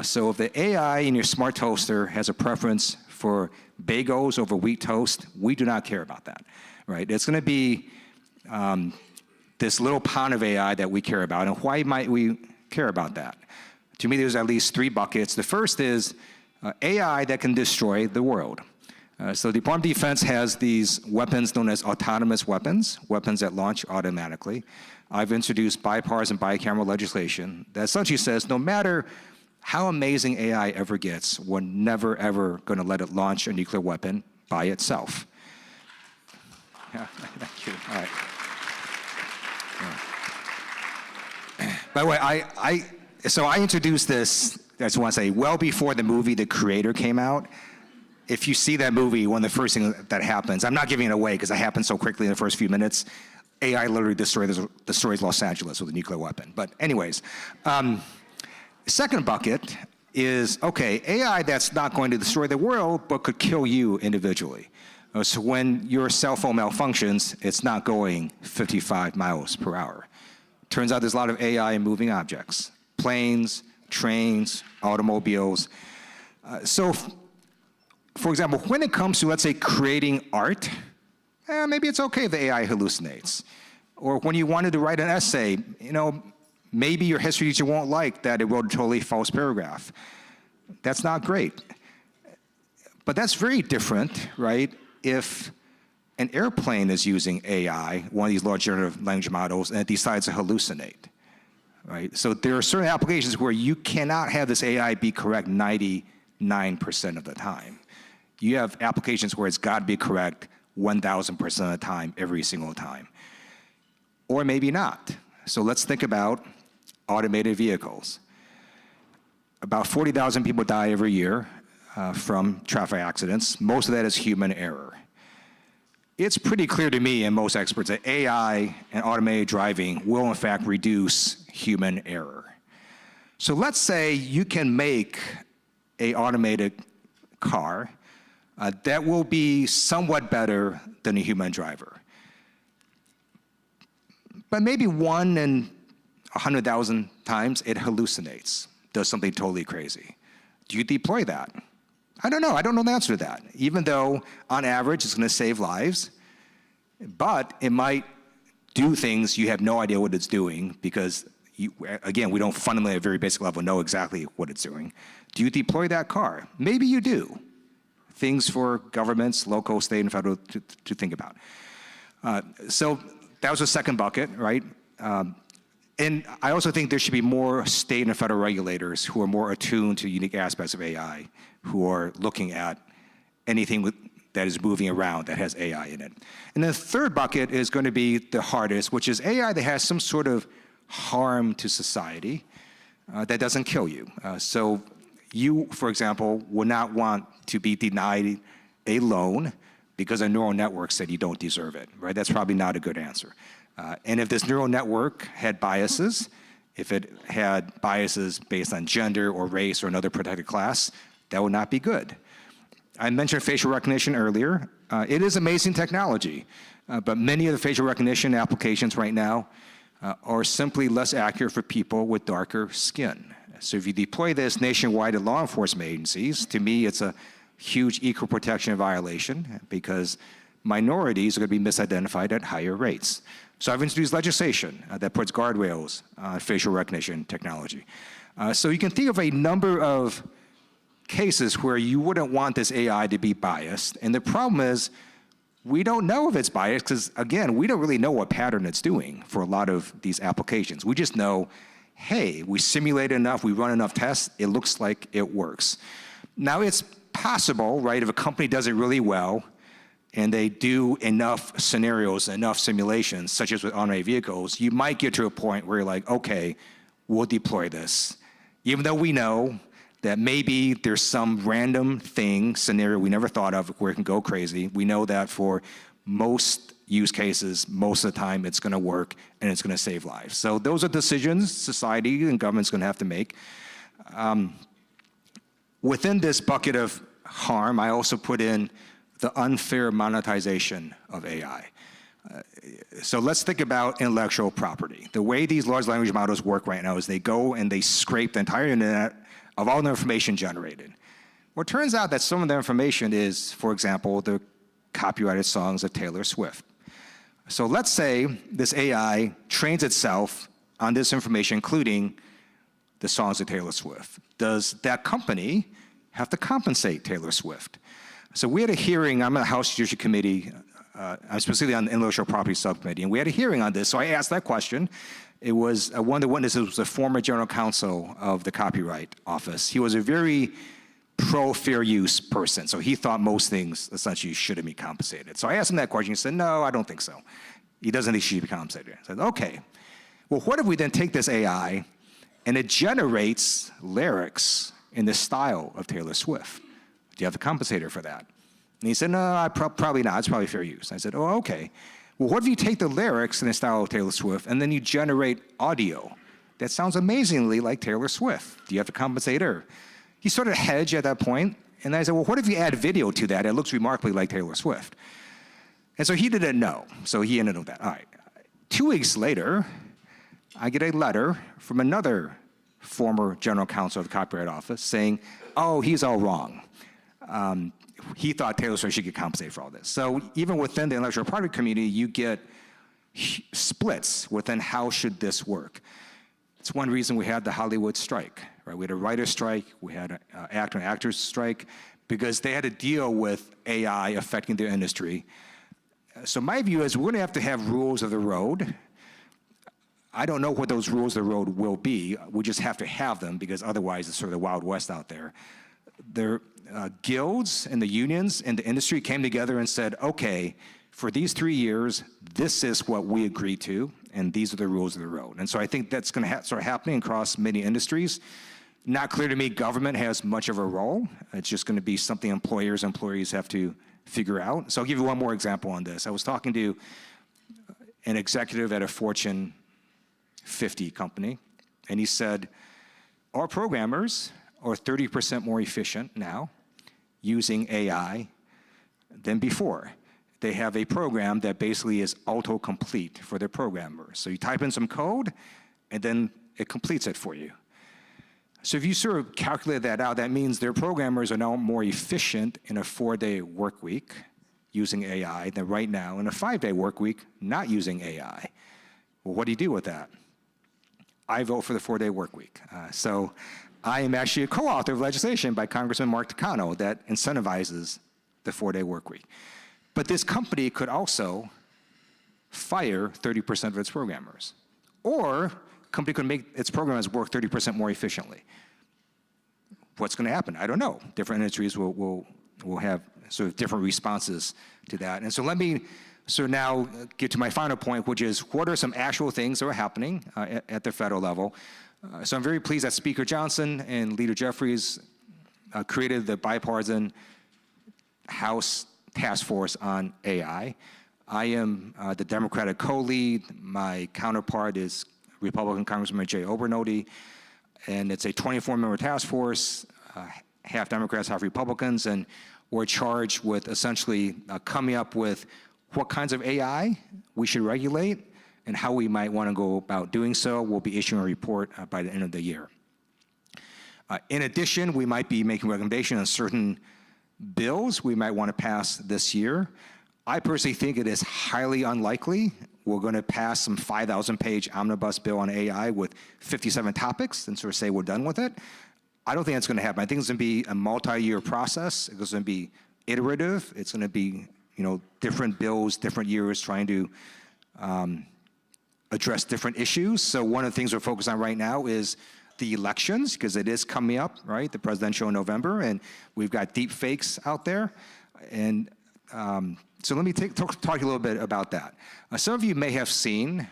So if the AI in your smart toaster has a preference for bagels over wheat toast, we do not care about that, right? It's gonna be this little pond of AI that we care about. And why might we care about that? To me, there's at least 3 buckets. The first is AI that can destroy the world. So the Department of Defense has these weapons known as autonomous weapons, weapons that launch automatically. I've introduced bipartisan bicameral legislation that essentially says no matter how amazing AI ever gets, we're never, ever going to let it launch a nuclear weapon by itself. Yeah, thank you. All right. Yeah. By the way, so I introduced this, I just want to say, well before the movie The Creator came out. If you see that movie, one of the first things that happens, I'm not giving it away because it happens so quickly in the first few minutes, AI literally destroys Los Angeles with a nuclear weapon. But anyways, second bucket is, okay, AI that's not going to destroy the world, but could kill you individually. So when your cell phone malfunctions, it's not going 55 miles per hour. Turns out there's a lot of AI in moving objects. planes, trains, automobiles. For example, when it comes to, let's say, creating art, maybe it's okay if the AI hallucinates. Or when you wanted to write an essay, maybe your history teacher won't like that it wrote a totally false paragraph. That's not great. But that's very different, right, if an airplane is using AI, one of these large generative language models, and it decides to hallucinate, right? So there are certain applications where you cannot have this AI be correct 99% of the time. You have applications where it's got to be correct 1,000% of the time, every single time. Or maybe not. So let's think about automated vehicles. About 40,000 people die every year from traffic accidents. Most of that is human error. It's pretty clear to me and most experts that AI and automated driving will in fact reduce human error. So let's say you can make an automated car that will be somewhat better than a human driver. But maybe 1 in 100,000 times it hallucinates, does something totally crazy. Do you deploy that? I don't know. I don't know the answer to that. Even though, on average, it's going to save lives, but it might do things you have no idea what it's doing because, again, we don't fundamentally at a very basic level know exactly what it's doing. Do you deploy that car? Maybe you do. Things for governments, local, state, and federal to think about. So that was the second bucket, right? And I also think there should be more state and federal regulators who are more attuned to unique aspects of AI, who are looking at anything that is moving around that has AI in it. And the third bucket is going to be the hardest, which is AI that has some sort of harm to society that doesn't kill you. So you, for example, would not want to be denied a loan because a neural network said you don't deserve it, right? That's probably not a good answer. And if this neural network had biases, if it had biases based on gender or race or another protected class, that would not be good. I mentioned facial recognition earlier. It is amazing technology, but many of the facial recognition applications right now are simply less accurate for people with darker skin. So if you deploy this nationwide at law enforcement agencies, to me it's a huge equal protection violation because minorities are going to be misidentified at higher rates. So I've introduced legislation that puts guardrails on facial recognition technology. So you can think of a number of cases where you wouldn't want this AI to be biased. And the problem is we don't know if it's biased because, again, we don't really know what pattern it's doing for a lot of these applications. We just know, hey, we simulate enough, we run enough tests, it looks like it works. Now it's possible, right, if a company does it really well and they do enough scenarios, enough simulations, such as with automated vehicles, you might get to a point where you're like, okay, we'll deploy this. Even though we know that maybe there's some random scenario we never thought of where it can go crazy. We know that for most use cases, most of the time it's going to work and it's going to save lives. So those are decisions society and government's going to have to make. Within this bucket of harm, I also put in the unfair monetization of AI. So let's think about intellectual property. The way these large language models work right now is they go and they scrape the entire internet of all the information generated. Well, it turns out that some of the information is, for example, the copyrighted songs of Taylor Swift. So let's say this AI trains itself on this information, including the songs of Taylor Swift. Does that company have to compensate Taylor Swift? So we had a hearing, I'm on the House Judiciary Committee, I'm specifically on the Intellectual Property Subcommittee, and we had a hearing on this, so I asked that question. It was, one of the witnesses was the former general counsel of the Copyright Office. He was a very pro-fair use person, so he thought most things essentially shouldn't be compensated. So I asked him that question, he said, no, I don't think so. He doesn't think she should be compensated. I said, okay, well, what if we then take this AI and it generates lyrics in the style of Taylor Swift? Do you have to compensate her for that? And he said, no, probably not. It's probably fair use. I said, oh, okay. Well, what if you take the lyrics in the style of Taylor Swift and then you generate audio that sounds amazingly like Taylor Swift? Do you have to compensate her? He sort of hedged at that point, and I said, well, what if you add video to that? It looks remarkably like Taylor Swift. And so he didn't know, so he ended up with that. All right. 2 weeks later, I get a letter from another former general counsel of the Copyright Office, saying, oh, he's all wrong. He thought Taylor Swift should get compensated for all this. So even within the intellectual property community, you get splits within how should this work. It's one reason we had the Hollywood strike, right? We had a writer's strike, we had an actor and actors strike, because they had to deal with AI affecting their industry. So my view is we're gonna have to rules of the road. I don't know what those rules of the road will be. We just have to have them, because otherwise it's sort of the Wild West out there. Their guilds and the unions and the industry came together and said, okay, for these 3 years, this is what we agreed to, and these are the rules of the road. And so I think that's gonna start happening across many industries. Not clear to me government has much of a role. It's just gonna be something employers and employees have to figure out. So I'll give you one more example on this. I was talking to an executive at a Fortune 50 company, and he said, our programmers are 30% more efficient now using AI than before. They have a program that basically is autocomplete for their programmers. So you type in some code, and then it completes it for you. So if you sort of calculate that out, that means their programmers are now more efficient in a 4-day work week using AI than right now in a 5-day work week not using AI. Well, what do you do with that? I vote for the 4-day work week. So I am actually a co-author of legislation by Congressman Mark Takano that incentivizes the 4-day work week. But this company could also fire 30% of its programmers. Or a company could make its programmers work 30% more efficiently. What's gonna happen? I don't know. Different industries will have sort of different responses to that. And so let me now get to my final point, which is what are some actual things that are happening at the federal level? So I'm very pleased that Speaker Johnson and Leader Jeffries created the bipartisan House Task Force on AI. I am the Democratic co-lead. My counterpart is Republican Congressman Jay Obernolte, and it's a 24-member task force, half Democrats, half Republicans, and we're charged with essentially coming up with what kinds of AI we should regulate and how we might want to go about doing so. We'll be issuing a report by the end of the year. In addition, we might be making recommendations on certain bills we might want to pass this year. I personally think it is highly unlikely we're going to pass some 5,000-page omnibus bill on AI with 57 topics and sort of say we're done with it. I don't think that's going to happen. I think it's going to be a multi-year process. It's going to be iterative. It's going to be, different bills, different years trying to address different issues. So one of the things we're focused on right now is the elections, because it is coming up, right? The presidential in November, and we've got deep fakes out there. And so let me talk to you a little bit about that. Some of you may have seen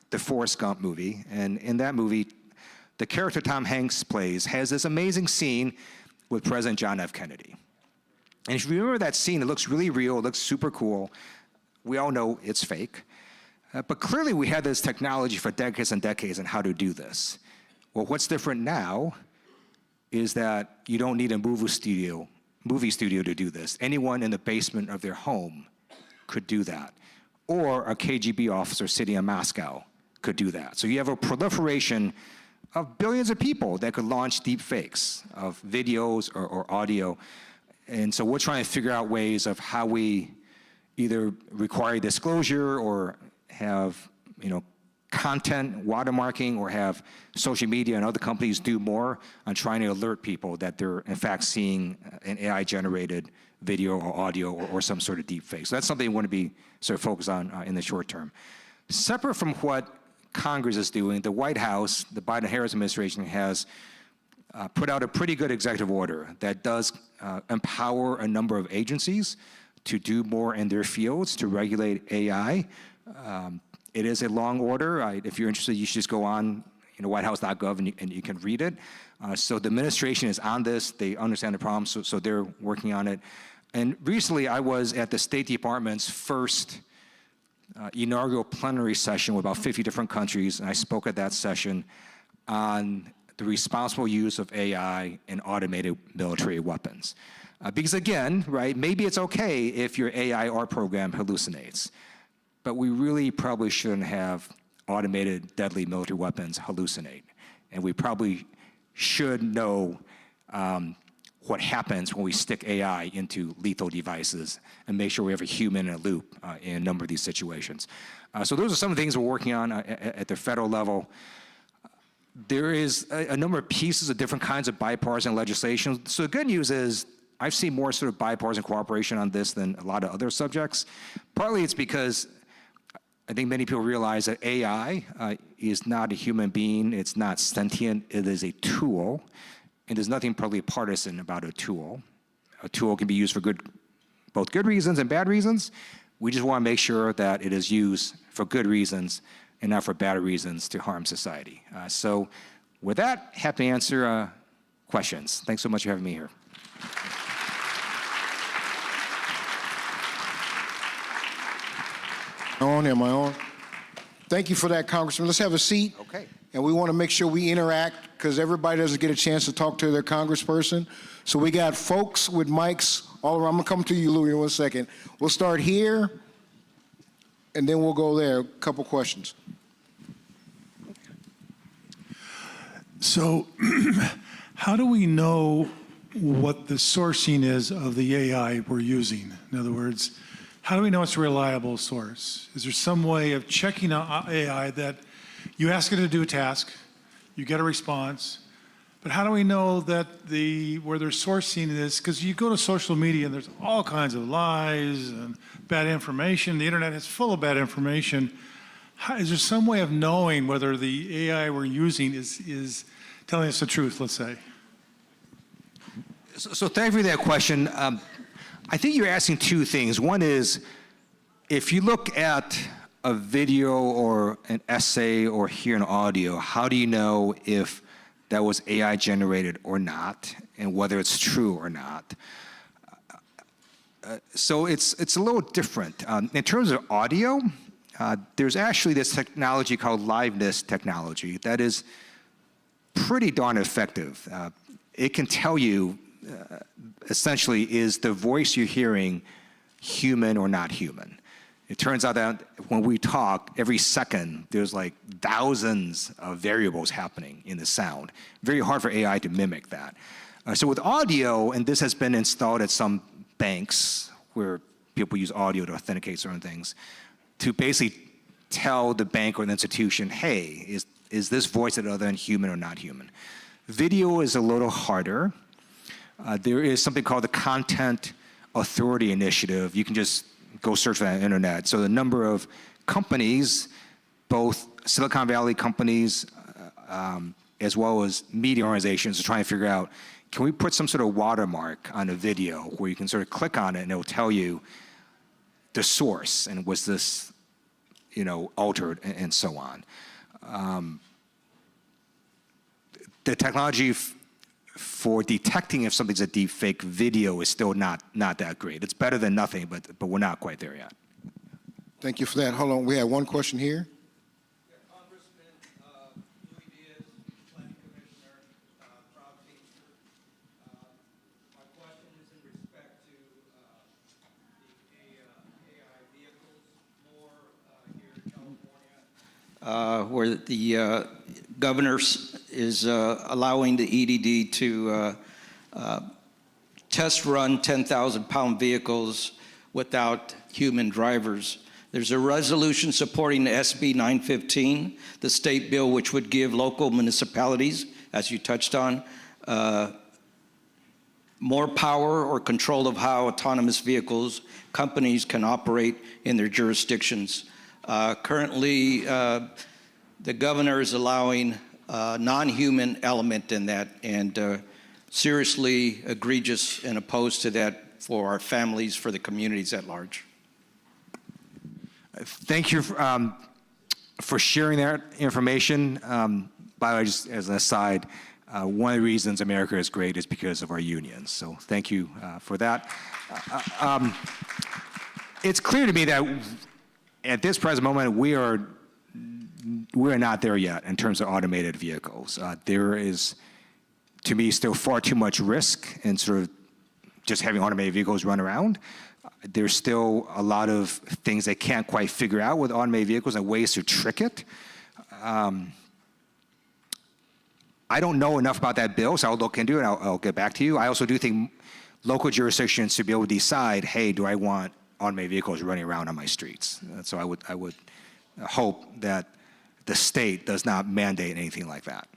the Forrest Gump movie, and in that movie, the character Tom Hanks plays has this amazing scene with President John F. Kennedy. And if you remember that scene, it looks really real, it looks super cool. We all know it's fake. But clearly we had this technology for decades and decades on how to do this. Well, what's different now is that you don't need a movie studio to do this. Anyone in the basement of their home could do that. Or a KGB officer sitting in Moscow could do that. So you have a proliferation of billions of people that could launch deep fakes of videos or audio. And so we're trying to figure out ways of how we either require disclosure or have, content watermarking, or have social media and other companies do more on trying to alert people that they're in fact seeing an AI-generated video or audio or some sort of deep fake. So that's something we want to be sort of focused on in the short term. Separate from what Congress is doing, the White House, the Biden-Harris administration has put out a pretty good executive order that does empower a number of agencies to do more in their fields to regulate AI. It is a long order. If you're interested, you should just go on whitehouse.gov and you can read it. So the administration is on this. They understand the problem, so they're working on it. And recently, I was at the State Department's first inaugural plenary session with about 50 different countries, and I spoke at that session on the responsible use of AI in automated military weapons. Because again, right, maybe it's okay if your AI art program hallucinates, but we really probably shouldn't have automated deadly military weapons hallucinate. And we probably should know what happens when we stick AI into lethal devices and make sure we have a human in a loop in a number of these situations. So those are some of the things we're working on at the federal level. There is a number of pieces of different kinds of bipartisan legislation. So the good news is I've seen more sort of bipartisan cooperation on this than a lot of other subjects. Partly it's because I think many people realize that AI is not a human being. It's not sentient. It is a tool. And there's nothing partly partisan about a tool. A tool can be used for both good reasons and bad reasons. We just want to make sure that it is used for good reasons and not for bad reasons to harm society. So with that, happy to answer questions. Thanks so much for having me here. Am I on? Thank you for that, Congressman. Let's have a seat. Okay. And we want to make sure we interact because everybody doesn't get a chance to talk to their congressperson. So we got folks with mics all around. I'm going to come to you, Louis, in 1 second. We'll start here, and then we'll go there. A couple questions. So how do we know what the sourcing is of the AI we're using? In other words, how do we know it's a reliable source? Is there some way of checking out AI that you ask it to do a task, you get a response, but how do we know that where they're sourcing this? Because you go to social media and there's all kinds of lies and bad information. The internet is full of bad information. Is there some way of knowing whether the AI we're using is telling us the truth, let's say? So thank you for that question. I think you're asking two things. One is, if you look at a video or an essay or hear an audio, how do you know if that was AI generated or not, and whether it's true or not? So it's a little different. In terms of audio, there's actually this technology called liveness technology that is pretty darn effective. It can tell you, essentially, is the voice you're hearing human or not human? It turns out that when we talk, every second, there's like thousands of variables happening in the sound. Very hard for AI to mimic that. So with audio, and this has been installed at some banks where people use audio to authenticate certain things, to basically tell the bank or the institution, hey, is this voice other than human or not human? Video is a little harder. There is something called the Content Authority Initiative. You can just go search for that on the internet. So the number of companies, both Silicon Valley companies, as well as media organizations, are trying to figure out, can we put some sort of watermark on a video where you can sort of click on it and it will tell you the source and was this, altered and so on. The technology for detecting if something's a deep fake video is still not that great. It's better than nothing, but we're not quite there yet. Thank you for that. Hold on. We have one question here. Where the governor is allowing the EDD to test run 10,000-pound vehicles without human drivers. There's a resolution supporting the SB 915, the state bill which would give local municipalities, as you touched on, more power or control of how autonomous vehicles companies can operate in their jurisdictions. Currently, the governor is allowing a non-human element in that, and seriously egregious and opposed to that for our families, for the communities at large. Thank you for sharing that information. By the way, just as an aside, one of the reasons America is great is because of our unions. So thank you for that. It's clear to me that at this present moment, we're not there yet in terms of automated vehicles. There is, to me, still far too much risk in sort of just having automated vehicles run around. There's still a lot of things they can't quite figure out with automated vehicles and ways to trick it. I don't know enough about that bill, so I'll look into it. I'll get back to you. I also do think local jurisdictions should be able to decide, hey, do I want automated vehicles running around on my streets? So I would hope that the state does not mandate anything like that.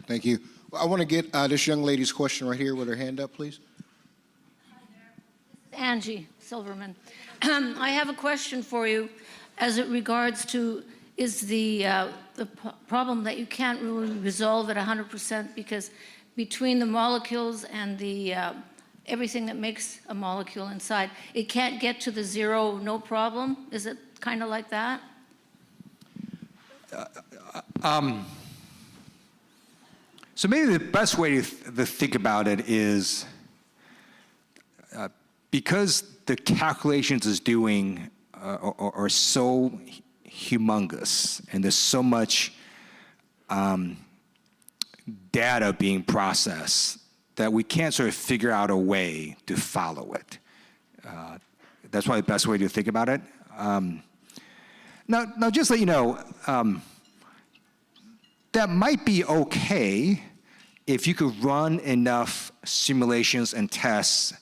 Thank you. I want to get this young lady's question right here with her hand up, please. Angie Silverman. I have a question for you as it regards to is the problem that you can't really resolve at 100% because between the molecules and the everything that makes a molecule inside, it can't get to the zero, no problem? Is it kind of like that? So maybe the best way to think about it is because the calculations it's doing are so humongous and there's so much data being processed that we can't sort of figure out a way to follow it. That's probably the best way to think about it. Now, just so you know, that might be okay if you could run enough simulations and tests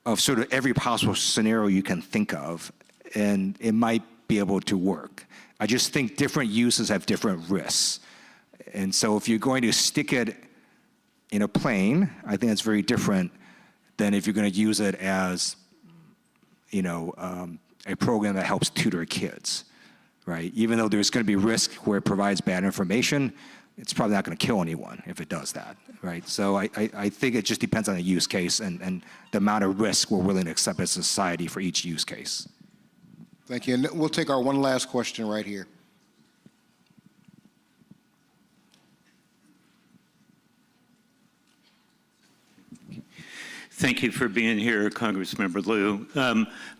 of sort of every possible scenario you can think of, and it might be able to work. I just think different uses have different risks. And so if you're going to stick it in a plane, I think it's very different than if you're going to use it as, you know, a program that helps tutor kids, right? Even though there's going to be risk where it provides bad information, it's probably not going to kill anyone if it does that, right? So I think it just depends on the use case and the amount of risk we're willing to accept as a society for each use case. Thank you. And we'll take our one last question right here. Thank you for being here, Congressmember Liu.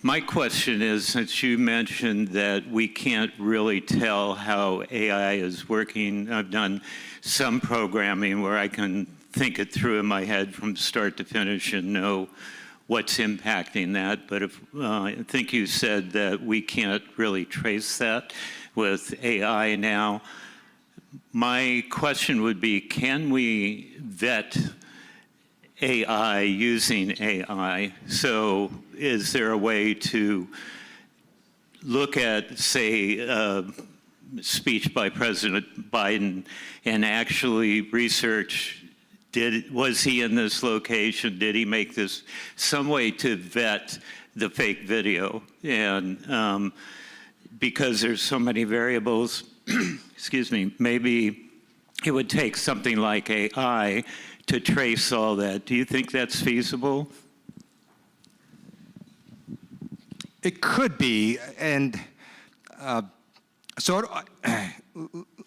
My question is, since you mentioned that we can't really tell how AI is working, I've done some programming where I can think it through in my head from start to finish and know what's impacting that. But if, I think you said that we can't really trace that with AI now. My question would be, can we vet AI using AI? So is there a way to look at, say, a speech by President Biden and actually research, was he in this location? Did he make this? Some way to vet the fake video. And because there's so many variables, excuse me, maybe it would take something like AI to trace all that. Do you think that's feasible? It could be, and so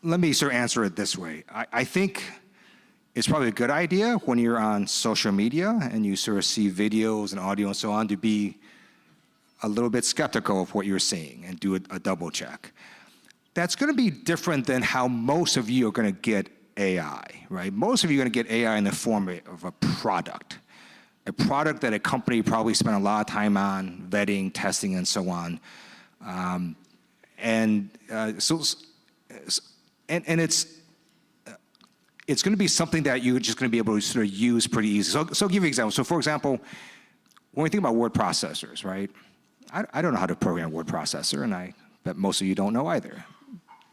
let me sort of answer it this way. I think it's probably a good idea when you're on social media and you sort of see videos and audio and so on to be a little bit skeptical of what you're seeing and do a double check. That's going to be different than how most of you are going to get AI, right? Most of you are going to get AI in the form of a product that a company probably spent a lot of time on, vetting, testing, and so on. It's going to be something that you're just going to be able to sort of use pretty easy. So I'll give you an example. So for example, when we think about word processors, right? I don't know how to program a word processor, and I bet most of you don't know either.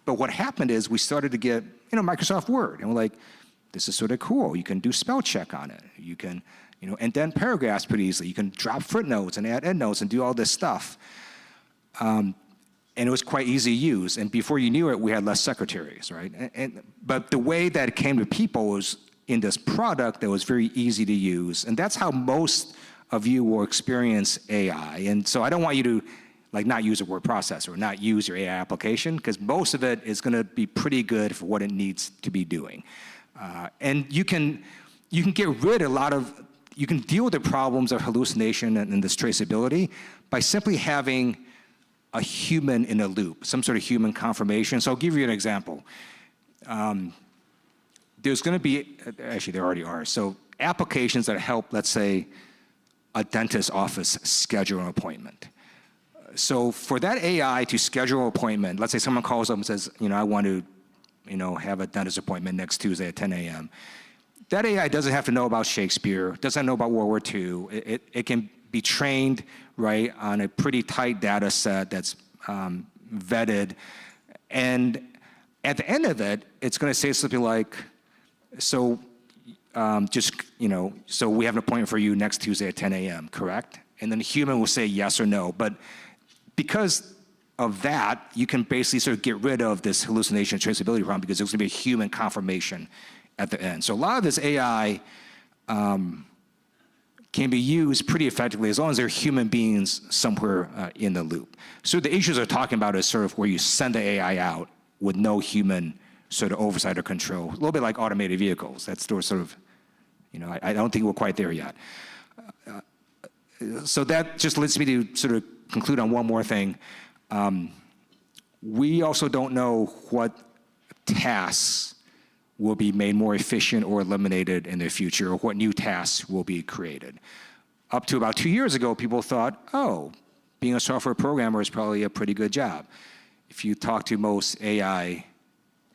But what happened is we started to get, Microsoft Word, and we're like, this is sort of cool. You can do spell check on it. You can, indent paragraphs pretty easily. You can drop footnotes and add endnotes and do all this stuff. And it was quite easy to use. And before you knew it, we had less secretaries, right? But the way that it came to people was in this product that was very easy to use. And that's how most of you will experience AI. And so I don't want you to not use a word processor or not use your AI application, because most of it is going to be pretty good for what it needs to be doing. And you can get rid of you can deal with the problems of hallucination and this traceability by simply having a human in a loop, some sort of human confirmation. So I'll give you an example. There's going to be, actually there already are, so applications that help, let's say, a dentist's office schedule an appointment. So for that AI to schedule an appointment, let's say someone calls up and says, I want to have a dentist appointment next Tuesday at 10 a.m. That AI doesn't have to know about Shakespeare, doesn't know about World War II. It can be trained, right, on a pretty tight data set that's vetted. And at the end of it, it's going to say something like, so so we have an appointment for you next Tuesday at 10 a.m., correct? And then the human will say yes or no. But because of that, you can basically sort of get rid of this hallucination and traceability problem because there's going to be a human confirmation at the end. So a lot of this AI can be used pretty effectively as long as there are human beings somewhere in the loop. So the issues they're talking about is sort of where you send the AI out with no human sort of oversight or control, a little bit like automated vehicles. That's sort of, I don't think we're quite there yet. So that just leads me to sort of conclude on one more thing. We also don't know what tasks will be made more efficient or eliminated in the future, or what new tasks will be created. Up to about 2 years ago, people thought, oh, being a software programmer is probably a pretty good job. If you talk to most AI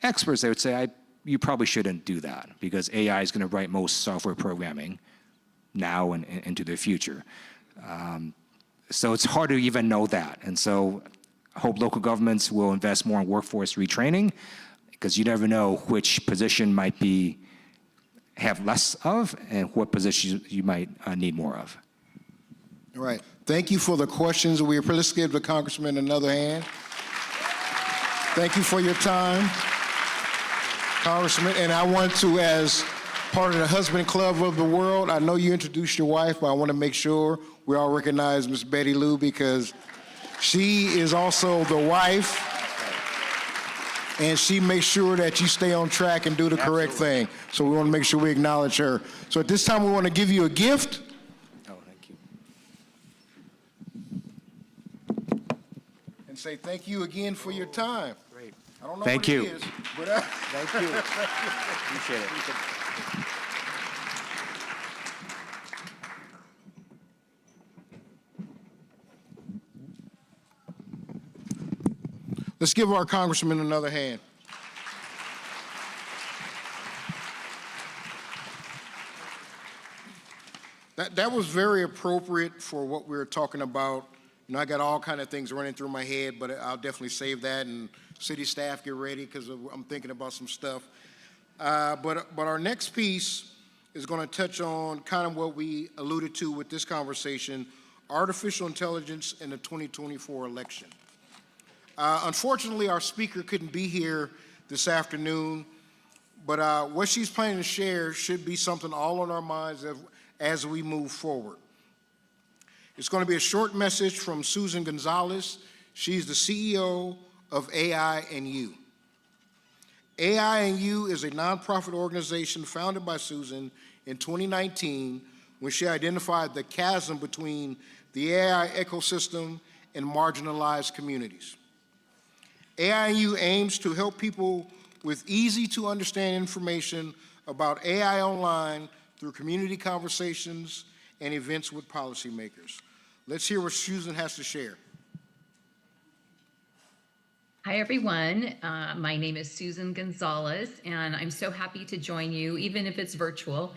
experts, they would say, you probably shouldn't do that because AI is going to write most software programming now and into the future. So it's hard to even know that. And so I hope local governments will invest more in workforce retraining, because you never know which position might have less of and what positions you might need more of. All right. Thank you for the questions. Let's give the Congressman another hand. Thank you for your time, Congressman. And I want to, as part of the Husband Club of the World, I know you introduced your wife, but I want to make sure we all recognize Miss Betty Lou, because she is also the wife, and she makes sure that you stay on track and do the correct thing. So we want to make sure we acknowledge her. So at this time, we want to give you a gift. Oh, thank you. And say thank you again for your time. Great. I don't know Thank what you. it is, but Thank you. Appreciate it. Let's give our Congressman another hand. That was very appropriate for what we were talking about. I got all kind of things running through my head, but I'll definitely save that, and city staff, get ready, because I'm thinking about some stuff. But our next piece is going to touch on kind of what we alluded to with this conversation, artificial intelligence in the 2024 election. Unfortunately, our speaker couldn't be here this afternoon, but what she's planning to share should be something all on our minds as we move forward. It's going to be a short message from Susan Gonzalez. She's the CEO of AI&U. AI&U is a nonprofit organization founded by Susan in 2019 when she identified the chasm between the AI ecosystem and marginalized communities. AI&U aims to help people with easy-to-understand information about AI online through community conversations and events with policymakers. Let's hear what Susan has to share. Hi, everyone. My name is Susan Gonzalez, and I'm so happy to join you, even if it's virtual.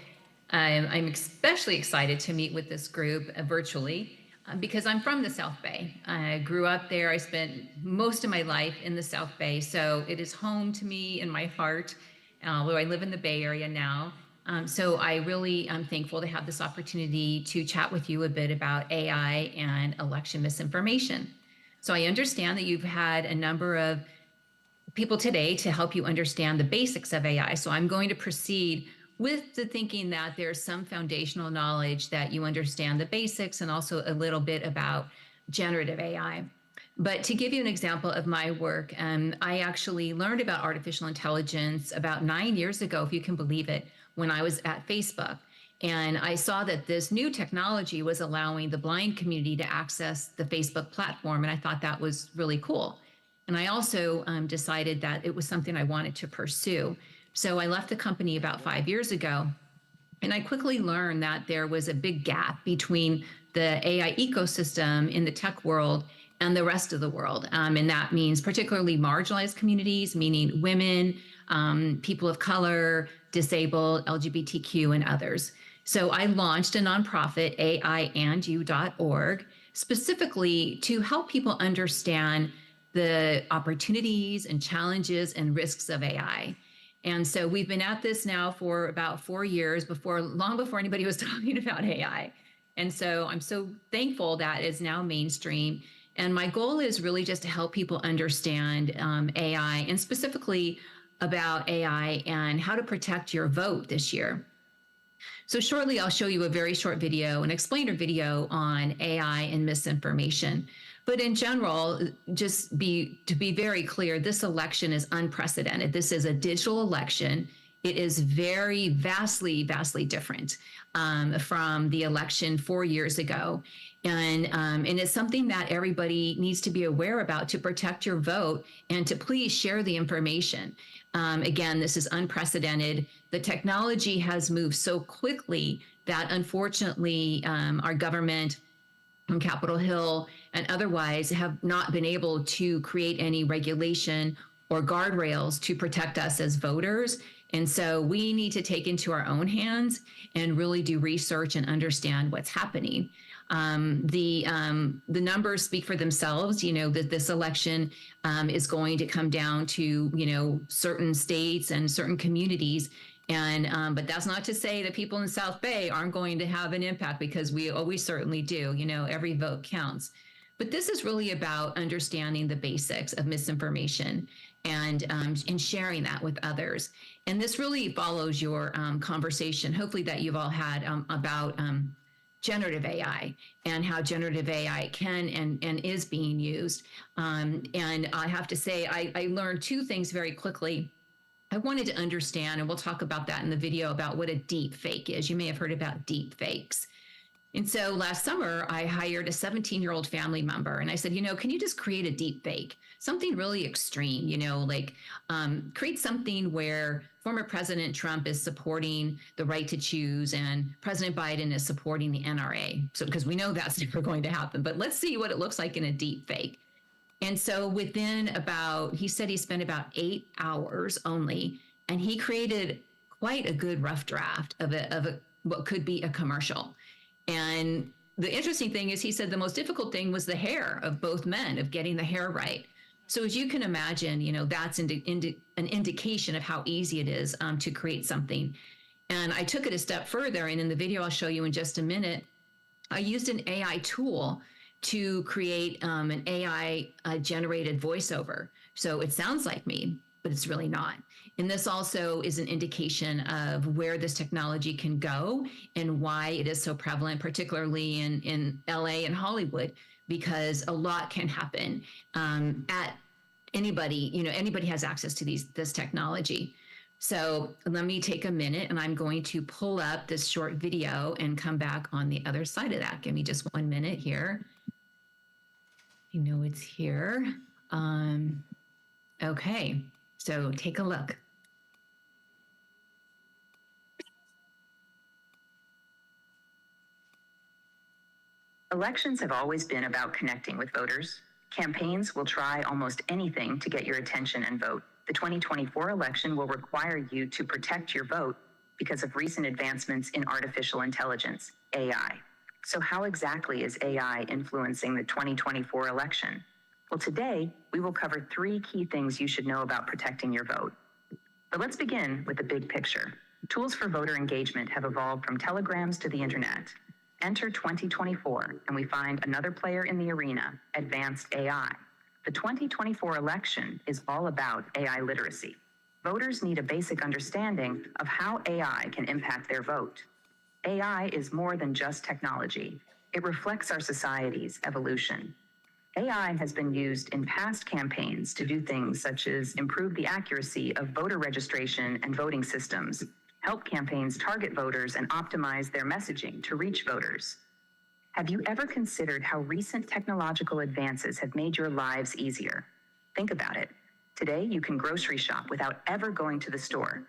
I'm especially excited to meet with this group virtually because I'm from the South Bay. I grew up there. I spent most of my life in the South Bay, so it is home to me in my heart, although I live in the Bay Area now. So I really am thankful to have this opportunity to chat with you a bit about AI and election misinformation. So I understand that you've had a number of people today to help you understand the basics of AI. So I'm going to proceed with the thinking that there's some foundational knowledge that you understand the basics and also a little bit about generative AI. But to give you an example of my work, I actually learned about artificial intelligence about 9 years ago, if you can believe it, when I was at Facebook. And I saw that this new technology was allowing the blind community to access the Facebook platform, and I thought that was really cool. And I also decided that it was something I wanted to pursue. So I left the company about 5 years ago, and I quickly learned that there was a big gap between the AI ecosystem in the tech world and the rest of the world. And that means particularly marginalized communities, meaning women, people of color, disabled, LGBTQ, and others. So I launched a nonprofit, aiandyou.org, specifically to help people understand the opportunities and challenges and risks of AI. And so we've been at this now for about 4 years, long before anybody was talking about AI. And so I'm so thankful that it's now mainstream. And my goal is really just to help people understand AI, and specifically about AI and how to protect your vote this year. So shortly, I'll show you a very short video, an explainer video on AI and misinformation. But in general, to be very clear, this election is unprecedented. This is a digital election. It is very vastly different from the election 4 years ago. And it's something that everybody needs to be aware about to protect your vote and to please share the information. Again, this is unprecedented. The technology has moved so quickly that unfortunately our government on Capitol Hill and otherwise have not been able to create any regulation or guardrails to protect us as voters. And so we need to take into our own hands and really do research and understand what's happening. The numbers speak for themselves. You know, that this election is going to come down to, you know, certain states and certain communities. And but that's not to say that people in South Bay aren't going to have an impact, because we certainly do. You know, every vote counts. But this is really about understanding the basics of misinformation and sharing that with others. And this really follows your conversation, hopefully, that you've all had about generative AI and how generative AI can and is being used. And I have to say, I learned two things very quickly. I wanted to understand, and we'll talk about that in the video, about what a deep fake is. You may have heard about deep fakes. And so last summer, I hired a 17-year-old family member, and I said, you know, can you just create a deep fake? Something really extreme, you know, like create something where former President Trump is supporting the right to choose and President Biden is supporting the NRA. So, because we know that's never going to happen, but let's see what it looks like in a deep fake. And so he said he spent about 8 hours only, and he created quite a good rough draft of what could be a commercial. And the interesting thing is, he said the most difficult thing was the hair of both men, of getting the hair right. So as you can imagine, you know, that's an indication of how easy it is to create something. And I took it a step further, and in the video I'll show you in just a minute, I used an AI tool to create an AI generated voiceover. So it sounds like me, but it's really not. And this also is an indication of where this technology can go and why it is so prevalent, particularly in LA and Hollywood, because a lot can happen at anybody, you know, anybody has access to this technology. So let me take a minute, and I'm going to pull up this short video and come back on the other side of that. Give me just 1 minute here. You know it's here. Okay, so take a look. Elections have always been about connecting with voters. Campaigns will try almost anything to get your attention and vote. The 2024 election will require you to protect your vote because of recent advancements in artificial intelligence, AI. So how exactly is AI influencing the 2024 election? Well, today, we will cover 3 key things you should know about protecting your vote. But let's begin with the big picture. Tools for voter engagement have evolved from telegrams to the internet. Enter 2024, and we find another player in the arena, advanced AI. The 2024 election is all about AI literacy. Voters need a basic understanding of how AI can impact their vote. AI is more than just technology. It reflects our society's evolution. AI has been used in past campaigns to do things such as improve the accuracy of voter registration and voting systems, help campaigns target voters and optimize their messaging to reach voters. Have you ever considered how recent technological advances have made your lives easier? Think about it. Today, you can grocery shop without ever going to the store.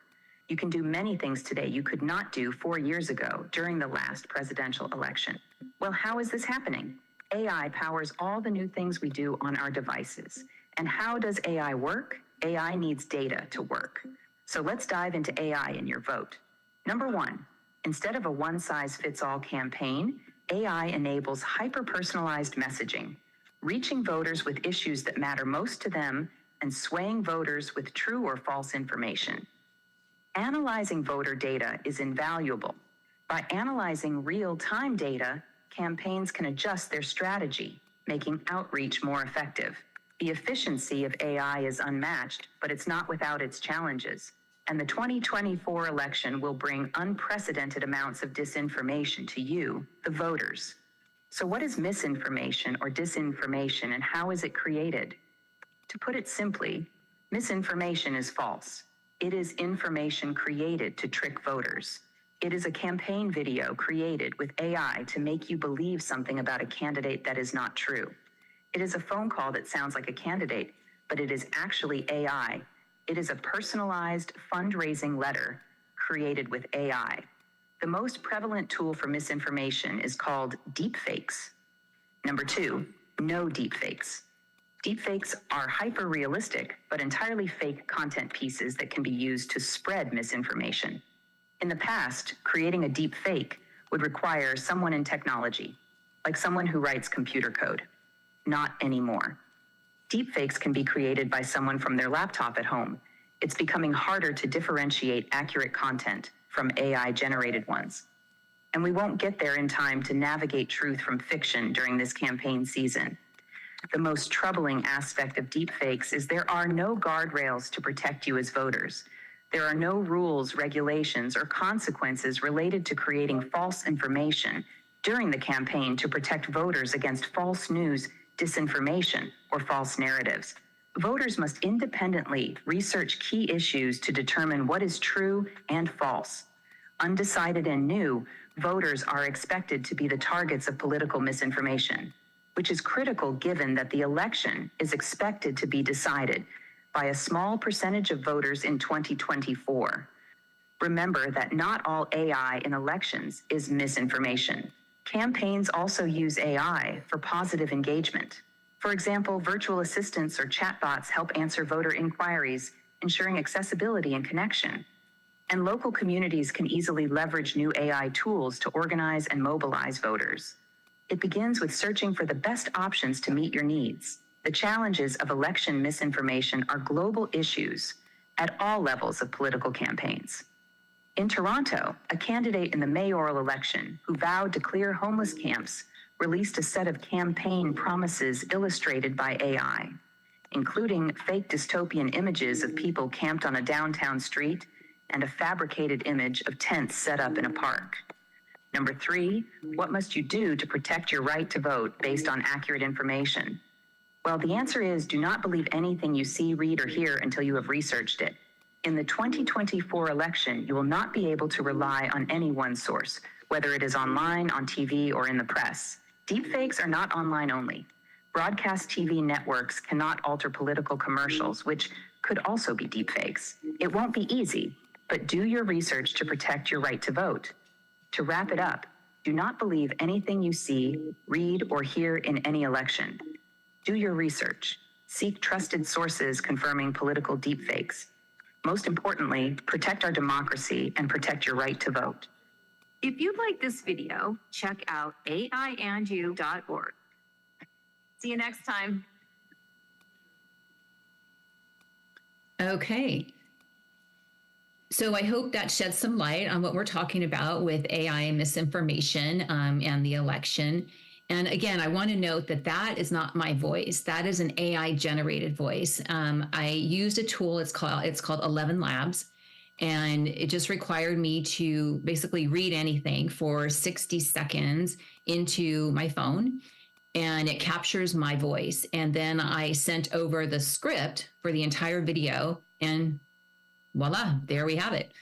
You can do many things today you could not do 4 years ago during the last presidential election. Well, how is this happening? AI powers all the new things we do on our devices. And how does AI work? AI needs data to work. So let's dive into AI in your vote. Number one, instead of a one-size-fits-all campaign, AI enables hyper-personalized messaging, reaching voters with issues that matter most to them and swaying voters with true or false information. Analyzing voter data is invaluable. By analyzing real-time data, campaigns can adjust their strategy, making outreach more effective. The efficiency of AI is unmatched, but it's not without its challenges. And the 2024 election will bring unprecedented amounts of disinformation to you, the voters. So what is misinformation or disinformation, and how is it created? To put it simply, misinformation is false. It is information created to trick voters. It is a campaign video created with AI to make you believe something about a candidate that is not true. It is a phone call that sounds like a candidate, but it is actually AI. It is a personalized fundraising letter created with AI. The most prevalent tool for misinformation is called deepfakes. Number two, no deepfakes. Deepfakes are hyper-realistic, but entirely fake content pieces that can be used to spread misinformation. In the past, creating a deepfake would require someone in technology, like someone who writes computer code. Not anymore. Deepfakes can be created by someone from their laptop at home. It's becoming harder to differentiate accurate content from AI-generated ones. And we won't get there in time to navigate truth from fiction during this campaign season. The most troubling aspect of deepfakes is there are no guardrails to protect you as voters. There are no rules, regulations, or consequences related to creating false information during the campaign to protect voters against false news, disinformation, or false narratives. Voters must independently research key issues to determine what is true and false. Undecided and new, voters are expected to be the targets of political misinformation, which is critical given that the election is expected to be decided by a small percentage of voters in 2024. Remember that not all AI in elections is misinformation. Campaigns also use AI for positive engagement. For example, virtual assistants or chatbots help answer voter inquiries, ensuring accessibility and connection. And local communities can easily leverage new AI tools to organize and mobilize voters. It begins with searching for the best options to meet your needs. The challenges of election misinformation are global issues at all levels of political campaigns. In Toronto, a candidate in the mayoral election who vowed to clear homeless camps released a set of campaign promises illustrated by AI, including fake dystopian images of people camped on a downtown street and a fabricated image of tents set up in a park. Number three, what must you do to protect your right to vote based on accurate information? Well, the answer is do not believe anything you see, read, or hear until you have researched it. In the 2024 election, you will not be able to rely on any one source, whether it is online, on TV, or in the press. Deepfakes are not online only. Broadcast TV networks cannot alter political commercials, which could also be deepfakes. It won't be easy, but do your research to protect your right to vote. To wrap it up, do not believe anything you see, read, or hear in any election. Do your research. Seek trusted sources confirming political deepfakes. Most importantly, protect our democracy and protect your right to vote. If you like this video, check out aiandyou.org. See you next time. Okay. So I hope that sheds some light on what we're talking about with AI and misinformation and the election. And again, I want to note that that is not my voice. That is an AI generated voice. I used a tool, it's called 11 Labs. And it just required me to basically read anything for 60 seconds into my phone. And it captures my voice. And then I sent over the script for the entire video, and voila, there we have it.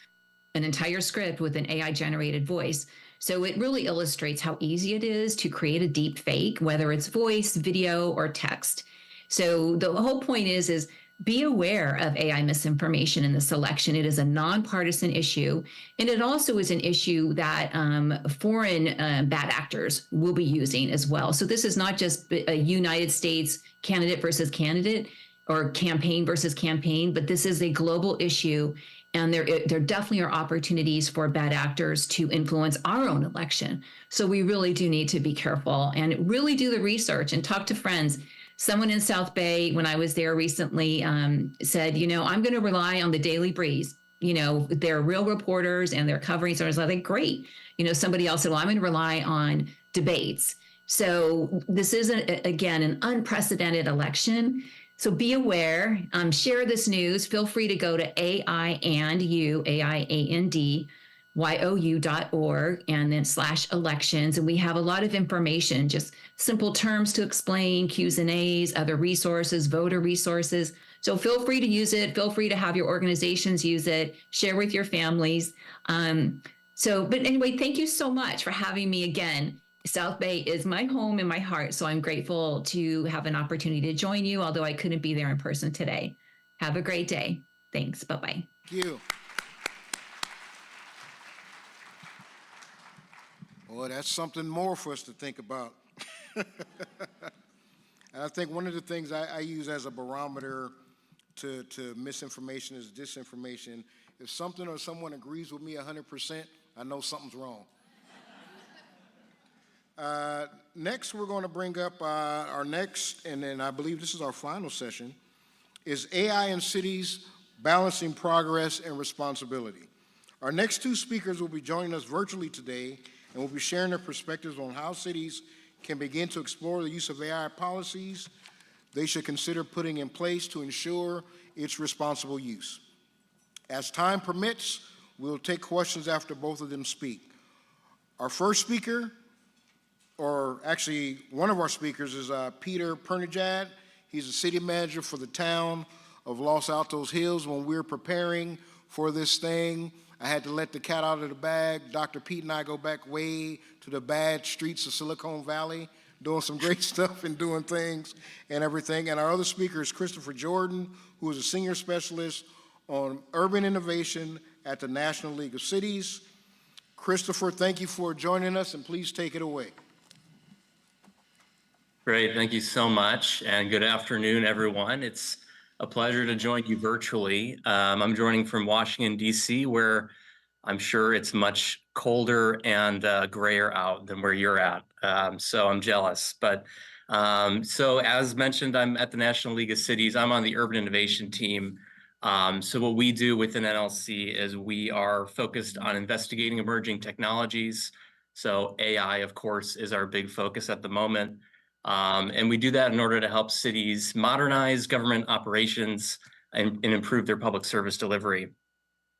An entire script with an AI generated voice. So it really illustrates how easy it is to create a deep fake, whether it's voice, video, or text. So the whole point is be aware of AI misinformation in this election. It is a nonpartisan issue, and it also is an issue that foreign bad actors will be using as well. So this is not just a United States candidate versus candidate or campaign versus campaign, but this is a global issue. And there definitely are opportunities for bad actors to influence our own election. So we really do need to be careful and really do the research and talk to friends. Someone in South Bay, when I was there recently, said, I'm going to rely on the Daily Breeze. They're real reporters and they're covering. So I was like, great. Somebody else said, well, I'm going to rely on debates. So this is, again, an unprecedented election. So be aware, share this news. Feel free to go to AIandYou.org and then /elections. And we have a lot of information, just simple terms to explain, Q's and A's, other resources, voter resources. So feel free to use it. Feel free to have your organizations use it, share with your families. But anyway, thank you so much for having me again. South Bay is my home and my heart, so I'm grateful to have an opportunity to join you, although I couldn't be there in person today. Have a great day. Thanks. Bye-bye. Thank you. Well, that's something more for us to think about. And I think one of the things I use as a barometer to misinformation is disinformation. If something or someone agrees with me 100%, I know something's wrong. Next, we're going to bring up our next, and then I believe this is our final session, is AI in Cities, Balancing Progress and Responsibility. Our next two speakers will be joining us virtually today and will be sharing their perspectives on how cities can begin to explore the use of AI policies they should consider putting in place to ensure its responsible use. As time permits, we'll take questions after both of them speak. Our first speaker, or actually one of our speakers, is Peter Pernijad. He's the city manager for the town of Los Altos Hills. When we were preparing for this thing, I had to let the cat out of the bag. Dr. Pete and I go back way to the bad streets of Silicon Valley, doing some great stuff and doing things and everything. And our other speaker is Christopher Jordan, who is a senior specialist on urban innovation at the National League of Cities. Christopher, thank you for joining us, and please take it away. Great, thank you so much, and good afternoon, everyone. It's a pleasure to join you virtually. I'm joining from Washington, D.C., where I'm sure it's much colder and grayer out than where you're at, so I'm jealous. But so as mentioned, I'm at the National League of Cities. I'm on the Urban Innovation team. So what we do within NLC is we are focused on investigating emerging technologies. So AI, of course, is our big focus at the moment. And we do that in order to help cities modernize government operations and improve their public service delivery.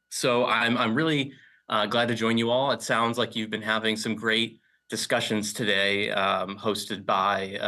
So I'm really glad to join you all. It sounds like you've been having some great discussions today, hosted by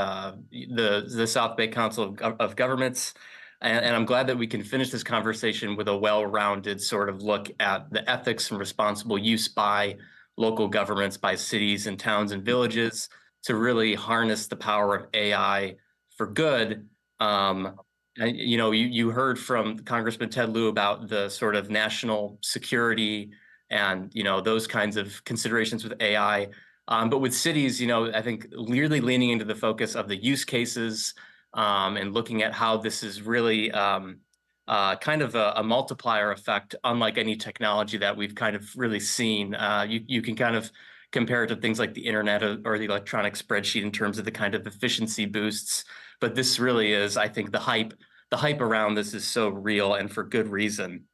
the South Bay Council of Governments. And I'm glad that we can finish this conversation with a well-rounded sort of look at the ethics and responsible use by local governments, by cities and towns and villages, to really harness the power of AI for good. And, you heard from Congressman Ted Lieu about the sort of national security and, those kinds of considerations with AI. But with cities, I think really leaning into the focus of the use cases and looking at how this is really kind of a multiplier effect, unlike any technology that we've kind of really seen. You can kind of compare it to things like the internet or the electronic spreadsheet in terms of the kind of efficiency boosts. But this really is, I think, the hype around this is so real, and for good reason.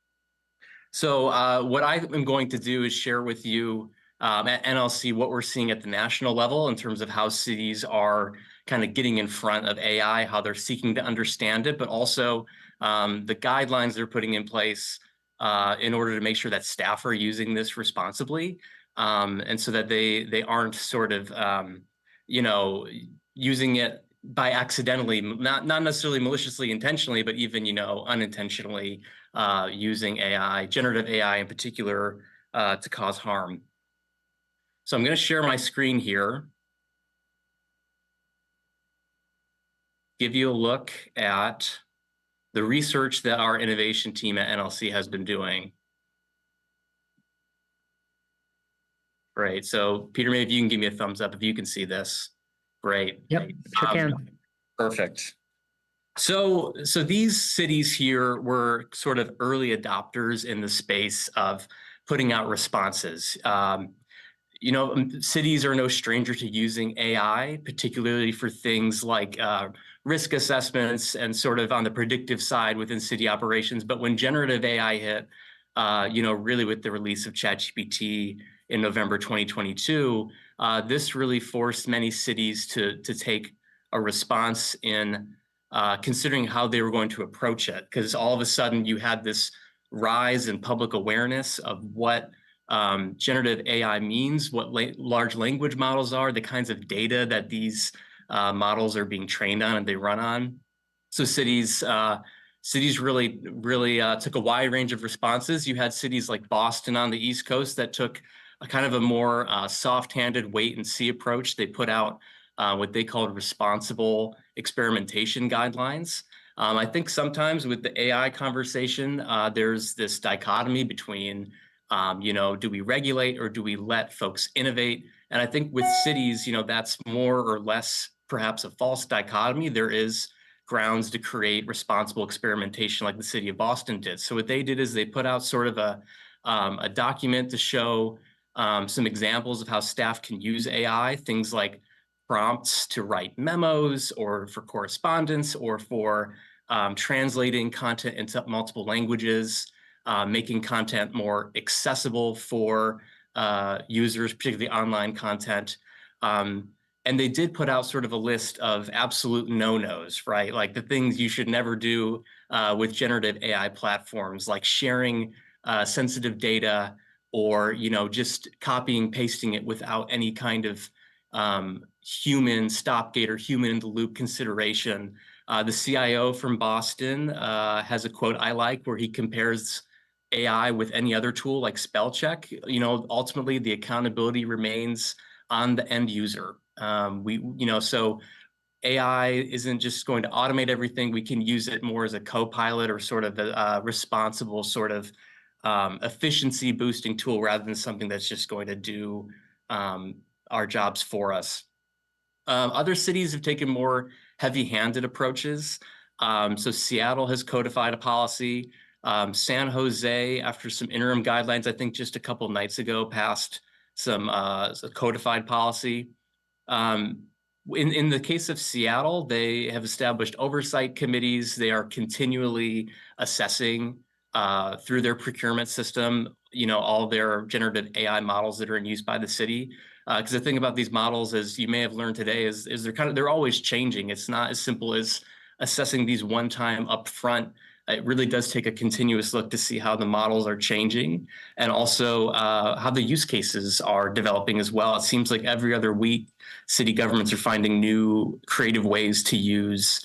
So what I am going to do is share with you at NLC what we're seeing at the national level in terms of how cities are kind of getting in front of AI, how they're seeking to understand it, but also the guidelines they're putting in place in order to make sure that staff are using this responsibly. And so that they aren't sort of, using it by accidentally, not necessarily maliciously, intentionally, but even, unintentionally using AI, generative AI in particular, to cause harm. So I'm going to share my screen here, give you a look at the research that our innovation team at NLC has been doing. Great. So Peter, maybe if you can give me a thumbs up if you can see this. Great. Yep, sure can. Perfect. So these cities here were sort of early adopters in the space of putting out responses. Cities are no stranger to using AI, particularly for things like risk assessments and sort of on the predictive side within city operations. But when generative AI hit, really with the release of ChatGPT in November 2022, this really forced many cities to take a response in considering how they were going to approach it. Because all of a sudden you had this rise in public awareness of what generative AI means, what large language models are, the kinds of data that these models are being trained on and they run on. So cities really took a wide range of responses. You had cities like Boston on the East Coast that took a kind of a more soft-handed wait and see approach. They put out what they called responsible experimentation guidelines. I think sometimes with the AI conversation, there's this dichotomy between do we regulate or do we let folks innovate? And I think with cities, that's more or less perhaps a false dichotomy. There is grounds to create responsible experimentation like the city of Boston did. So what they did is they put out sort of a document to show some examples of how staff can use AI, things like prompts to write memos or for correspondence or for translating content into multiple languages, making content more accessible for users, particularly online content. And they did put out sort of a list of absolute no-nos, right? Like the things you should never do with generative AI platforms, like sharing sensitive data or, just copying, pasting it without any kind of human stopgate or human in the loop consideration. The CIO from Boston has a quote I like where he compares AI with any other tool like spell check. Ultimately the accountability remains on the end user. So AI isn't just going to automate everything. We can use it more as a co-pilot or sort of a responsible sort of efficiency boosting tool rather than something that's just going to do our jobs for us. Other cities have taken more heavy-handed approaches. So Seattle has codified a policy. San Jose, after some interim guidelines, I think just a couple nights ago, passed some codified policy. In the case of Seattle, they have established oversight committees. They are continually assessing through their procurement system, all their generative AI models that are in use by the city. Because the thing about these models, as you may have learned today, is they're always changing. It's not as simple as assessing these one time upfront. It really does take a continuous look to see how the models are changing and also how the use cases are developing as well. It seems like every other week, city governments are finding new creative ways to use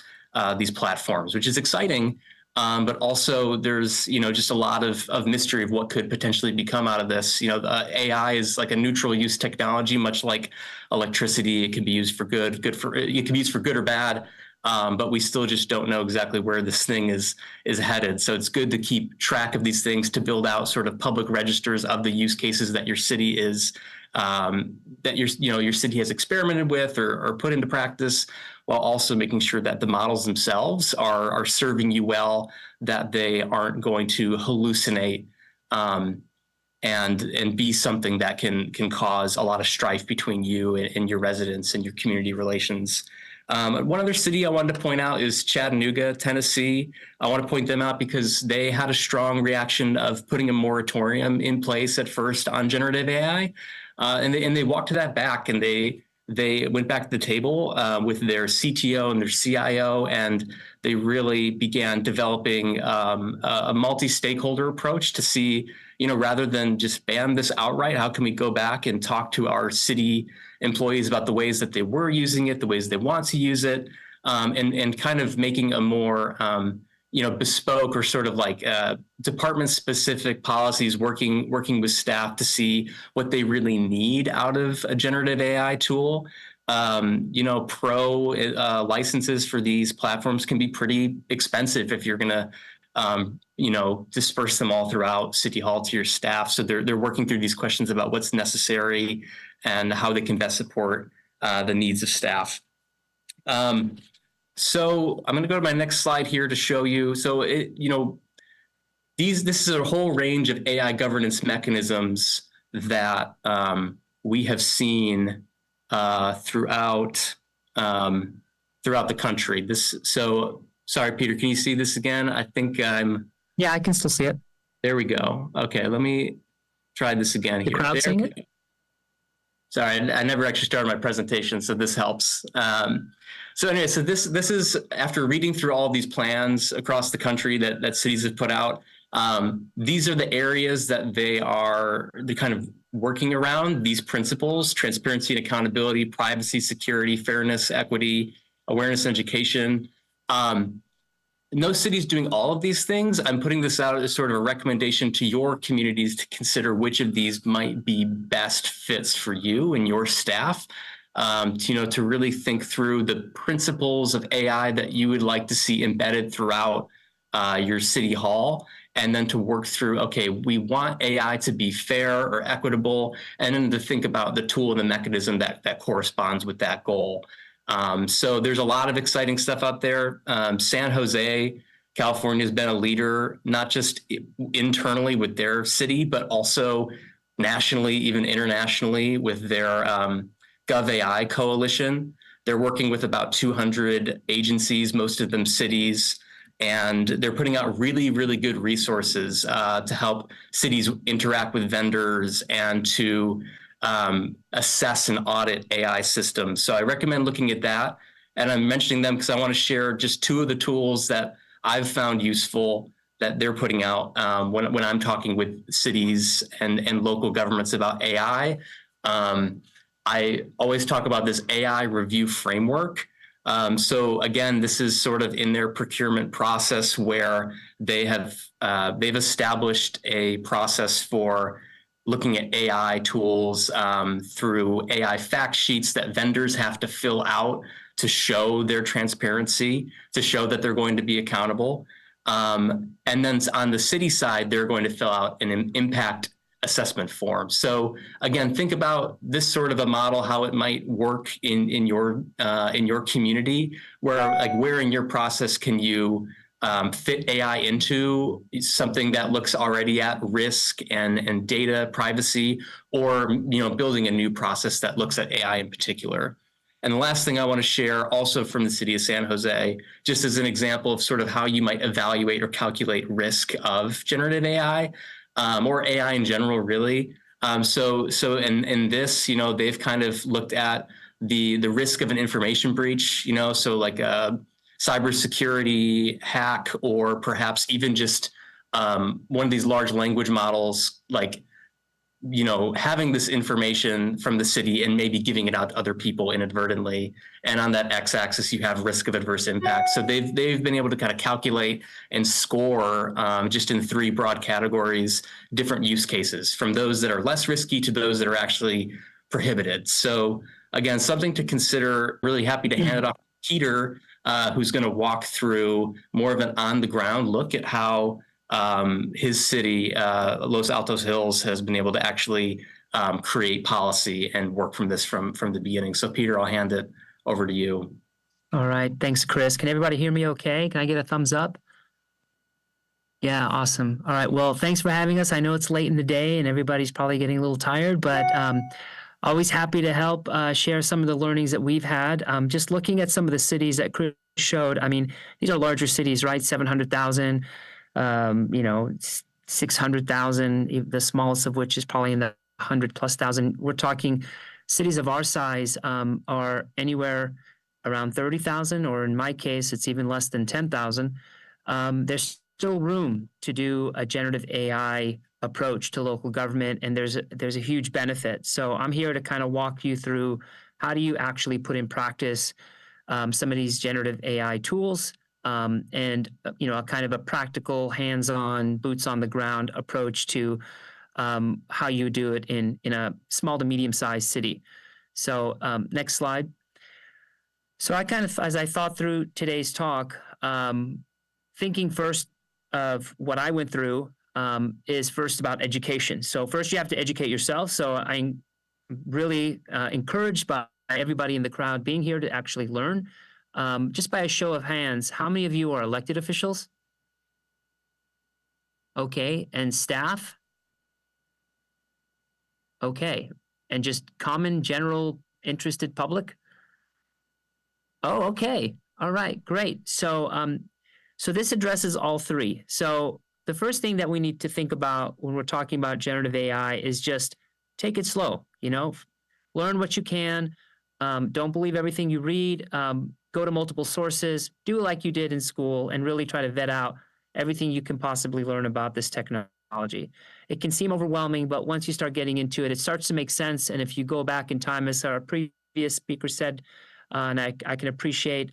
these platforms, which is exciting. But also there's, just a lot of mystery of what could potentially become out of this. AI is like a neutral use technology, much like electricity. It can be used for good, it can be used for good or bad. But we still just don't know exactly where this thing is headed. So it's good to keep track of these things, to build out sort of public registers of the use cases that your city is, that your city has experimented with or put into practice, while also making sure that the models themselves are serving you well, that they aren't going to hallucinate and be something that can cause a lot of strife between you and your residents and your community relations. One other city I wanted to point out is Chattanooga, Tennessee. I want to point them out because they had a strong reaction of putting a moratorium in place at first on generative AI. And they walked that back, and they went back to the table with their CTO and their CIO, and they really began developing a multi-stakeholder approach to see, rather than just ban this outright, how can we go back and talk to our city employees about the ways that they were using it, the ways they want to use it, and kind of making a more bespoke or sort of like department-specific policies, working with staff to see what they really need out of a generative AI tool. Pro licenses for these platforms can be pretty expensive if you're going to disperse them all throughout City Hall to your staff. So they're working through these questions about what's necessary and how they can best support the needs of staff. So I'm going to go to my next slide here to show you. So this is a whole range of AI governance mechanisms that we have seen throughout the country. Sorry, Peter, can you see this again? I think Yeah, I can still see it. There we go. Okay, let me try this again here. The crowd seeing it? Sorry, I never actually started my presentation, so this helps. So anyway, so this is after reading through all of these plans across the country that cities have put out. These are the areas that they're kind of working around these principles: transparency and accountability, privacy, security, fairness, equity, awareness, and education. No city's doing all of these things. I'm putting this out as sort of a recommendation to your communities to consider which of these might be best fits for you and your staff. To really think through the principles of AI that you would like to see embedded throughout your city hall, and then to work through, okay, we want AI to be fair or equitable, and then to think about the tool and the mechanism that corresponds with that goal. So there's a lot of exciting stuff out there. San Jose, California has been a leader, not just internally with their city, but also nationally, even internationally with their GovAI coalition. They're working with about 200 agencies, most of them cities, and they're putting out really, really good resources to help cities interact with vendors and to assess and audit AI systems. So I recommend looking at that. And I'm mentioning them because I want to share just two of the tools that I've found useful that they're putting out when I'm talking with cities and local governments about AI. I always talk about this AI review framework. So again, this is sort of in their procurement process where they've established a process for looking at AI tools through AI fact sheets that vendors have to fill out to show their transparency, to show that they're going to be accountable. And then on the city side, they're going to fill out an impact assessment form. So again, think about this sort of a model, how it might work in your community, where in your process can you fit AI into something that looks already at risk and data privacy, or building a new process that looks at AI in particular. And the last thing I want to share, also from the city of San Jose, just as an example of sort of how you might evaluate or calculate risk of generative AI, or AI in general, really. So in this, they've kind of looked at the risk of an information breach, so like a cybersecurity hack, or perhaps even just one of these large language models, like, having this information from the city and maybe giving it out to other people inadvertently. And on that x-axis, you have risk of adverse impact. So they've been able to kind of calculate and score just in 3 broad categories, different use cases, from those that are less risky to those that are actually prohibited. So again, something to consider. Really happy to hand it off to Peter, who's going to walk through more of an on-the-ground look at how his city, Los Altos Hills, has been able to actually create policy and work from this from the beginning. So Peter, I'll hand it over to you. All right. Thanks, Chris. Can everybody hear me okay? Can I get a thumbs up? Yeah, awesome. All right. Well, thanks for having us. I know it's late in the day and everybody's probably getting a little tired, but always happy to help share some of the learnings that we've had. Just looking at some of the cities that Chris showed, I mean, these are larger cities, right? 700,000. 600,000, the smallest of which is probably in the 100,000+. We're talking cities of our size are anywhere around 30,000, or in my case, it's even less than 10,000. There's still room to do a generative AI approach to local government, and there's a huge benefit. So I'm here to kind of walk you through how do you actually put in practice some of these generative AI tools. And a kind of a practical, hands-on, boots-on-the-ground approach to how you do it in a small to medium-sized city. So next slide. So I kind of, as I thought through today's talk, thinking first of what I went through is first about education. So first you have to educate yourself. So I'm really encouraged by everybody in the crowd being here to actually learn. Just by a show of hands, how many of you are elected officials? Okay, and staff? Okay, and just common, general, interested public? Oh, okay. All right, great. So this addresses all three. So the first thing that we need to think about when we're talking about generative AI is just take it slow, learn what you can. Don't believe everything you read. Go to multiple sources, do like you did in school, and really try to vet out everything you can possibly learn about this technology. It can seem overwhelming, but once you start getting into it, it starts to make sense. And if you go back in time, as our previous speaker said, and I can appreciate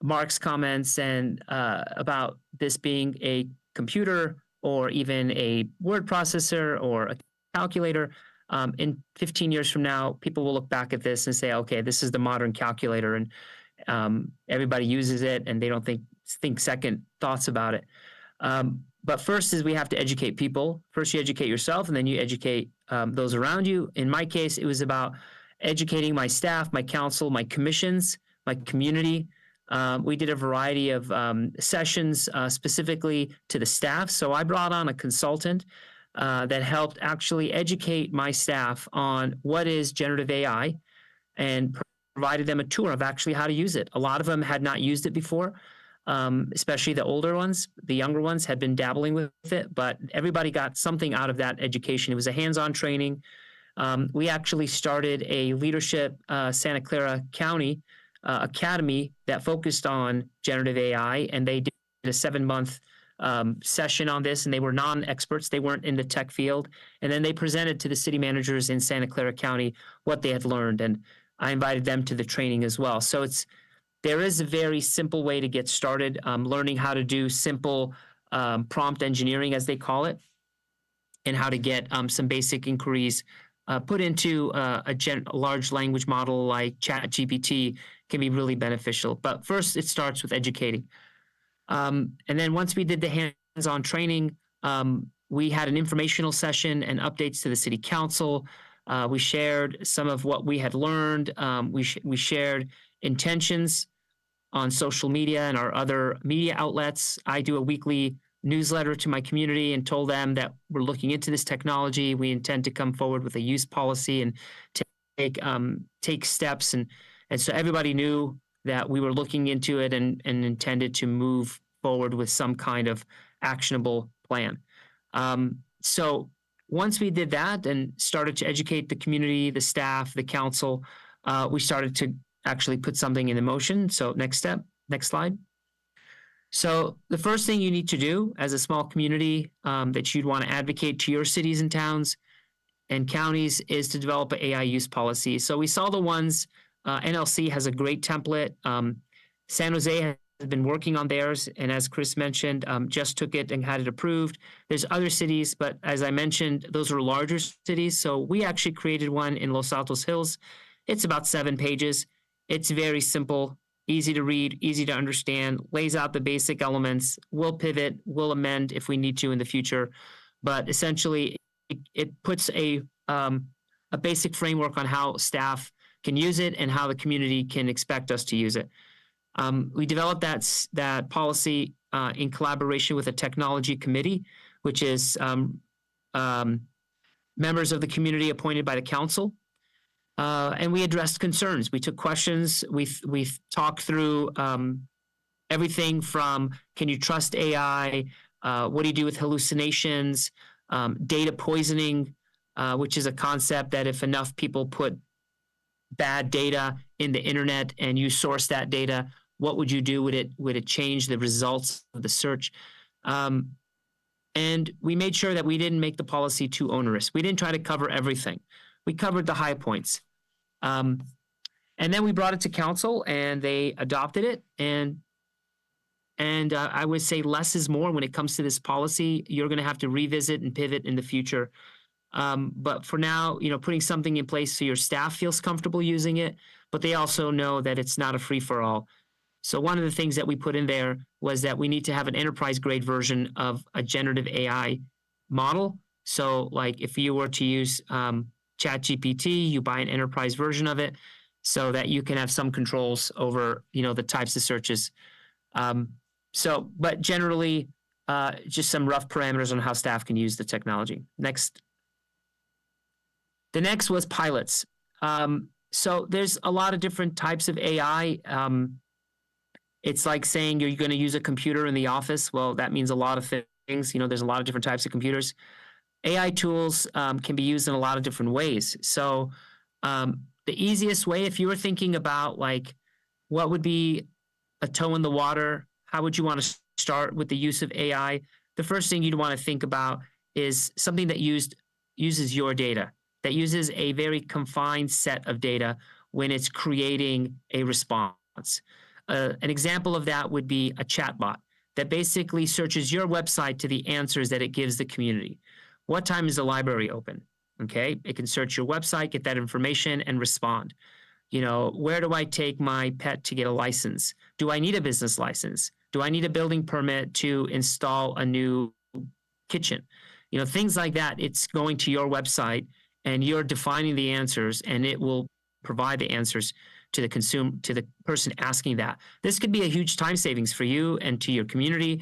Mark's comments and about this being a computer or even a word processor or a calculator. In 15 years from now, people will look back at this and say, okay, this is the modern calculator, and everybody uses it and they don't think second thoughts about it. But first is we have to educate people. First, you educate yourself, and then you educate those around you. In my case, it was about educating my staff, my council, my commissions, my community. We did a variety of sessions specifically to the staff. So I brought on a consultant that helped actually educate my staff on what is generative AI and provided them a tour of actually how to use it. A lot of them had not used it before, especially the older ones. The younger ones had been dabbling with it, but everybody got something out of that education. It was a hands-on training. We actually started a leadership Santa Clara County academy that focused on generative AI, and they did a 7-month session on this, and they were non-experts. They weren't in the tech field. And then they presented to the city managers in Santa Clara County what they had learned, and I invited them to the training as well. So there is a very simple way to get started, learning how to do simple prompt engineering, as they call it, and how to get some basic inquiries put into a large language model like ChatGPT can be really beneficial. But first, it starts with educating. And then once we did the hands-on training, we had an informational session and updates to the city council. We shared some of what we had learned. We shared intentions on social media and our other media outlets. I do a weekly newsletter to my community and told them that we're looking into this technology. We intend to come forward with a use policy and take steps. And so everybody knew that we were looking into it and intended to move forward with some kind of actionable plan. So once we did that and started to educate the community, the staff, the council, we started to actually put something into motion. So next slide. So the first thing you need to do as a small community that you'd want to advocate to your cities and towns and counties is to develop an AI use policy. So we saw the ones, NLC has a great template. San Jose has been working on theirs, and as Chris mentioned, just took it and had it approved. There's other cities, but as I mentioned, those are larger cities. So we actually created one in Los Altos Hills. It's about 7 pages. It's very simple, easy to read, easy to understand, lays out the basic elements. We'll pivot, we'll amend if we need to in the future. But essentially, it puts a basic framework on how staff can use it and how the community can expect us to use it. We developed that policy in collaboration with a technology committee, which is members of the community appointed by the council. And we addressed concerns. We took questions. We talked through everything from, can you trust AI? What do you do with hallucinations? Data poisoning, which is a concept that if enough people put bad data in the internet and you source that data, what would you do with it? Would it change the results of the search? And we made sure that we didn't make the policy too onerous. We didn't try to cover everything. We covered the high points. And then we brought it to council and they adopted it. And I would say less is more when it comes to this policy. You're going to have to revisit and pivot in the future. But for now, putting something in place so your staff feels comfortable using it, but they also know that it's not a free-for-all. So one of the things that we put in there was that we need to have an enterprise-grade version of a generative AI model. So like if you were to use ChatGPT, you buy an enterprise version of it. so that you can have some controls over, the types of searches. But generally, just some rough parameters on how staff can use the technology. Next. The next was pilots. So there's a lot of different types of AI. It's like saying you're going to use a computer in the office. Well, that means a lot of things. There's a lot of different types of computers. AI tools can be used in a lot of different ways. So the easiest way, if you were thinking about like what would be a toe in the water, how would you want to start with the use of AI? The first thing you'd want to think about is something that uses your data, that uses a very confined set of data when it's creating a response. An example of that would be a chatbot that basically searches your website to the answers that it gives the community. What time is the library open? Okay, it can search your website, get that information, and respond. Where do I take my pet to get a license? Do I need a business license? Do I need a building permit to install a new kitchen? Things like that. It's going to your website and you're defining the answers, and it will provide the answers to the person asking that. This could be a huge time savings for you and to your community,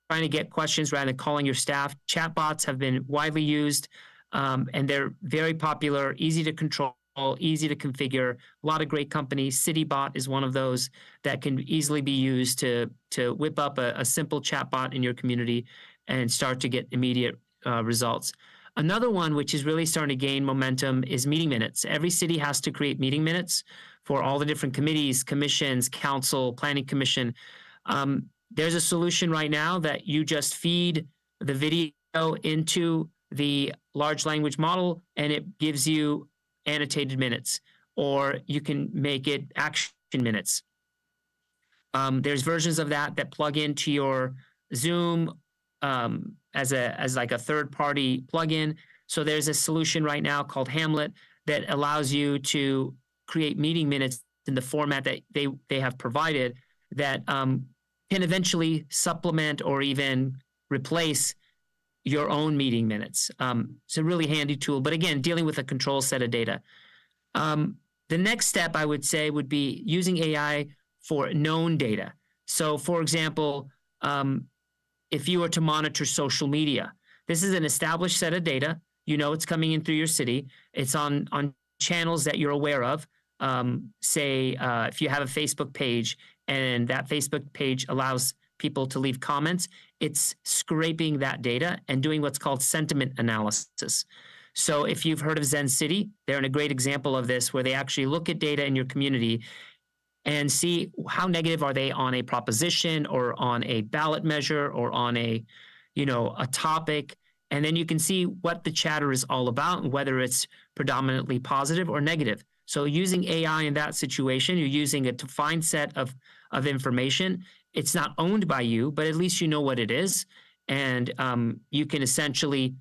trying to get questions rather than calling your staff. Chatbots have been widely used, and they're very popular, easy to control, easy to configure. A lot of great companies. CityBot is one of those that can easily be used to whip up a simple chatbot in your community and start to get immediate results. Another one, which is really starting to gain momentum, is meeting minutes. Every city has to create meeting minutes for all the different committees, commissions, council, planning commission. There's a solution right now that you just feed the video into the large language model, and it gives you annotated minutes, or you can make it action minutes. There's versions of that plug into your Zoom as like a third-party plugin. So there's a solution right now called Hamlet that allows you to create meeting minutes in the format that they have provided that can eventually supplement or even replace your own meeting minutes. It's a really handy tool, but again, dealing with a control set of data. The next step I would say would be using AI for known data. So for example, if you were to monitor social media, this is an established set of data. It's coming in through your city. It's on channels that you're aware of. Say, if you have a Facebook page and that Facebook page allows people to leave comments, it's scraping that data and doing what's called sentiment analysis. So if you've heard of Zen City, they're in a great example of this, where they actually look at data in your community and see how negative are they on a proposition or on a ballot measure or on a topic. And then you can see what the chatter is all about and whether it's predominantly positive or negative. So using AI in that situation, you're using a defined set of information. It's not owned by you, but at least you know what it is. And you can essentially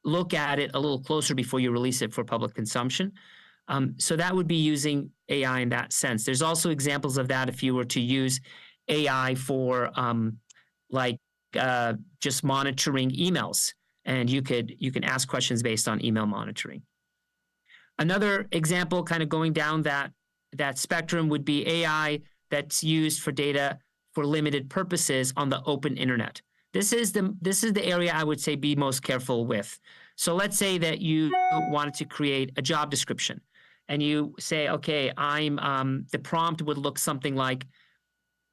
look at it a little closer before you release it for public consumption. So that would be using AI in that sense. There's also examples of that if you were to use AI for just monitoring emails, and you can ask questions based on email monitoring. Another example, kind of going down that spectrum, would be AI that's used for data for limited purposes on the open internet. This is the area I would say be most careful with. So let's say that you wanted to create a job description, and you say, okay, the prompt would look something like,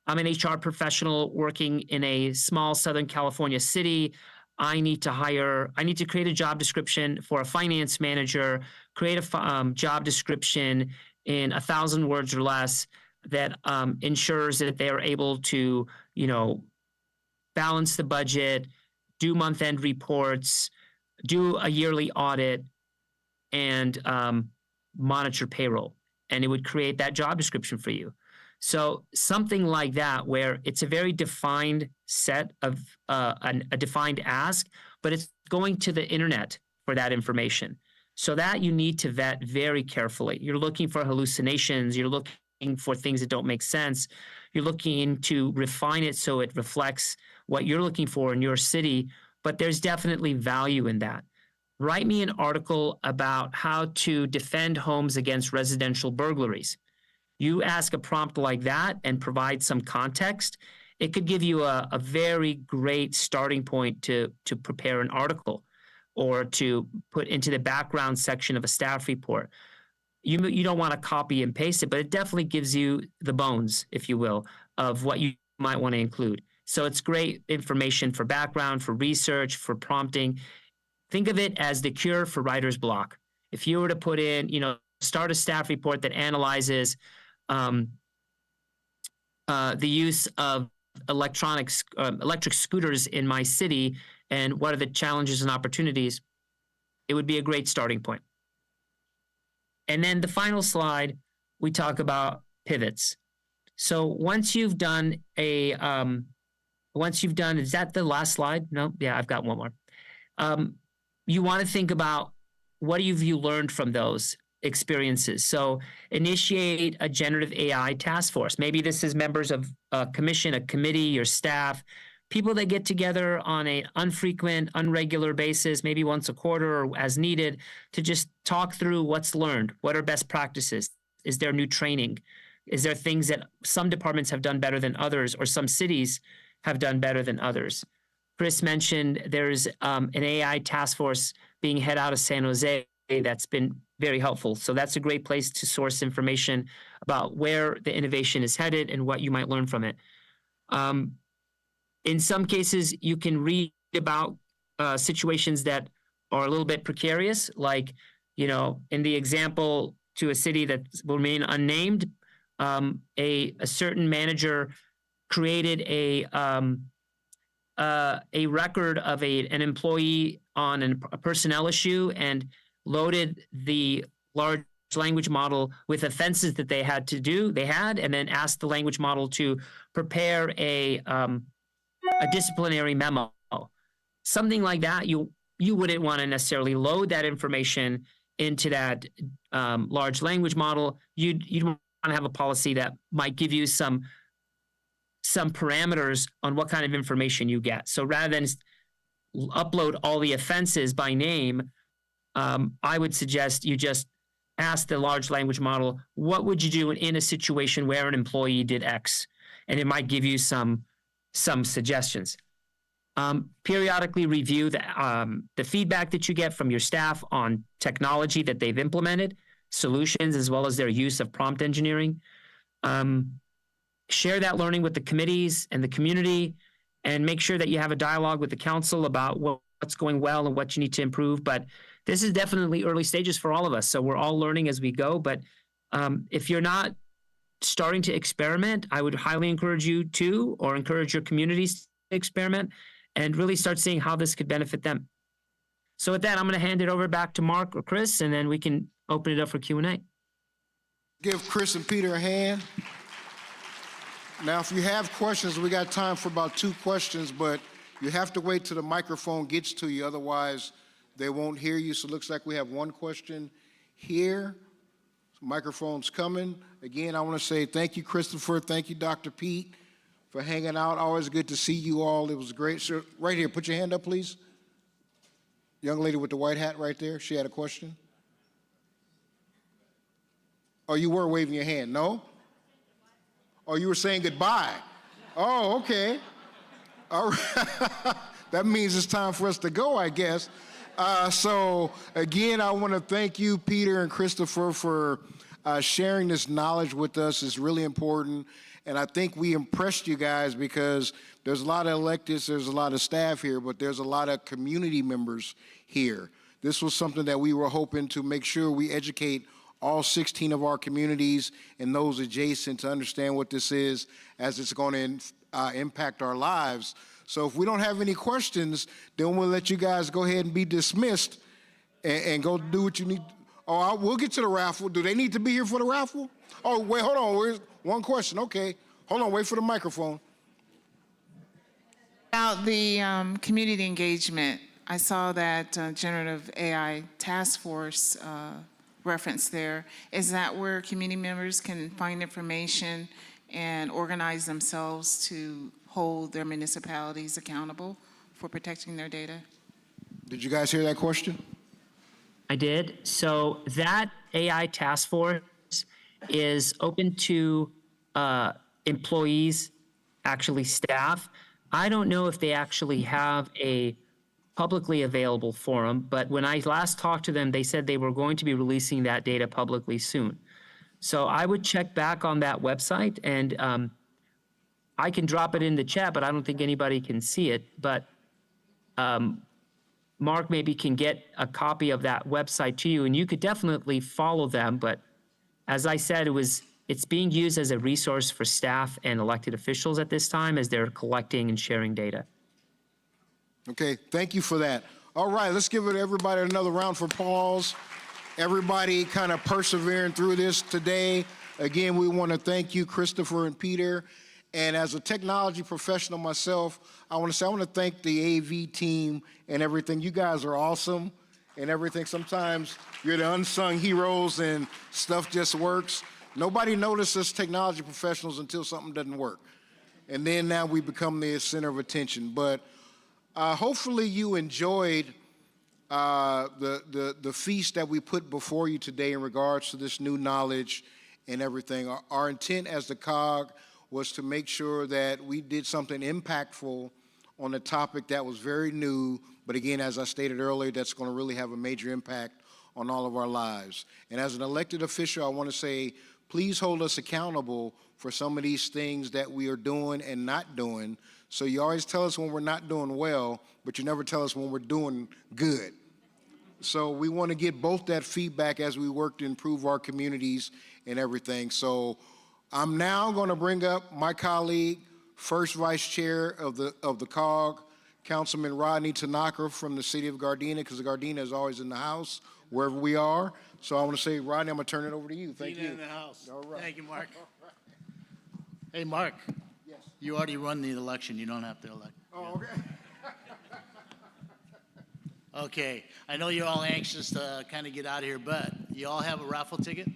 I'm an HR professional working in a small Southern California city. I need to create a job description for a finance manager, create a job description in 1,000 words or less that ensures that they are able to, balance the budget, do month-end reports, do a yearly audit, and monitor payroll. And it would create that job description for you. So something like that, where it's a very defined set of a defined ask, but it's going to the internet for that information. So that you need to vet very carefully. You're looking for hallucinations. You're looking for things that don't make sense. You're looking to refine it so it reflects what you're looking for in your city. But there's definitely value in that. write me an article about how to defend homes against residential burglaries. You ask a prompt like that and provide some context, it could give you a very great starting point to prepare an article or to put into the background section of a staff report. You don't want to copy and paste it, but it definitely gives you the bones, if you will, of what you might want to include. So it's great information for background, for research, for prompting. Think of it as the cure for writer's block. If you were to put in, start a staff report that analyzes the use of electric scooters in my city and what are the challenges and opportunities, it would be a great starting point. And then the final slide, we talk about pivots. So once you've done is that the last slide? No, yeah, I've got one more. You want to think about what have you learned from those experiences. So initiate a generative AI task force. Maybe this is members of a commission, a committee, your staff, people that get together on an unfrequent, unregular basis, maybe once a quarter or as needed, to just talk through what's learned. What are best practices? Is there new training? Is there things that some departments have done better than others or some cities have done better than others? Chris mentioned there's an AI task force being head out of San Jose that's been very helpful. So that's a great place to source information about where the innovation is headed and what you might learn from it. In some cases, you can read about situations that are a little bit precarious, like, in the example to a city that will remain unnamed, a certain manager created a record of an employee on a personnel issue and loaded the large language model with offenses that they had, and then asked the language model to prepare a disciplinary memo. Something like that, you wouldn't want to necessarily load that information into that large language model. You'd want to have a policy that might give you some parameters on what kind of information you get. So rather than upload all the offenses by name, I would suggest you just ask the large language model, what would you do in a situation where an employee did X? And it might give you some suggestions. Periodically review the feedback that you get from your staff on technology that they've implemented, solutions, as well as their use of prompt engineering. Share that learning with the committees and the community, and make sure that you have a dialogue with the council about what's going well and what you need to improve. But this is definitely early stages for all of us, so we're all learning as we go. But if you're not starting to experiment, I would highly encourage you to, or encourage your communities to experiment and really start seeing how this could benefit them. So with that, I'm going to hand it over back to Mark or Chris, and then we can open it up for Q&A. Give Chris and Peter a hand. Now, if you have questions, we got time for about 2 questions, but you have to wait till the microphone gets to you, otherwise they won't hear you. So it looks like we have 1 question here. Microphone's coming. Again, I want to say thank you, Christopher. Thank you, Dr. Pete, for hanging out. Always good to see you all. It was great. So right here, put your hand up, please. Young lady with the white hat right there. She had a question. Oh, you were waving your hand. No? Oh, you were saying goodbye. Oh, okay. All right. That means it's time for us to go, I guess. So again, I want to thank you, Peter and Christopher, for sharing this knowledge with us. It's really important. And I think we impressed you guys because there's a lot of electeds, there's a lot of staff here, but there's a lot of community members here. This was something that we were hoping to make sure we educate all 16 of our communities and those adjacent to understand what this is as it's going to impact our lives. So if we don't have any questions, then we'll let you guys go ahead and be dismissed and go do what you need. Oh, we'll get to the raffle. Do they need to be here for the raffle? Oh, wait, hold on. Where's 1 question? Okay. Hold on. Wait for the microphone. About the community engagement, I saw that generative AI task force reference there. Is that where community members can find information and organize themselves to hold their municipalities accountable for protecting their data? Did you guys hear that question? I did. So that AI task force is open to employees, actually staff. I don't know if they actually have a publicly available forum, but when I last talked to them, they said they were going to be releasing that data publicly soon. So I would check back on that website, and I can drop it in the chat, but I don't think anybody can see it. But Mark maybe can get a copy of that website to you, and you could definitely follow them. But as I said, it's being used as a resource for staff and elected officials at this time as they're collecting and sharing data. Okay, thank you for that. All right, let's give it everybody another round for applause. Everybody kind of persevering through this today. Again, we want to thank you, Christopher and Peter. And as a technology professional myself, I want to thank the AV team and everything. You guys are awesome and everything. Sometimes you're the unsung heroes and stuff just works. Nobody notices technology professionals until something doesn't work. And then now we become the center of attention. But hopefully you enjoyed the feast that we put before you today in regards to this new knowledge and everything. Our intent as the COG was to make sure that we did something impactful on a topic that was very new, but again, as I stated earlier, that's going to really have a major impact on all of our lives. And as an elected official, I want to say, please hold us accountable for some of these things that we are doing and not doing. So you always tell us when we're not doing well, but you never tell us when we're doing good. So we want to get both that feedback as we work to improve our communities and everything. So I'm now going to bring up my colleague, First Vice Chair of the COG, Councilman Rodney Tanaka from the city of Gardena, because Gardena is always in the house, wherever we are. So I want to say, Rodney, I'm going to turn it over to you. Thank you. In the house. All right. Thank you, Mark. Hey, Mark. Yes. You already run the election. You don't have to elect. Oh, okay. Okay. I know you're all anxious to kind of get out of here, but you all have a raffle ticket?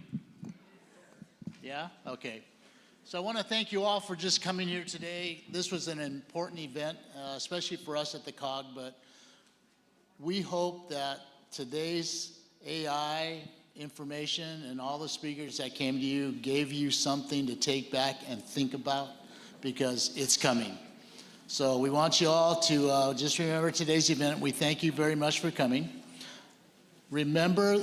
Yeah? Okay. So I want to thank you all for just coming here today. This was an important event, especially for us at the COG, but we hope that today's AI information and all the speakers that came to you gave you something to take back and think about, because it's coming. So we want you all to just remember today's event. We thank you very much for coming. Remember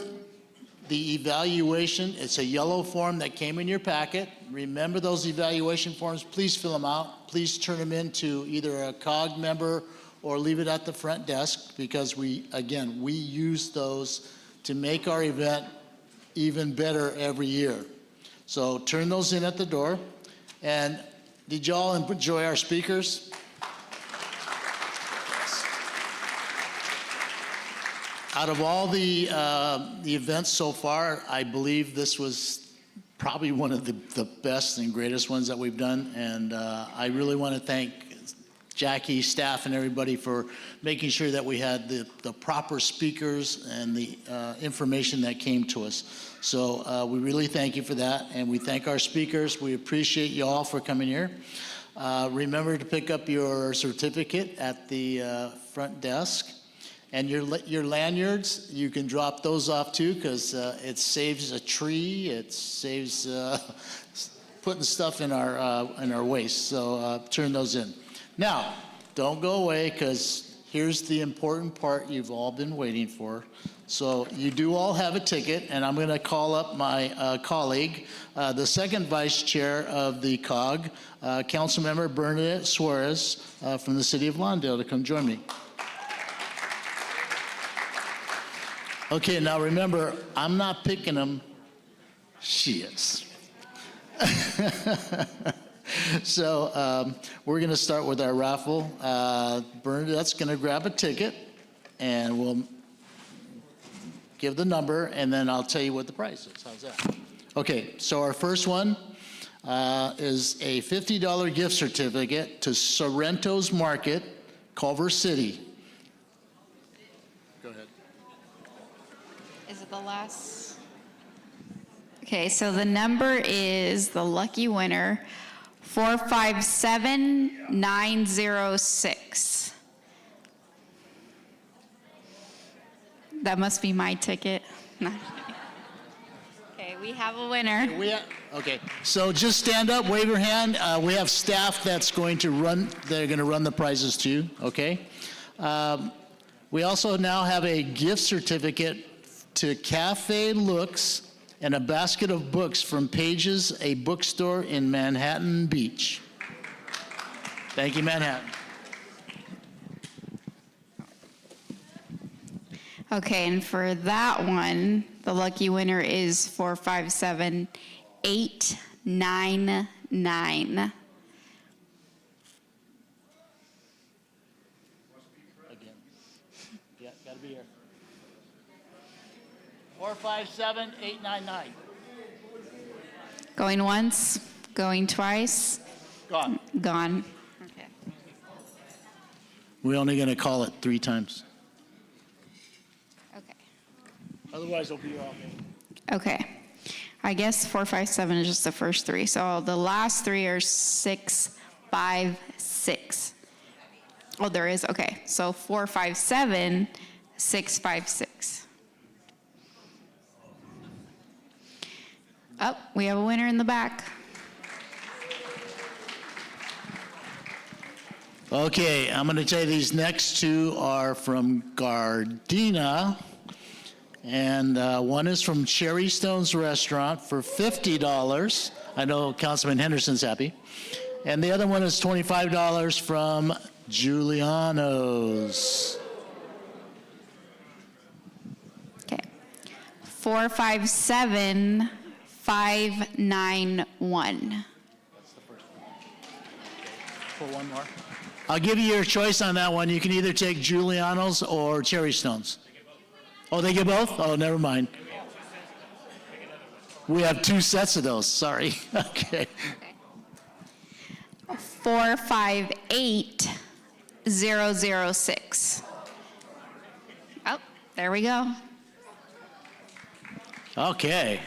the evaluation. It's a yellow form that came in your packet. Remember those evaluation forms. Please fill them out. Please turn them into either a COG member or leave it at the front desk, because we use those to make our event even better every year. So turn those in at the door. And did y'all enjoy our speakers? Out of all the events so far, I believe this was probably one of the best and greatest ones that we've done. And I really want to thank Jackie, staff, and everybody for making sure that we had the proper speakers and the information that came to us. So we really thank you for that, and we thank our speakers. We appreciate you all for coming here. Remember to pick up your certificate at the front desk. And your lanyards, you can drop those off too, because it saves a tree. It saves putting stuff in our waste. So turn those in. Now, don't go away, because here's the important part you've all been waiting for. So you do all have a ticket, and I'm going to call up my colleague, the second vice chair of the COG, Councilmember Bernadette Suarez from the city of Lawndale, to come join me. Okay, now remember, I'm not picking them. She is. So we're going to start with our raffle. Bernadette's going to grab a ticket, and we'll give the number, and then I'll tell you what the price is. How's that? Okay, so our first one is a $50 gift certificate to Sorrento's Market, Culver City. Go ahead. Is it the last? Okay, so the number is the lucky winner, 457906. That must be my ticket. No. Okay, we have a winner. Okay, so just stand up, wave your hand. We have staff that's going to run, they're going to run the prizes too, okay? We also now have a gift certificate to Cafe Looks and a basket of books from Pages, a bookstore in Manhattan Beach. Thank you, Manhattan. Okay, and for that one, the lucky winner is 457899. Yeah, gotta be here. 457899. Going once, going twice, Gone. gone. Okay. We're only gonna call it 3 times. Okay. Otherwise, it'll be all day. Okay. I guess 457 is just the first 3. So the last 3 are 656. Oh, there is. Okay. So 457, 656. Oh, we have a winner in the back. Okay, I'm gonna tell you these next 2 are from Gardena. And one is from Cherry Stone's Restaurant for $50. I know Councilman Henderson's happy. And the other one is $25 from Giuliano's. Okay. 457591. For one more. I'll give you your choice on that one. You can either take Giuliano's or Cherry Stone's. Oh, they get both? Oh, never mind. We have 2 sets of those, sorry. Okay. 458006. Oh, there we go. Okay.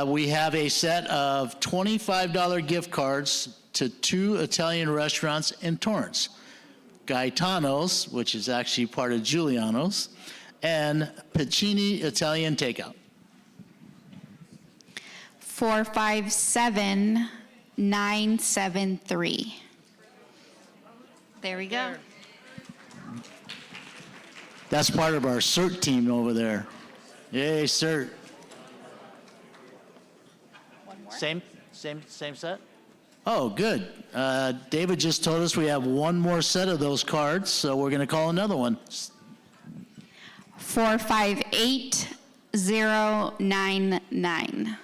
We have a set of $25 gift cards to 2 Italian restaurants in Torrance. Gaetano's, which is actually part of Giuliano's, and Piccini Italian Takeout. 457973. There we go. That's part of our CERT team over there. Yay, CERT. One more. Same set? Oh, good. David just told us we have 1 more set of those cards, so we're going to call another one. 458099.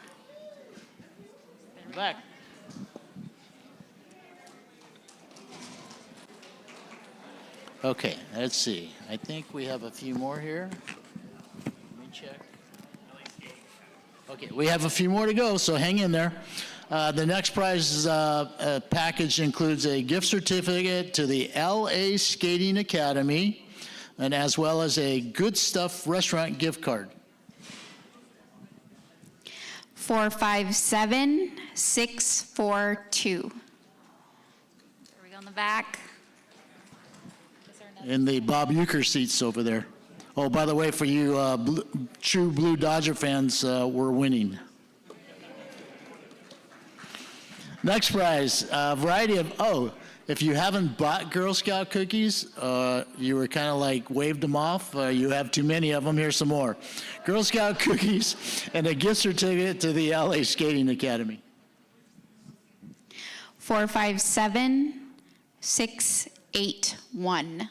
Back. Okay, let's see. I think we have a few more here. Let me check. Okay, we have a few more to go, so hang in there. The next prize package includes a gift certificate to the LA Skating Academy, and as well as a Good Stuff restaurant gift card. 457642. There we go in the back. In the Bob Euchre seats over there. Oh, by the way, for you true Blue Dodger fans, we're winning. Next prize, a variety of, if you haven't bought Girl Scout cookies, you were kind of like waved them off, you have too many of them, here's some more. Girl Scout cookies and a gift certificate to the LA Skating Academy. 457681.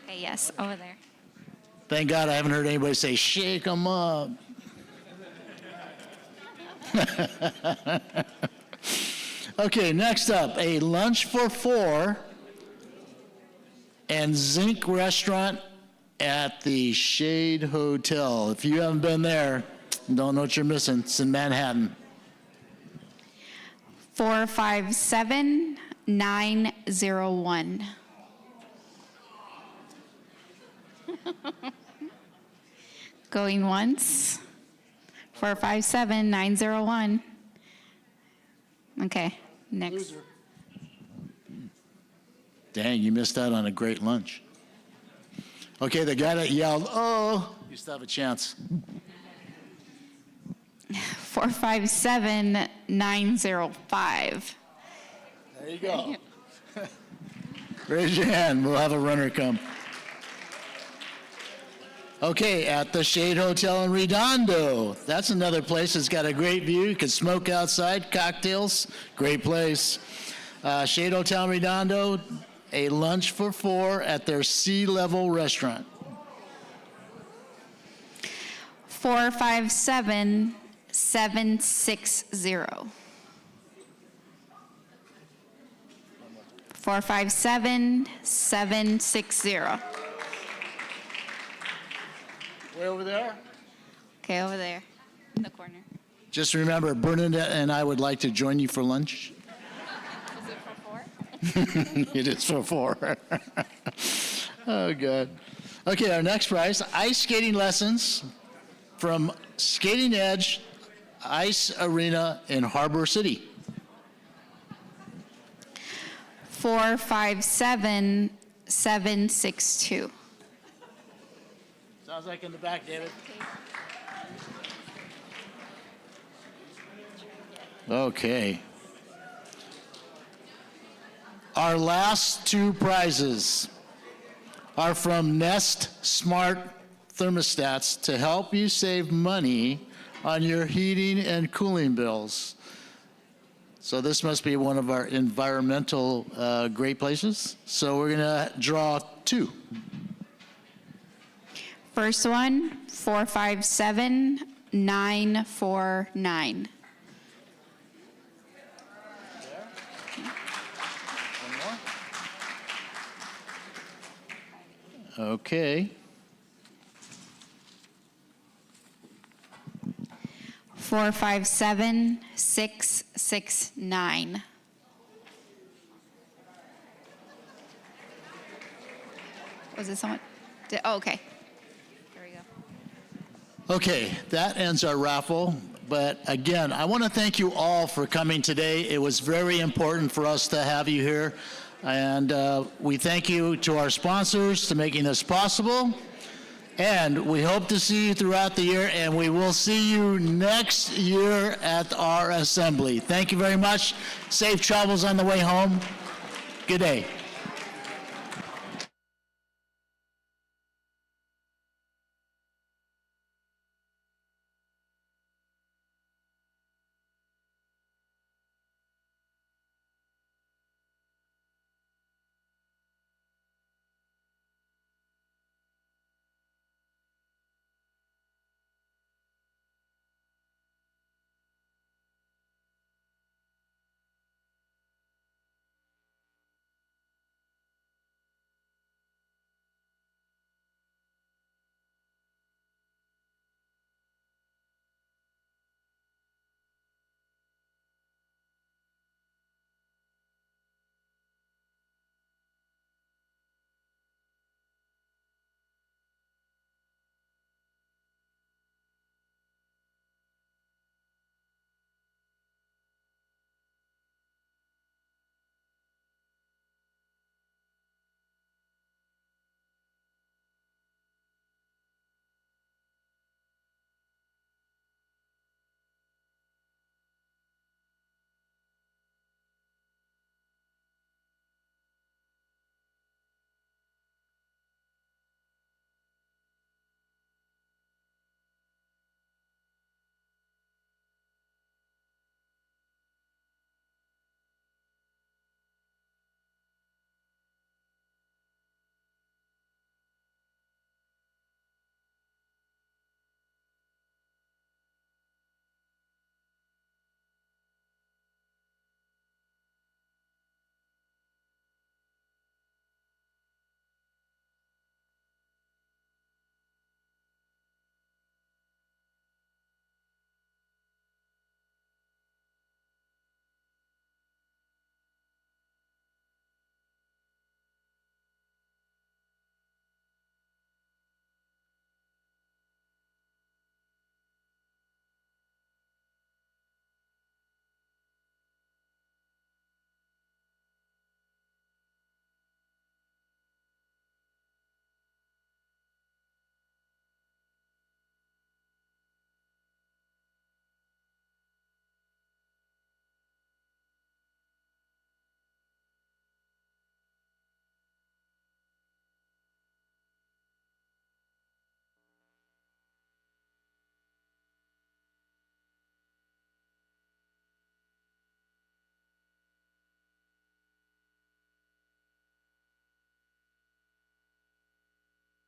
Okay, yes, over there. Thank God I haven't heard anybody say, shake them up. Okay, next up, a lunch for 4 and Zinc Restaurant at the Shade Hotel. If you haven't been there, don't know what you're missing. It's in Manhattan. 457901. Going once. 457901. Okay, next. Loser. Dang, you missed out on a great lunch. Okay, the guy that yelled, oh, you still have a chance. 457905. There you go. Raise your hand. We'll have a runner come. Okay, at the Shade Hotel in Redondo. That's another place that's got a great view. You can smoke outside, cocktails, great place. Shade Hotel in Redondo, a lunch for 4 at their Sea Level restaurant. 457760. 457760. Way over there? Okay, over there in the corner. Just remember, Bernadette and I would like to join you for lunch. Is it for 4? It is for 4. Oh, God. Okay, our next prize, ice skating lessons from Skating Edge Ice Arena in Harbor City. 457762. Sounds like in the back, David. Okay. Our last 2 prizes are from Nest Smart Thermostats to help you save money on your heating and cooling bills. So this must be one of our environmental great places. So we're gonna draw 2. First one, 457949. Okay. 457669. Was it someone? Oh, okay. Here we go. Okay, that ends our raffle. But again, I want to thank you all for coming today. It was very important for us to have you here. And we thank you to our sponsors for making this possible. And we hope to see you throughout the year, and we will see you next year at our assembly. Thank you very much. Safe travels on the way home. Good day.